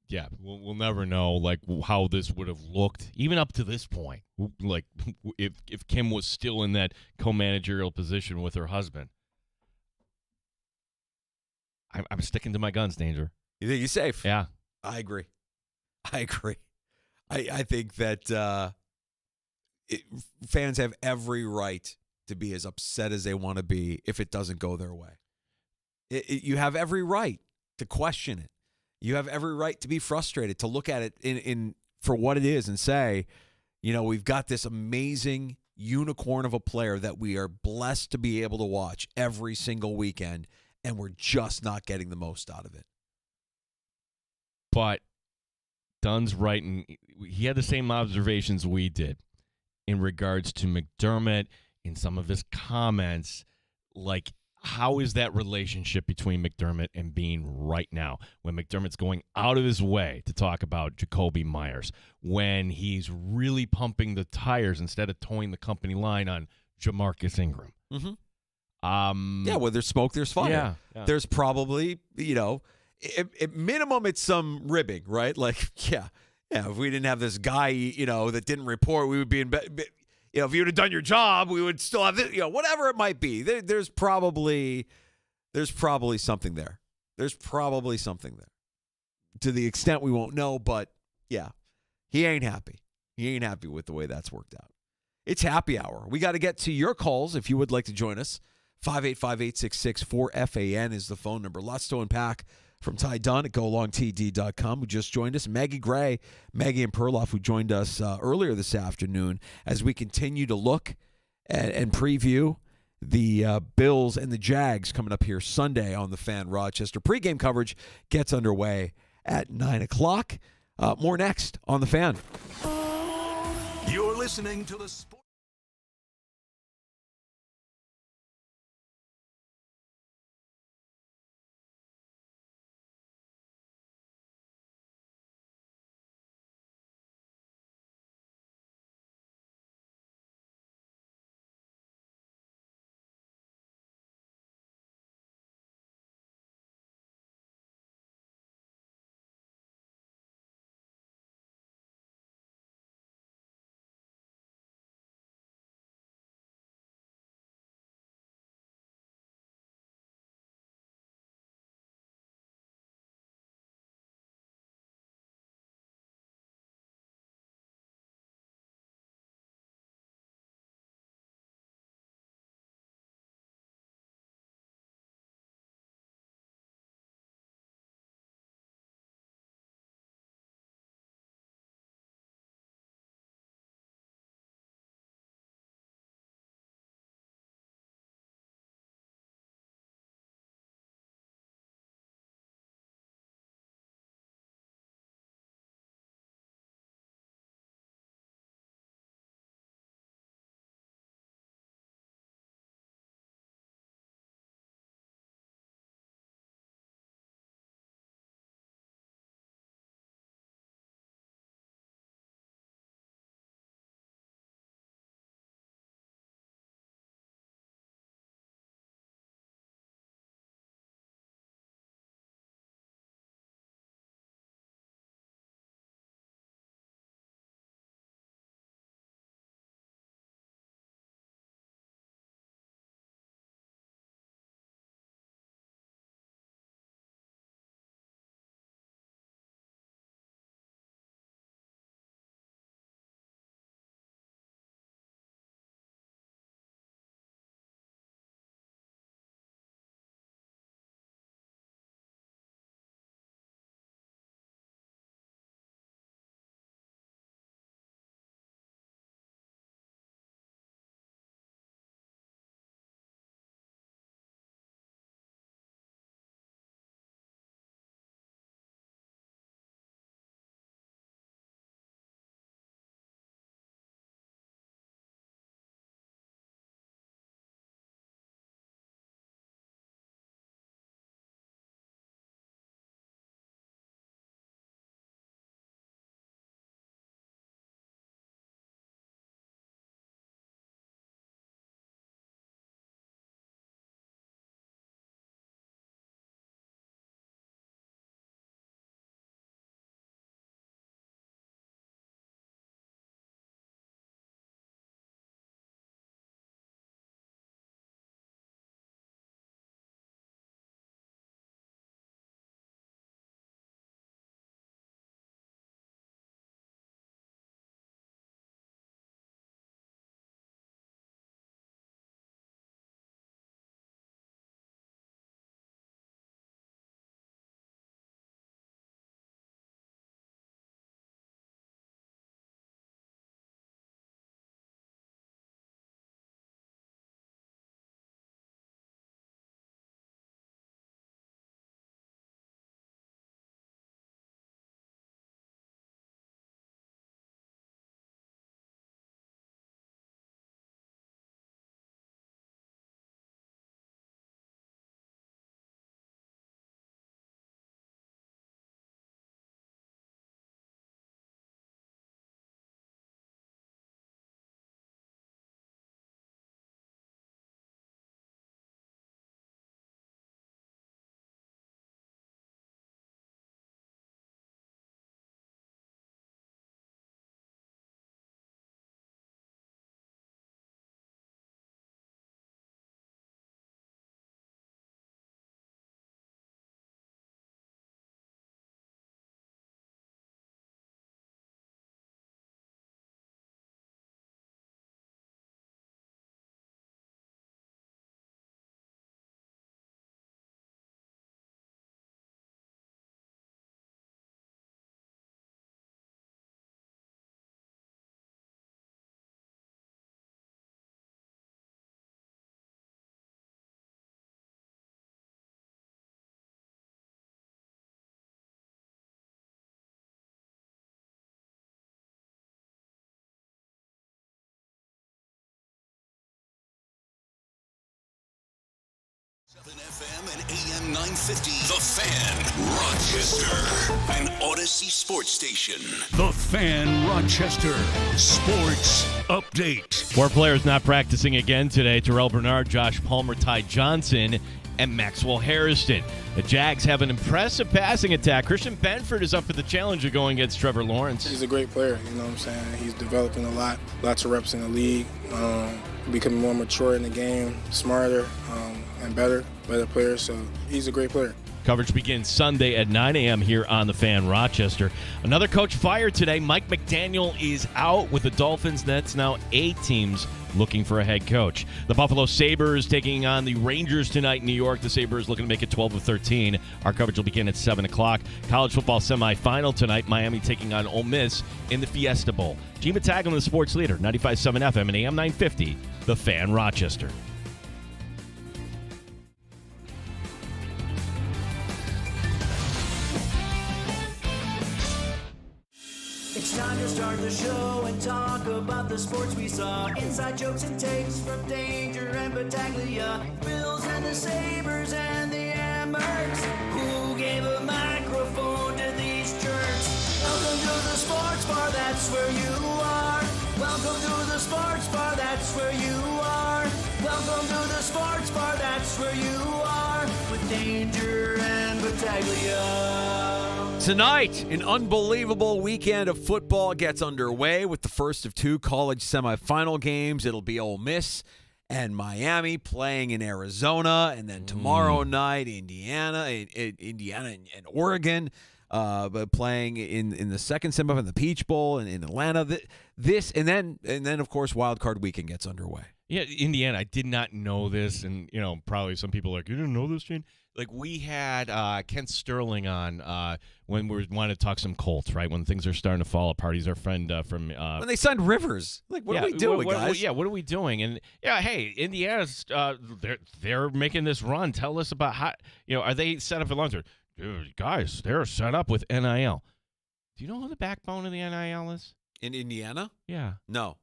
Yeah, we'll never know how this would have looked even up to this point. If Kim was still in that co-managerial position with her husband. I'm sticking to my guns, Danger. You think he's safe? Yeah, I agree. I think that fans have every right to be as upset as they want to be if it doesn't go their way. You have every right to question it. You have every right to be frustrated, to look at it in for what it is and say, we've got this amazing unicorn of a player that we are blessed to be able to watch every single weekend, and we're just not getting the most out of it. But Dunn's right, and he had the same observations we did in regards to McDermott in some of his comments, how is that relationship between McDermott and Bean right now when McDermott's going out of his way to talk about Jacoby Myers, when he's really pumping the tires instead of towing the company line on Jamarcus Ingram? Mm-hmm. Where there's smoke, there's fire. Yeah. There's probably, at minimum, it's some ribbing, right? If we didn't have this guy, that didn't report, we would be in bed. If you would have done your job, we would still have this, whatever it might be. There's probably something there. There's probably something there. To the extent we won't know, but yeah, he ain't happy. He ain't happy with the way that's worked out. It's happy hour. We got to get to your calls if you would like to join us. 585-866-4FAN is the phone number. Lots to unpack from Ty Dunn at golongtd.com, who just joined us. Maggie Gray, Maggie and Perloff, who joined us earlier this afternoon as we continue to look and preview the Bills and the Jags coming up here Sunday on the Fan Rochester. Pre-game coverage gets underway at 9 o'clock. More next on the Fan. You're listening to the Sports. FM and AM 950, The Fan, Rochester, an Odyssey sports station. The Fan Rochester Sports Update. 4 players not practicing again today. Terrell Bernard, Josh Palmer, Ty Johnson, and Maxwell Harrison. The Jags have an impressive passing attack. Christian Benford is up for the challenge of going against Trevor Lawrence. He's a great player, you know what I'm saying? He's developing a lot, lots of reps in the league, becoming more mature in the game, smarter and better player, so he's a great player. Coverage begins Sunday at 9 a.m. here on The Fan Rochester. Another coach fired today. Mike McDaniel is out with the Dolphins. That's now 8 teams looking for a head coach. The Buffalo Sabres taking on the Rangers tonight in New York. The Sabres looking to make it 12-13. Our coverage will begin at 7 o'clock. College football semifinal tonight. Miami taking on Ole Miss in the Fiesta Bowl. Gene Battaglin, the sports leader, 95.7 FM and AM 950, The Fan Rochester. It's time to start the show and talk about the sports we saw. Inside jokes and takes from Danger and Battaglia. Bills and the Sabres and the Amherst. Who gave a microphone to these jerks? Welcome to the sports bar, that's where you are. Welcome to the sports bar, that's where you are. Welcome to the sports bar, that's where you are. With Danger and Battaglia. Tonight, an unbelievable weekend of football gets underway with the first of 2 college semifinal games. It'll be Ole Miss and Miami playing in Arizona, and then tomorrow night, Indiana and Oregon playing in the second semifinal in the Peach Bowl in Atlanta. And then of course Wild Card Weekend gets underway. Yeah, Indiana. I did not know this, and probably some people are like, you didn't know this, Gene? Like, we had Kent Sterling on when we wanted to talk some Colts, right? When things are starting to fall apart. He's our friend from when they signed Rivers. Like, what are we doing, guys? What are we doing? And hey, Indiana's they're making this run. Tell us about how are they set up for long term? Dude, guys, they're set up with NIL. Do you know who the backbone of the NIL is? In Indiana? Yeah. No.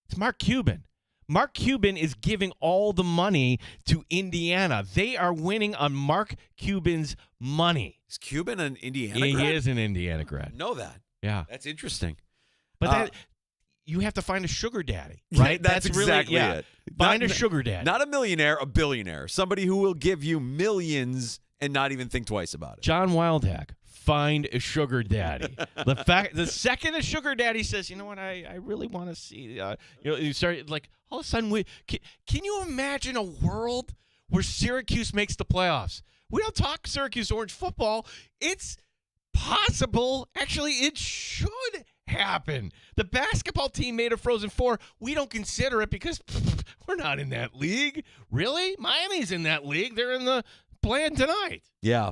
It's Mark Cuban. Mark Cuban is giving all the money to Indiana. They are winning on Mark Cuban's money. Is Cuban an Indiana grad? He is an Indiana grad. Know that. Yeah. That's interesting. But you have to find a sugar daddy, right? That's exactly really, it. Find a sugar daddy. Not a millionaire, a billionaire. Somebody who will give you millions and not even think twice about it. John Wildhack. Find a sugar daddy. The second a sugar daddy says, you know what, I really want to see, you start like all of a sudden can you imagine a world where Syracuse makes the playoffs? We don't talk Syracuse Orange football. It's possible. Actually, it should happen. The basketball team made a Frozen Four. We don't consider it because we're not in that league. Really? Miami's in that league. They're in the plan tonight. Yeah.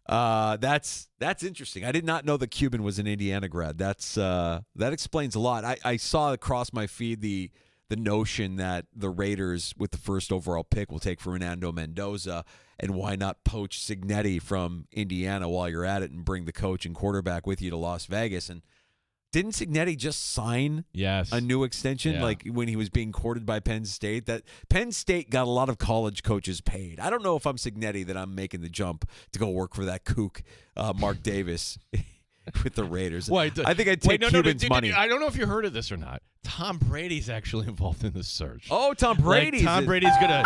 That's interesting. I did not know that Cuban was an Indiana grad. That explains a lot. I saw across my feed the notion that the Raiders with the first overall pick will take Fernando Mendoza, and why not poach Cignetti from Indiana while you're at it and bring the coach and quarterback with you to Las Vegas. And didn't Cignetti just sign a new extension like when he was being courted by Penn State? That Penn State got a lot of college coaches paid. I don't know if I'm Cignetti that I'm making the jump to go work for that kook, Mark Davis, with the Raiders. Well, I think I'd take Cuban's money. I don't know if you heard of this or not. Tom Brady's actually involved in the search. Oh, Tom Brady! Tom Brady's going to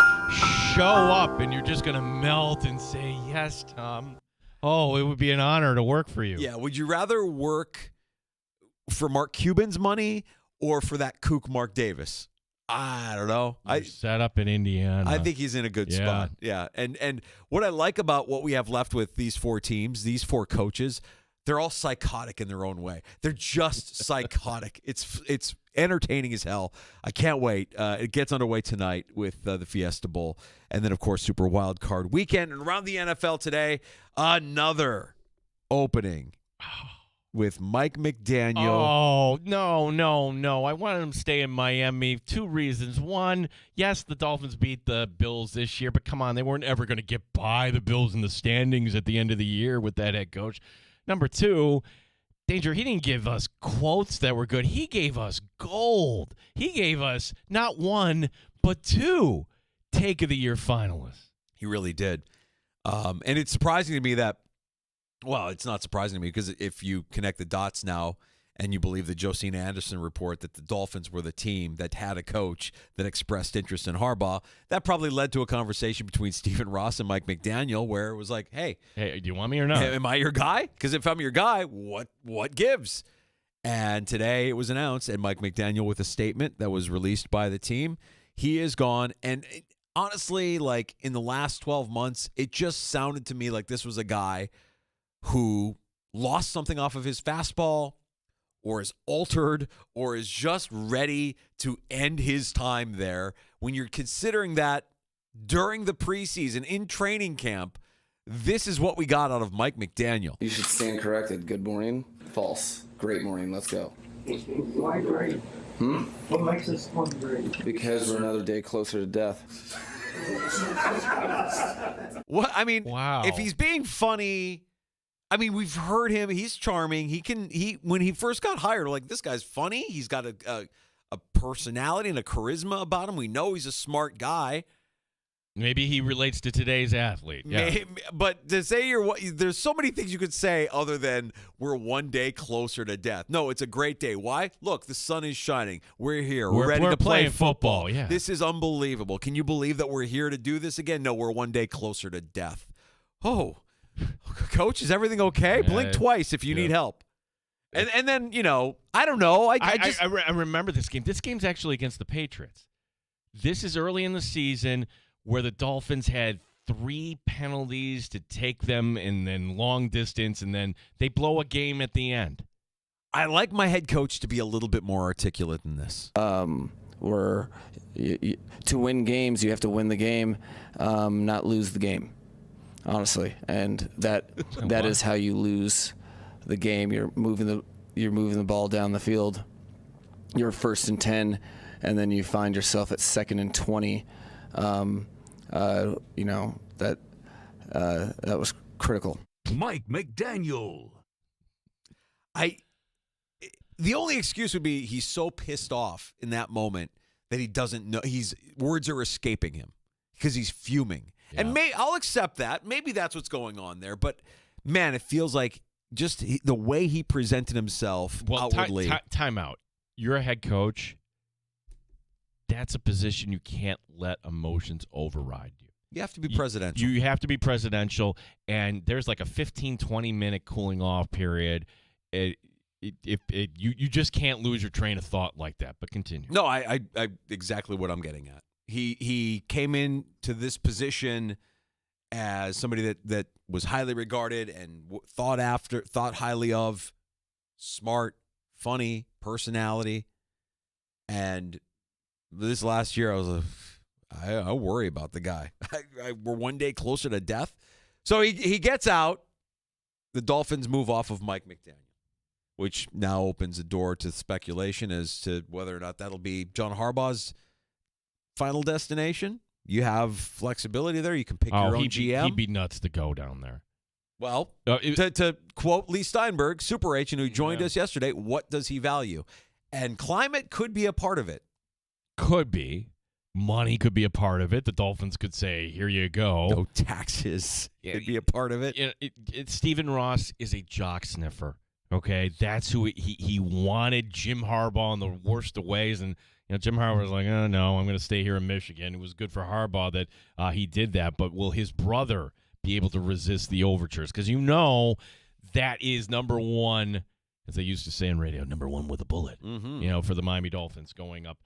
show up, and you're just going to melt and say, yes, Tom. Oh, it would be an honor to work for you. Yeah, would you rather work for Mark Cuban's money or for that kook Mark Davis? I don't know. You're set up in Indiana. I think he's in a good spot. Yeah. And what I like about what we have left with these 4 teams, these 4 coaches, they're all psychotic in their own way. They're just psychotic. It's entertaining as hell. I can't wait. It gets underway tonight with the Fiesta Bowl. And then, of course, Super Wild Card Weekend. And around the NFL today, another opening with Mike McDaniel. Oh, no. I wanted him to stay in Miami. 2 reasons. One, yes, the Dolphins beat the Bills this year, but come on, they weren't ever going to get by the Bills in the standings at the end of the year with that head coach. Number 2, Danger, he didn't give us quotes that were good. He gave us gold. He gave us not 1, but 2 Take of the Year finalists. He really did. And it's surprising to me that, well, it's not surprising to me because if you connect the dots now and you believe the Josina Anderson report that the Dolphins were the team that had a coach that expressed interest in Harbaugh, that probably led to a conversation between Stephen Ross and Mike McDaniel where it was like, hey, do you want me or not? Am I your guy? Because if I'm your guy, what gives? And today it was announced, and Mike McDaniel with a statement that was released by the team, he is gone. And honestly, like in the last 12 months, it just sounded to me like this was a guy who lost something off of his fastball or is altered or is just ready to end his time there. When you're considering that during the preseason in training camp, this is what we got out of Mike McDaniel. You should stand corrected. Good morning. False. Great morning. Let's go. Why great? What makes this one great? Because we're another day closer to death. What? I mean, wow. If he's being funny, I mean, we've heard him. He's charming. When he first got hired, like, this guy's funny. He's got a personality and a charisma about him. We know he's a smart guy. Maybe he relates to today's athlete. Yeah. But to say there's so many things you could say other than we're one day closer to death. No, it's a great day. Why? Look, the sun is shining. We're here. We're ready to play football. Yeah. This is unbelievable. Can you believe that we're here to do this again? No, we're one day closer to death. Oh, Coach, is everything okay? Blink twice if you need help. And then, I don't know. I remember this game. This game's actually against the Patriots. This is early in the season where the Dolphins had 3 penalties to take them and then long distance, and then they blow a game at the end. I like my head coach to be a little bit more articulate than this. To win games, you have to win the game, not lose the game, honestly. And that is how you lose the game. You're moving the ball down the field. You're 1st and 10, and then you find yourself at 2nd and 20. That was critical. Mike McDaniel. The only excuse would be he's so pissed off in that moment that he doesn't know. Words are escaping him because he's fuming. Yeah. And I'll accept that. Maybe that's what's going on there. But man, it feels like just the way he presented himself outwardly. Time out. You're a head coach. That's a position you can't let emotions override you. You have to be presidential. You have to be presidential, and there's like a 15, 20-minute cooling off period. You just can't lose your train of thought like that, but continue. No, I exactly what I'm getting at. He came into this position as somebody that was highly regarded and thought highly of, smart, funny, personality, and this last year, I was like, I worry about the guy. We're one day closer to death. So he gets out. The Dolphins move off of Mike McDaniel, which now opens the door to speculation as to whether or not that'll be John Harbaugh's final destination. You have flexibility there. You can pick your own GM. He'd be nuts to go down there. Well, to quote Lee Steinberg, Super Agent, who joined us yesterday, what does he value? And climate could be a part of it. Could be. Money could be a part of it. The Dolphins could say, here you go. No taxes could be a part of it. Stephen Ross is a jock sniffer, okay? That's who he wanted Jim Harbaugh in the worst of ways. And Jim Harbaugh was like, oh, no, I'm going to stay here in Michigan. It was good for Harbaugh that he did that. But will his brother be able to resist the overtures? Because that is number one, as they used to say in radio, number one with a bullet, for the Miami Dolphins going up.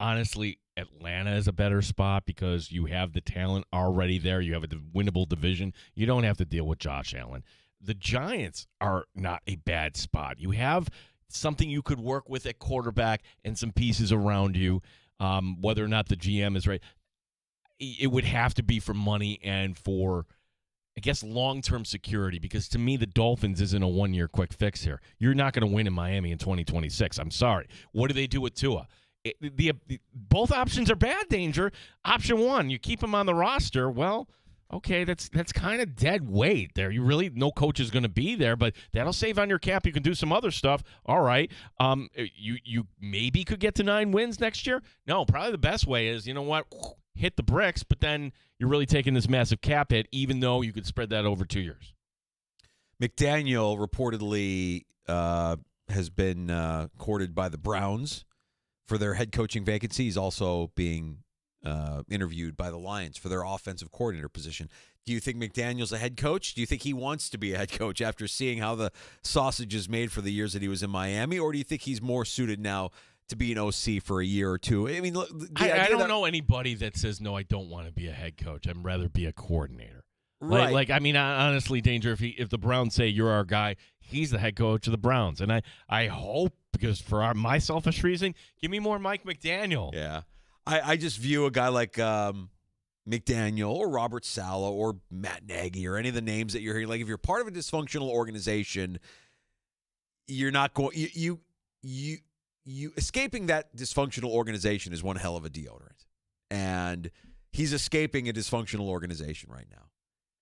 Honestly, Atlanta is a better spot because you have the talent already there. You have a winnable division. You don't have to deal with Josh Allen. The Giants are not a bad spot. You have something you could work with at quarterback and some pieces around you, whether or not the GM is right. It would have to be for money and for, I guess, long-term security, because to me the Dolphins isn't a one-year quick fix here. You're not going to win in Miami in 2026. I'm sorry. What do they do with Tua? Both options are bad, Danger. Option one, you keep him on the roster. Well, okay, that's kind of dead weight there. No coach is going to be there, but that'll save on your cap. You can do some other stuff. All right. You maybe could get to 9 wins next year. No, probably the best way is, hit the bricks, but then you're really taking this massive cap hit, even though you could spread that over 2 years. McDaniel reportedly has been courted by the Browns for their head coaching vacancy. He's also being interviewed by the Lions for their offensive coordinator position. Do you think McDaniel's a head coach? Do you think he wants to be a head coach after seeing how the sausage is made for the years that he was in Miami? Or do you think he's more suited now to be an OC for a year or two? I mean, I don't know anybody that says, no, I don't want to be a head coach. I'd rather be a coordinator. Right. I mean, honestly, Danger, if the Browns say you're our guy, he's the head coach of the Browns. And I hope, because for my selfish reason, give me more Mike McDaniel. Yeah. I just view a guy like McDaniel or Robert Saleh or Matt Nagy or any of the names that you're hearing. Like, if you're part of a dysfunctional organization, you're not going you escaping that dysfunctional organization is one hell of a deodorant. And he's escaping a dysfunctional organization right now.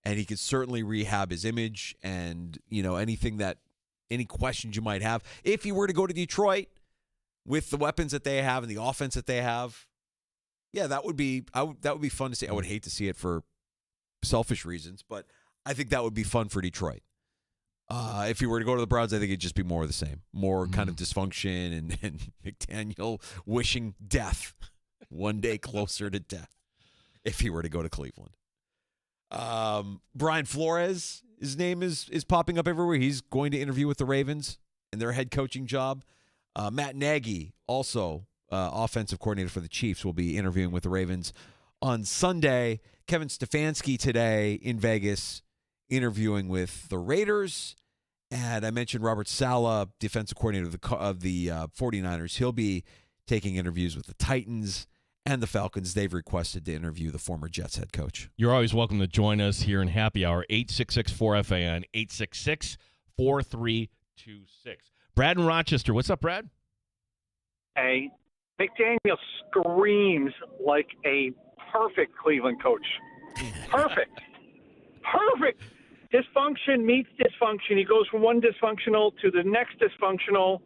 And he could certainly rehab his image and, any questions you might have. If he were to go to Detroit with the weapons that they have and the offense that they have, yeah, that would be fun to see. I would hate to see it for selfish reasons, but I think that would be fun for Detroit. If he were to go to the Browns, I think it'd just be more of the same. More kind of dysfunction and McDaniel wishing death one day closer to death if he were to go to Cleveland. Brian Flores, his name is popping up everywhere. He's going to interview with the Ravens in their head coaching job. Matt Nagy, also offensive coordinator for the Chiefs, will be interviewing with the Ravens on Sunday. Kevin Stefanski today in Vegas interviewing with the Raiders. And I mentioned Robert Saleh, defensive coordinator of the 49ers. He'll be taking interviews with the Titans and the Falcons. They've requested to interview the former Jets head coach. You're always welcome to join us here in Happy Hour, 866-4FAN, 866-4326. Brad in Rochester. What's up, Brad? Hey, McDaniel screams like a perfect Cleveland coach. Perfect. Perfect. Dysfunction meets dysfunction. He goes from one dysfunctional to the next dysfunctional.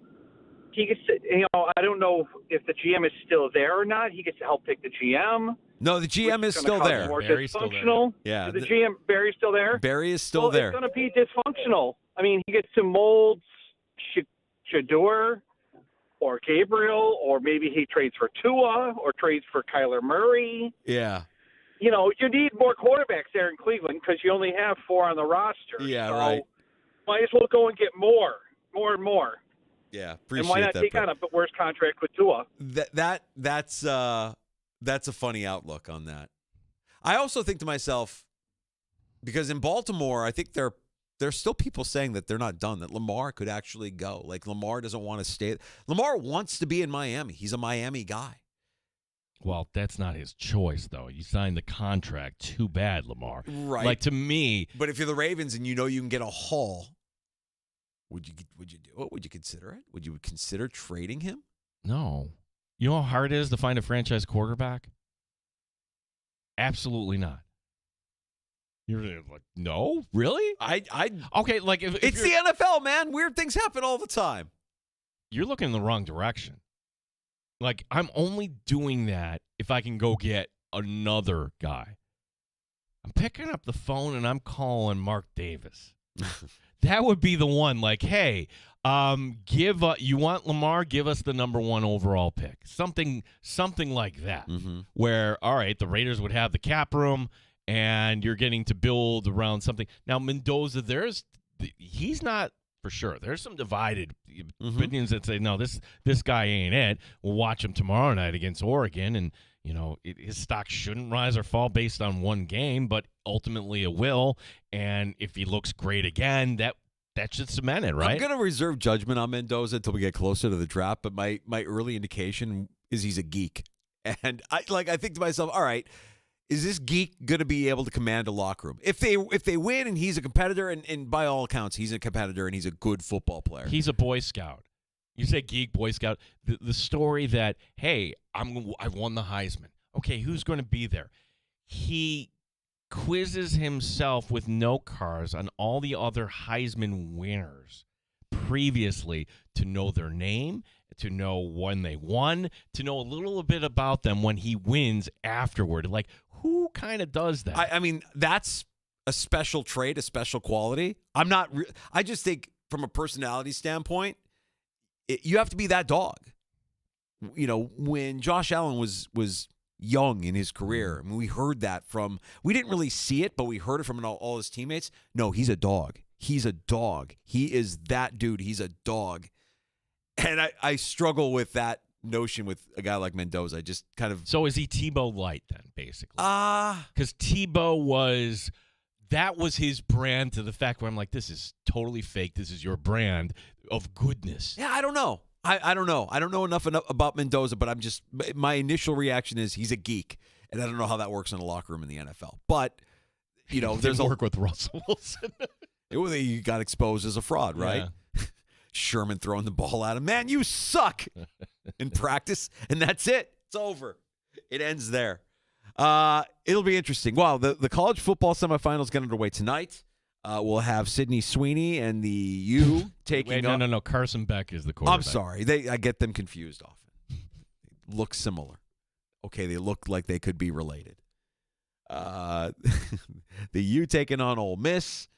He gets to, I don't know if the GM is still there or not. He gets to help pick the GM. No, the GM is still there. Barry's still there. Yeah. The GM, Barry's still there? Barry is still there. It's going to be dysfunctional. I mean, he gets to mold Shador or Gabriel, or maybe he trades for Tua or trades for Kyler Murray. Yeah. You need more quarterbacks there in Cleveland because you only have 4 on the roster. Yeah, so right. Might as well go and get more and more. Yeah, appreciate that. And why not take on a worse contract with Tua? That's a funny outlook on that. I also think to myself, because in Baltimore, I think there's still people saying that they're not done, that Lamar could actually go. Like, Lamar doesn't want to stay. Lamar wants to be in Miami. He's a Miami guy. Well, that's not his choice, though. You signed the contract. Too bad, Lamar. Right. Like, to me. But if you're the Ravens and you can get a haul, would you do it? Would you consider it? Would you consider trading him? No. You know how hard it is to find a franchise quarterback? Absolutely not. You're like, no? Really? Okay, like if it's the NFL, man. Weird things happen all the time. You're looking in the wrong direction. Like, I'm only doing that if I can go get another guy. I'm picking up the phone and I'm calling Mark Davis. That would be the one. Like, hey, you want Lamar? Give us the number 1 overall pick. Something like that. Mm-hmm. Where, all right, the Raiders would have the cap room, and you're getting to build around something. Now, Mendoza, he's not. For sure. There's some divided opinions that say, no, this guy ain't it. We'll watch him tomorrow night against Oregon, and, his stock shouldn't rise or fall based on one game, but ultimately it will. And if he looks great again, that should cement it, right? I'm going to reserve judgment on Mendoza until we get closer to the draft, but my early indication is he's a geek. And I think to myself, all right, is this geek going to be able to command a locker room? If they win and he's a competitor, and by all accounts he's a competitor and he's a good football player. He's a Boy Scout. You say geek, Boy Scout. The story that, hey, I won the Heisman. Okay, who's going to be there? He quizzes himself with note cards on all the other Heisman winners previously to know their name to know when they won, to know a little bit about them when he wins afterward. Like, who kind of does that? I mean, that's a special trait, a special quality. I just think from a personality standpoint, you have to be that dog. You know, when Josh Allen was young in his career, I mean, we heard that we didn't really see it, but we heard it from all his teammates. No, he's a dog. He's a dog. He is that dude. He's a dog. And I struggle with that notion with a guy like Mendoza. Just kind of. So is he Tebow light then, basically? Because Tebow that was his brand, to the fact where I'm like, this is totally fake. This is your brand of goodness. Yeah, I don't know. I don't know. I don't know enough about Mendoza, but my initial reaction is he's a geek, and I don't know how that works in a locker room in the NFL. But, you know, there's work with Russell Wilson. He got exposed as a fraud, right? Yeah. Sherman throwing the ball at him. Man, you suck in practice, and that's it. It's over. It ends there. It'll be interesting. Wow, the college football semifinals get underway tonight. We'll have Sydney Sweeney and the U taking. Wait, no. Carson Beck is the quarterback. I'm sorry. I get them confused often. They look similar. Okay, they look like they could be related. The U taking on Ole Miss.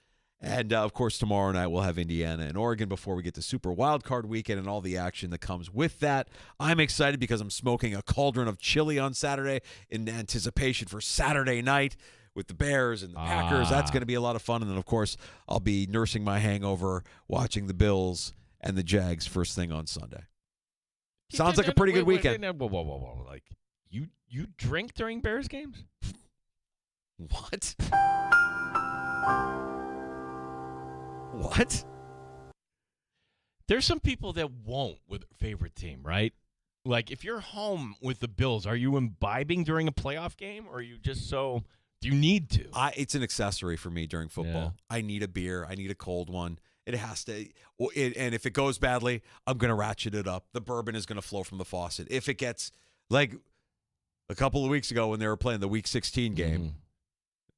And, of course, tomorrow night we'll have Indiana and Oregon before we get to Super Wildcard Weekend and all the action that comes with that. I'm excited because I'm smoking a cauldron of chili on Saturday in anticipation for Saturday night with the Bears and the Packers. That's going to be a lot of fun. And then, of course, I'll be nursing my hangover watching the Bills and the Jags first thing on Sunday. Sounds like a pretty good weekend. Whoa. Like, you drink during Bears games? What? What? There's some people that won't with their favorite team, right? Like, if you're home with the Bills, are you imbibing during a playoff game, or are you just do you need to? It's an accessory for me during football. Yeah. I need a beer. I need a cold one. It has to. And if it goes badly, I'm going to ratchet it up. The bourbon is going to flow from the faucet. If it gets, like a couple of weeks ago when they were playing the Week 16 game,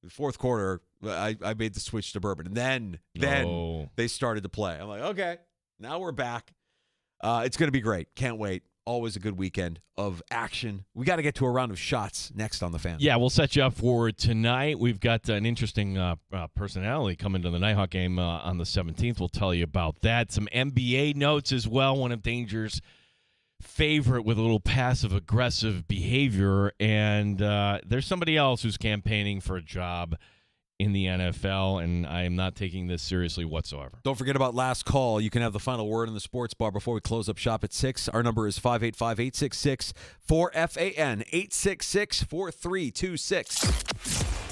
the fourth quarter, I made the switch to bourbon. And then they started to play. I'm like, okay, now we're back. It's going to be great. Can't wait. Always a good weekend of action. We got to get to a round of shots next on The Fan. Yeah, we'll set you up for tonight. We've got an interesting personality coming to the Nighthawk game on the 17th. We'll tell you about that. Some NBA notes as well. One of Danger's favorite with a little passive-aggressive behavior. And there's somebody else who's campaigning for a job in the NFL, and I am not taking this seriously whatsoever. Don't forget about Last Call. You can have the final word in the sports bar before we close up shop at 6. Our number is 585-866-4FAN, 866-4326.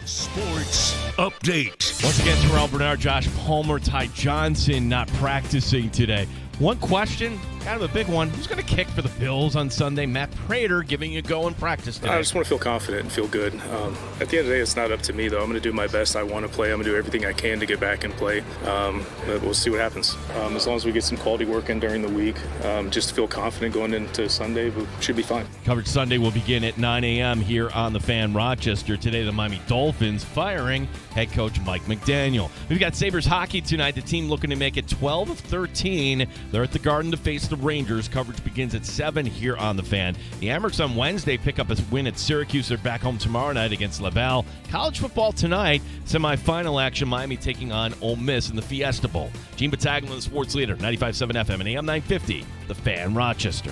Sports Update. Once again, Terrell Bernard, Josh Palmer, Ty Johnson not practicing today. One question, kind of a big one. Who's going to kick for the Bills on Sunday? Matt Prater giving a go in practice today. I just want to feel confident and feel good. At the end of the day, it's not up to me, though. I'm going to do my best. I want to play. I'm going to do everything I can to get back and play. But we'll see what happens. As long as we get some quality work in during the week, just to feel confident going into Sunday, we should be fine. Coverage Sunday will begin at 9 a.m. here on the Fan Rochester. Today, the Miami Dolphins firing head coach Mike McDaniel. We've got Sabres hockey tonight. The team looking to make it 12 of 13. They're at the Garden to face the Rangers. Coverage begins at 7 here on the Fan. The Amherst on Wednesday pick up a win at Syracuse. They're back home tomorrow night against Laval. College football tonight. Semifinal action. Miami taking on Ole Miss in the Fiesta Bowl. Gene Battaglia, the sports leader. 95.7 FM and AM 950. The Fan Rochester.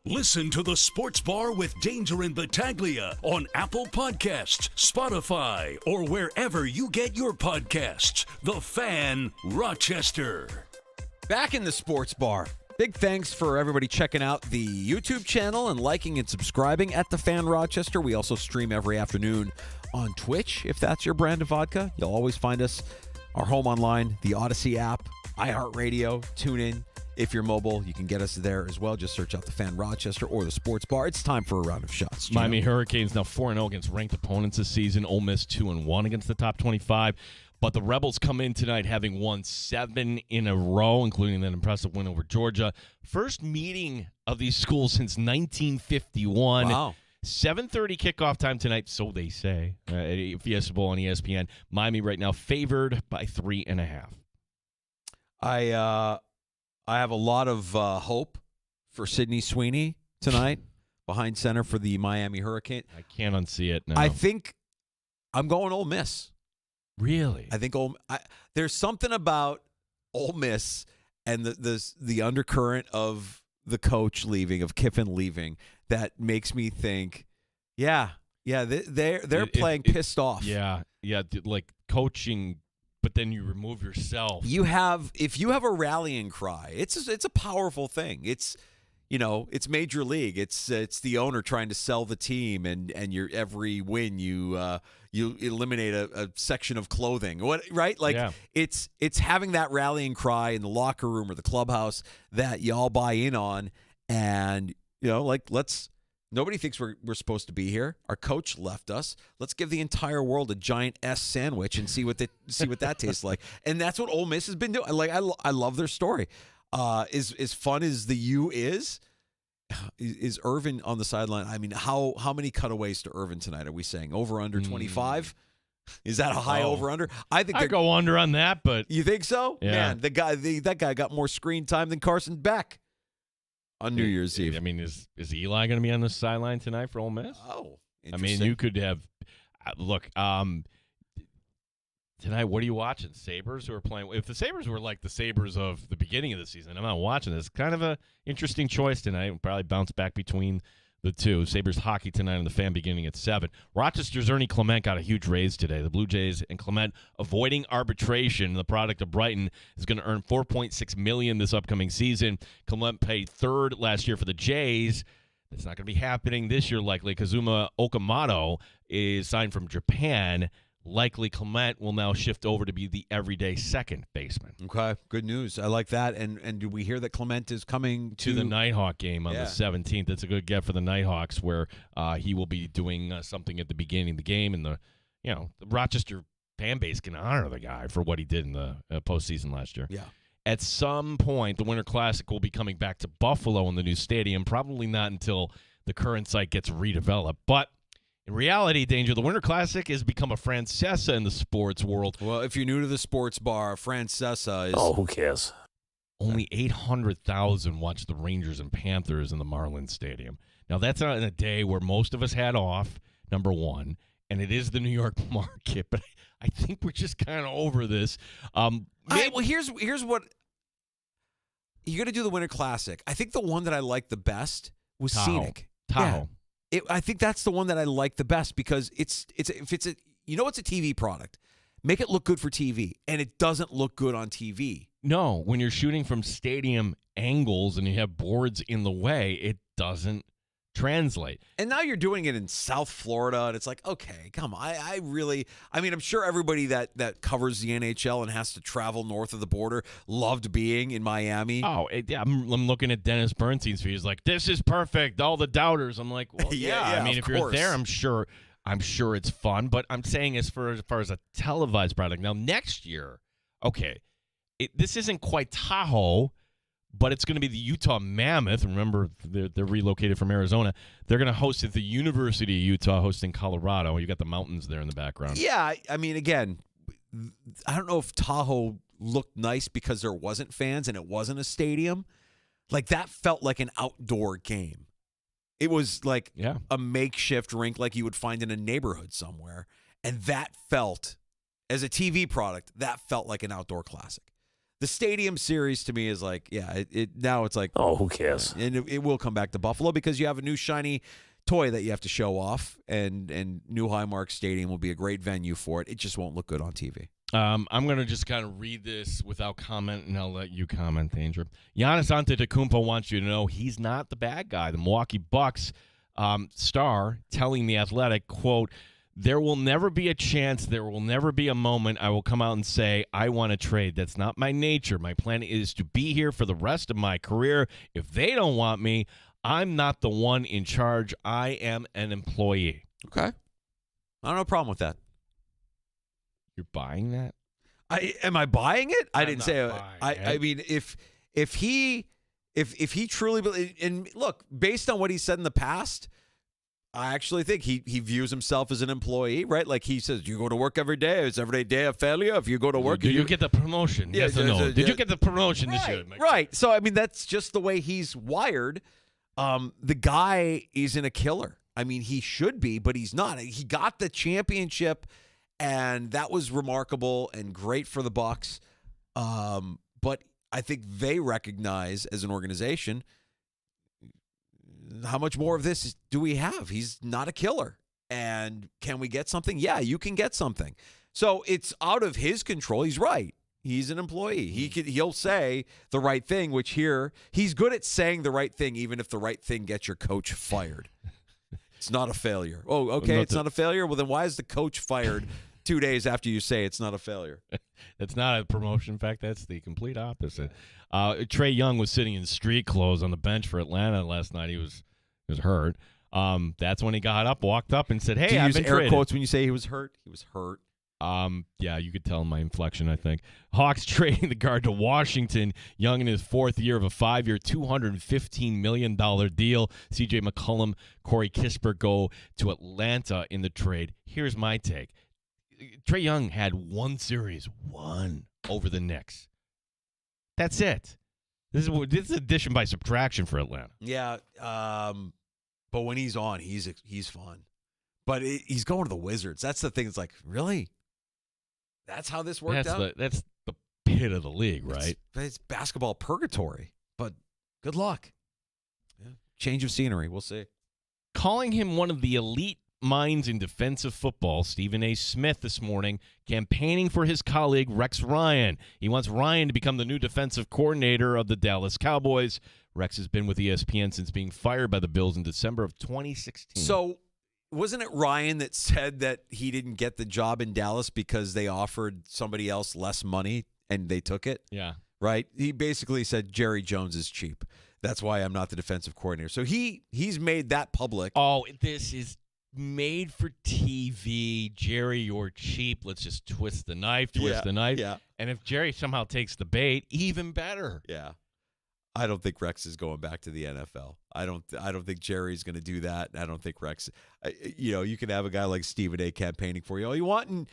Listen to the Sports Bar with Danger and Battaglia on Apple Podcasts, Spotify, or wherever you get your podcasts. The Fan Rochester. Back in the Sports Bar. Big thanks for everybody checking out the YouTube channel and liking and subscribing at The Fan Rochester. We also stream every afternoon on Twitch. If that's your brand of vodka, you'll always find us, our home online, the Odyssey app, iHeartRadio, TuneIn. If you're mobile, you can get us there as well. Just search out The Fan Rochester or the Sports Bar. It's time for a round of shots. Gino. Miami Hurricanes now 4-0 against ranked opponents this season. Ole Miss 2-1 against the top 25. But the Rebels come in tonight having won 7 in a row, including an impressive win over Georgia. First meeting of these schools since 1951. Wow. 7:30 kickoff time tonight, so they say, at Fiesta Bowl on ESPN. Miami right now favored by 3.5. I have a lot of hope for Sydney Sweeney tonight, behind center for the Miami Hurricane. I can't unsee it now. I think I'm going Ole Miss. Really? I think there's something about Ole Miss and the undercurrent of the coach leaving, of Kiffin leaving, that makes me think, they're playing pissed off. Yeah, like coaching. But then you remove yourself. If you have a rallying cry, it's a powerful thing. It's major league. It's the owner trying to sell the team, and your every win you eliminate a section of clothing. Right? Like it's having that rallying cry in the locker room or the clubhouse that you all buy in on, and nobody thinks we're supposed to be here. Our coach left us. Let's give the entire world a giant S sandwich and see what that tastes like. And that's what Ole Miss has been doing. Like I love their story. As fun as the U is Irvin on the sideline. I mean, how many cutaways to Irvin tonight are we saying? Over under 25? Is that a high over under? I think I go under on that, but you think so? Yeah. Man, that guy got more screen time than Carson Beck on New Year's Eve. I mean, is Eli going to be on the sideline tonight for Ole Miss? Oh, I mean, you could have look tonight. What are you watching? Sabres who are playing. If the Sabres were like the Sabres of the beginning of the season, I'm not watching this. Kind of a interesting choice tonight. We'll probably bounce back between the two. Sabres hockey tonight on the Fan beginning at 7. Rochester's Ernie Clement got a huge raise today. The Blue Jays and Clement avoiding arbitration. The product of Brighton is going to earn $4.6 million this upcoming season. Clement paid third last year for the Jays. That's not going to be happening this year likely. Kazuma Okamoto is signed from Japan. Likely Clement will now shift over to be the everyday second baseman. Okay, good news. I like that. And do we hear that Clement is coming to the Nighthawk game on the 17th? That's a good get for the Nighthawks, where he will be doing something at the beginning of the game, and the Rochester fan base can honor the guy for what he did in the postseason last year. Yeah. At some point, the Winter Classic will be coming back to Buffalo in the new stadium. Probably not until the current site gets redeveloped, but. In reality, Danger, the Winter Classic has become a Francesa in the sports world. Well, if you're new to the sports bar, Francesa is... Oh, who cares? Only 800,000 watch the Rangers and Panthers in the Marlins Stadium. Now, that's not in a day where most of us had off, number one, and it is the New York market, but I think we're just kind of over this. Here's what... You're going to do the Winter Classic. I think the one that I liked the best was Scenic. Tahoe. Yeah. I think that's the one that I like the best because it's a TV product. Make it look good for TV, and it doesn't look good on TV. No, when you're shooting from stadium angles and you have boards in the way, it doesn't translate. And now you're doing it in South Florida, and it's like, okay, come on. I mean, I'm sure everybody that covers the NHL and has to travel north of the border loved being in Miami. Oh, I'm looking at Dennis Bernstein's feed. He's like, this is perfect. All the doubters. I'm like, well, yeah. I mean, if you're there, I'm sure it's fun. But I'm saying as far as a televised product. Now, next year, okay, this isn't quite Tahoe, but it's going to be the Utah Mammoth. Remember, they're relocated from Arizona. They're going to host at the University of Utah, hosting Colorado. You got the mountains there in the background. Yeah, I mean, again, I don't know if Tahoe looked nice because there wasn't fans and it wasn't a stadium. Like, that felt like an outdoor game. It was like a makeshift rink like you would find in a neighborhood somewhere. And that felt, as a TV product, that felt like an outdoor classic. The Stadium Series to me is like, now it's like, oh, who cares? And it will come back to Buffalo because you have a new shiny toy that you have to show off, and new Highmark Stadium will be a great venue for it. It just won't look good on TV. I'm going to just kind of read this without comment, and I'll let you comment, Danger. Giannis Antetokounmpo wants you to know he's not the bad guy. The Milwaukee Bucks star telling The Athletic, quote, there will never be a chance, there will never be a moment I will come out and say, I want to trade. That's not my nature. My plan is to be here for the rest of my career. If they don't want me, I'm not the one in charge. I am an employee. Okay. I don't have a problem with that. You're buying that? Am I buying it? I didn't say. I it. mean, if he truly, and look, based on what he said in the past, I actually think he views himself as an employee, right? Like he says, you go to work every day. Is every day a failure? If you go to work, did you get the promotion? Yeah, yes or no? Did you get the promotion this year? Right. So I mean, that's just the way he's wired. The guy isn't a killer. I mean, he should be, but he's not. He got the championship, and that was remarkable and great for the Bucks. But I think they recognize as an organization, how much more of this do we have? He's not a killer. And can we get something? Yeah, you can get something. So it's out of his control. He's right. He's an employee. He'll say the right thing, which here, he's good at saying the right thing, even if the right thing gets your coach fired. It's not a failure. Oh, okay, it's not a failure? Well, then why is the coach fired 2 days after you say it's not a failure? That's not a promotion. In fact, that's the complete opposite. Trae Young was sitting in street clothes on the bench for Atlanta last night. He was hurt. That's when he got up, walked up, and said, "Hey, I've been traded." Air quotes when you say he was hurt. He was hurt. Yeah, you could tell in my inflection, I think. Hawks trading the guard to Washington. Young in his fourth year of a 5-year, $215 million deal. C.J. McCollum, Corey Kispert go to Atlanta in the trade. Here's my take. Trae Young had one series, over the Knicks. That's it. This is addition by subtraction for Atlanta. Yeah, but when he's on, he's fun. But he's going to the Wizards. That's the thing. It's like, really? That's how this worked out? That's the pit of the league, right? It's basketball purgatory. But good luck. Yeah. Change of scenery. We'll see. Calling him one of the elite minds in defensive football, Stephen A. Smith this morning campaigning for his colleague Rex Ryan. He wants Ryan to become the new defensive coordinator of the Dallas Cowboys. Rex has been with ESPN since being fired by the Bills in December of 2016. So wasn't it Ryan that said that he didn't get the job in Dallas because they offered somebody else less money and they took it? Yeah. Right? He basically said Jerry Jones is cheap. That's why I'm not the defensive coordinator. So he's made that public. Oh, this is made for TV. Jerry, you're cheap. Let's just twist the knife. Yeah. And if Jerry somehow takes the bait, even better. Yeah. I don't think Rex is going back to the NFL. I don't think Jerry's going to do that. I don't think Rex. You can have a guy like Stephen A. campaigning for you all you want. And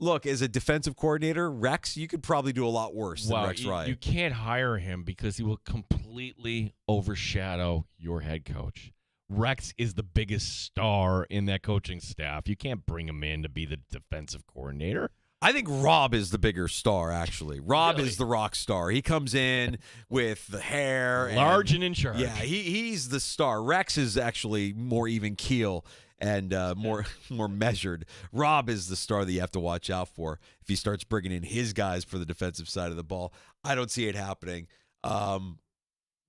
look, as a defensive coordinator, Rex, you could probably do a lot worse than Rex Ryan. You can't hire him because he will completely overshadow your head coach. Rex is the biggest star in that coaching staff. You can't bring him in to be the defensive coordinator. I think Rob is the bigger star, actually. Rob is the rock star. He comes in with the hair. Large and in charge. Yeah, he's the star. Rex is actually more even keel and more measured. Rob is the star that you have to watch out for if he starts bringing in his guys for the defensive side of the ball. I don't see it happening.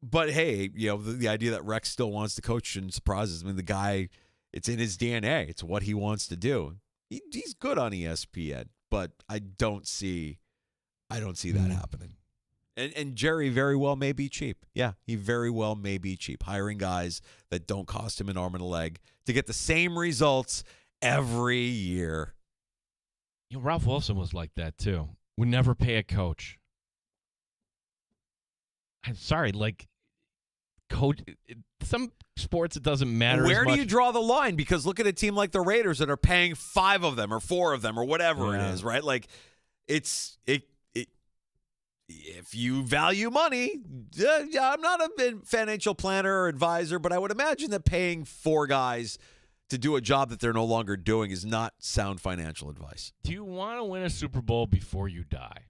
But hey, the idea that Rex still wants to coach and surprises. I mean, the guy, it's in his DNA. It's what he wants to do. He's good on ESPN, but I don't see that happening. And Jerry very well may be cheap. Yeah, he very well may be cheap, hiring guys that don't cost him an arm and a leg to get the same results every year. Ralph Wilson was like that too. Would never pay a coach. I'm sorry, coach. Some sports it doesn't matter. Where as do much. you draw the line? Because look at a team like the Raiders that are paying 5 of them or 4 of them or whatever it is, right? Like, it's if you value money, I'm not a financial planner or advisor, but I would imagine that paying 4 guys to do a job that they're no longer doing is not sound financial advice. Do you want to win a Super Bowl before you die?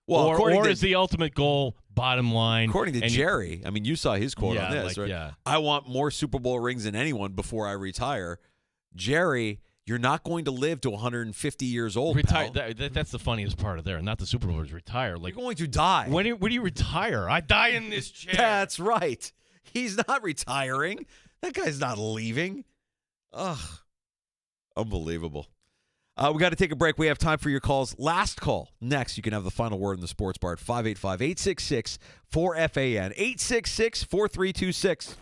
Well, or is the ultimate goal, bottom line? According to Jerry, I mean, you saw his quote on this, right? Yeah. I want more Super Bowl rings than anyone before I retire. Jerry, you're not going to live to 150 years old, Retire. pal. That's the funniest part of there. Not the Super Bowl is retire. You're going to die. When do you retire? I die in this chair. That's right. He's not retiring. That guy's not leaving. Ugh. Unbelievable. We got to take a break. We have time for your calls. Last call. Next, you can have the final word in the sports bar at 585-866-4FAN. 866-4326.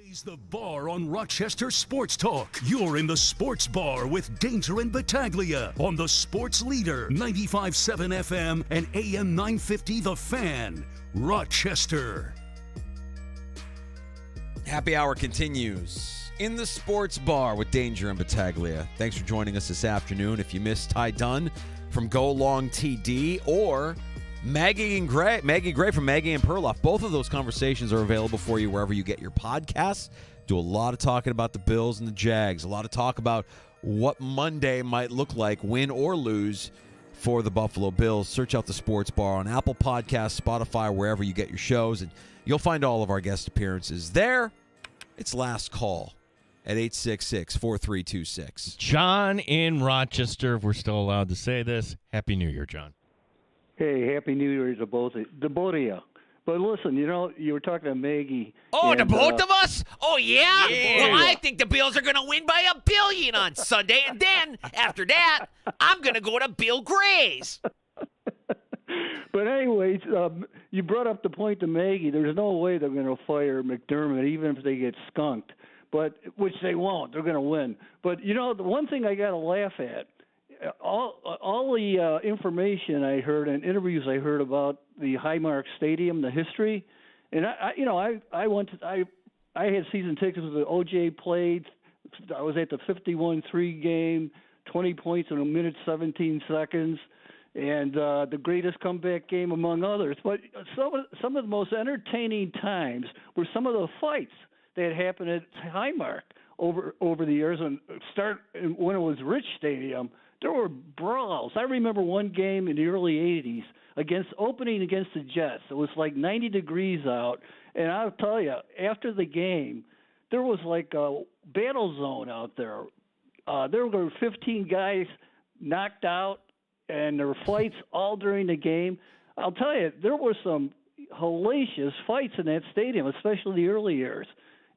Raise the bar on Rochester Sports Talk. You're in the Sports Bar with Danger and Battaglia on the Sports Leader, 95.7 FM and AM 950 The Fan, Rochester. Happy Hour continues in the Sports Bar with Danger and Battaglia. Thanks for joining us this afternoon. If you missed Ty Dunn from Go Long TD or Maggie Gray from Maggie and Perloff, both of those conversations are available for you wherever you get your podcasts. Do a lot of talking about the Bills and the Jags, a lot of talk about what Monday might look like, win or lose, for the Buffalo Bills. Search out the Sports Bar on Apple Podcasts, Spotify, wherever you get your shows, and you'll find all of our guest appearances there. It's Last Call at 866-4326. John in Rochester, if we're still allowed to say this. Happy New Year, John. Hey, Happy New Year to both of you. But listen, you were talking to Maggie. Oh, and, the both of us? Oh, yeah? Yeah. Well, I think the Bills are going to win by $1 billion on Sunday, and then, after that, I'm going to go to Bill Gray's. But anyways, you brought up the point to Maggie. There's no way they're going to fire McDermott, even if they get skunked, which they won't. They're going to win. But, the one thing I got to laugh at, all the information I heard and interviews I heard about the Highmark Stadium, the history, and I had season tickets with OJ played. I was at the 51-3 game, 20 points in a minute 17 seconds, and the greatest comeback game among others. But some of the most entertaining times were some of the fights that happened at Highmark over the years, and when it was Rich Stadium. There were brawls. I remember one game in the early 80s opening against the Jets. It was like 90 degrees out, and I'll tell you, after the game, there was like a battle zone out there. There were 15 guys knocked out, and there were fights all during the game. I'll tell you, there were some hellacious fights in that stadium, especially the early years.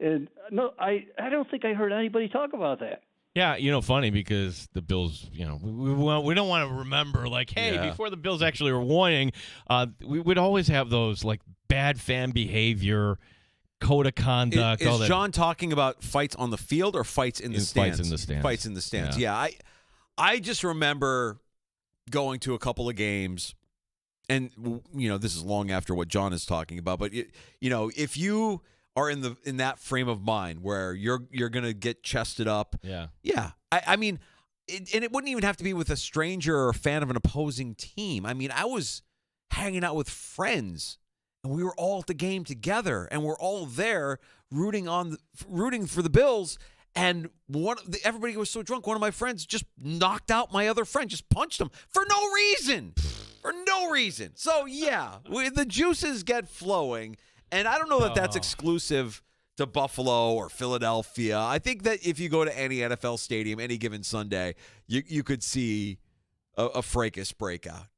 And no, I don't think I heard anybody talk about that. Yeah, funny because the Bills, we don't want to remember, like, hey, before the Bills actually were winning, we would always have those, like, bad fan behavior, code of conduct. Is John talking about fights on the field or fights in the stands? Fights in the stands. Fights in the stands, yeah. I just remember going to a couple of games, and, this is long after what John is talking about, but, if you are in that frame of mind where you're gonna get chested up. Yeah. I mean, and it wouldn't even have to be with a stranger or a fan of an opposing team. I mean, I was hanging out with friends, and we were all at the game together, and we're all there rooting for the Bills. And everybody was so drunk. One of my friends just knocked out my other friend, just punched him for no reason. So yeah, the juices get flowing. And I don't know that that's exclusive to Buffalo or Philadelphia. I think that if you go to any NFL stadium any given Sunday, you could see a fracas breakout.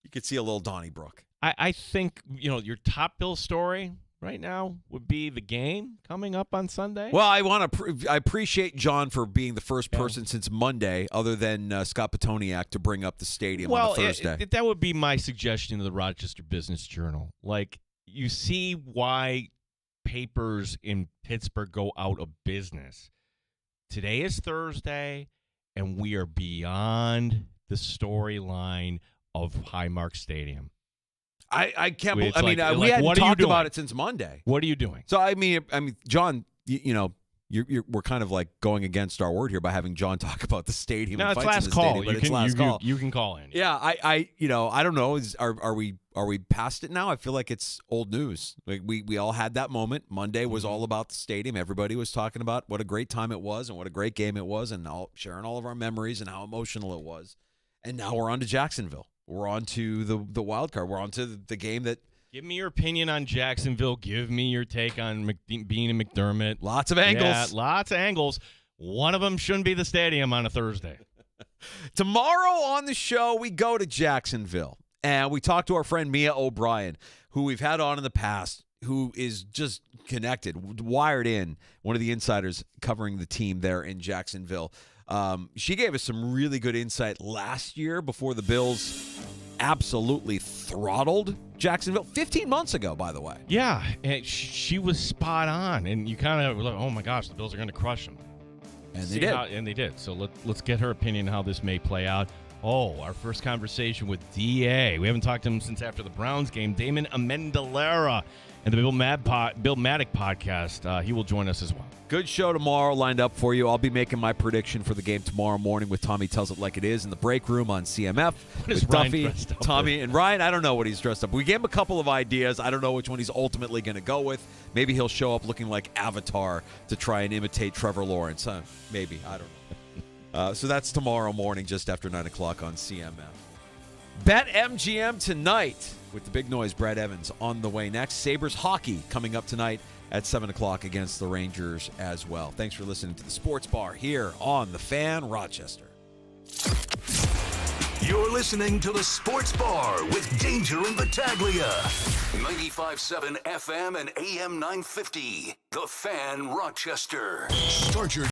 You could see a little Donnybrook. I think, your top Bill story right now would be the game coming up on Sunday. Well, I appreciate John for being the first person since Monday, other than Scott Petoniak, to bring up the stadium on a Thursday. That would be my suggestion to the Rochester Business Journal. Like, you see why papers in Pittsburgh go out of business. Today is Thursday, and we are beyond the storyline of Highmark Stadium. I can't believe. I mean, we hadn't talked about it since Monday. What are you doing? So I mean, John, we're kind of like going against our word here by having John talk about the stadium. No, and it's fights last in the call. Stadium, but it's last call. You can call in. Yeah, I don't know. Are we past it now? I feel like it's old news. Like we all had that moment. Monday was all about the stadium. Everybody was talking about what a great time it was and what a great game it was, and sharing all of our memories and how emotional it was. And now we're on to Jacksonville. We're on to the wild card. We're on to the game that. Give me your opinion on Jacksonville. Give me your take on Bean and McDermott. Lots of angles. Yeah, lots of angles. One of them shouldn't be the stadium on a Thursday. Tomorrow on the show, we go to Jacksonville, and we talk to our friend Mia O'Brien, who we've had on in the past, who is just connected, wired in, one of the insiders covering the team there in Jacksonville. She gave us some really good insight last year before the Bills absolutely throttled Jacksonville 15 months ago, by the way. Yeah, and she was spot on, and you kind of were like, oh my gosh, the Bills are going to crush them. And they did. And they did. So let's get her opinion on how this may play out. Oh, our first conversation with DA. We haven't talked to him since after the Browns game. Damon Amendolara and the Bill Maddock podcast. He will join us as well. Good show tomorrow lined up for you. I'll be making my prediction for the game tomorrow morning with Tommy Tells It Like It Is in the break room on CMF. What is with Ryan Duffy, dressed up Tommy, and Ryan. I don't know what he's dressed up. We gave him a couple of ideas. I don't know which one he's ultimately going to go with. Maybe he'll show up looking like Avatar to try and imitate Trevor Lawrence. Maybe. I don't know. So that's tomorrow morning just after 9 o'clock on CMF. Bet MGM tonight with the big noise, Brad Evans, on the way next. Sabres hockey coming up tonight at 7 o'clock against the Rangers as well. Thanks for listening to the Sports Bar here on The Fan Rochester. You're listening to the Sports Bar with Danger and Battaglia. 95.7 FM and AM 950. The Fan Rochester. Start your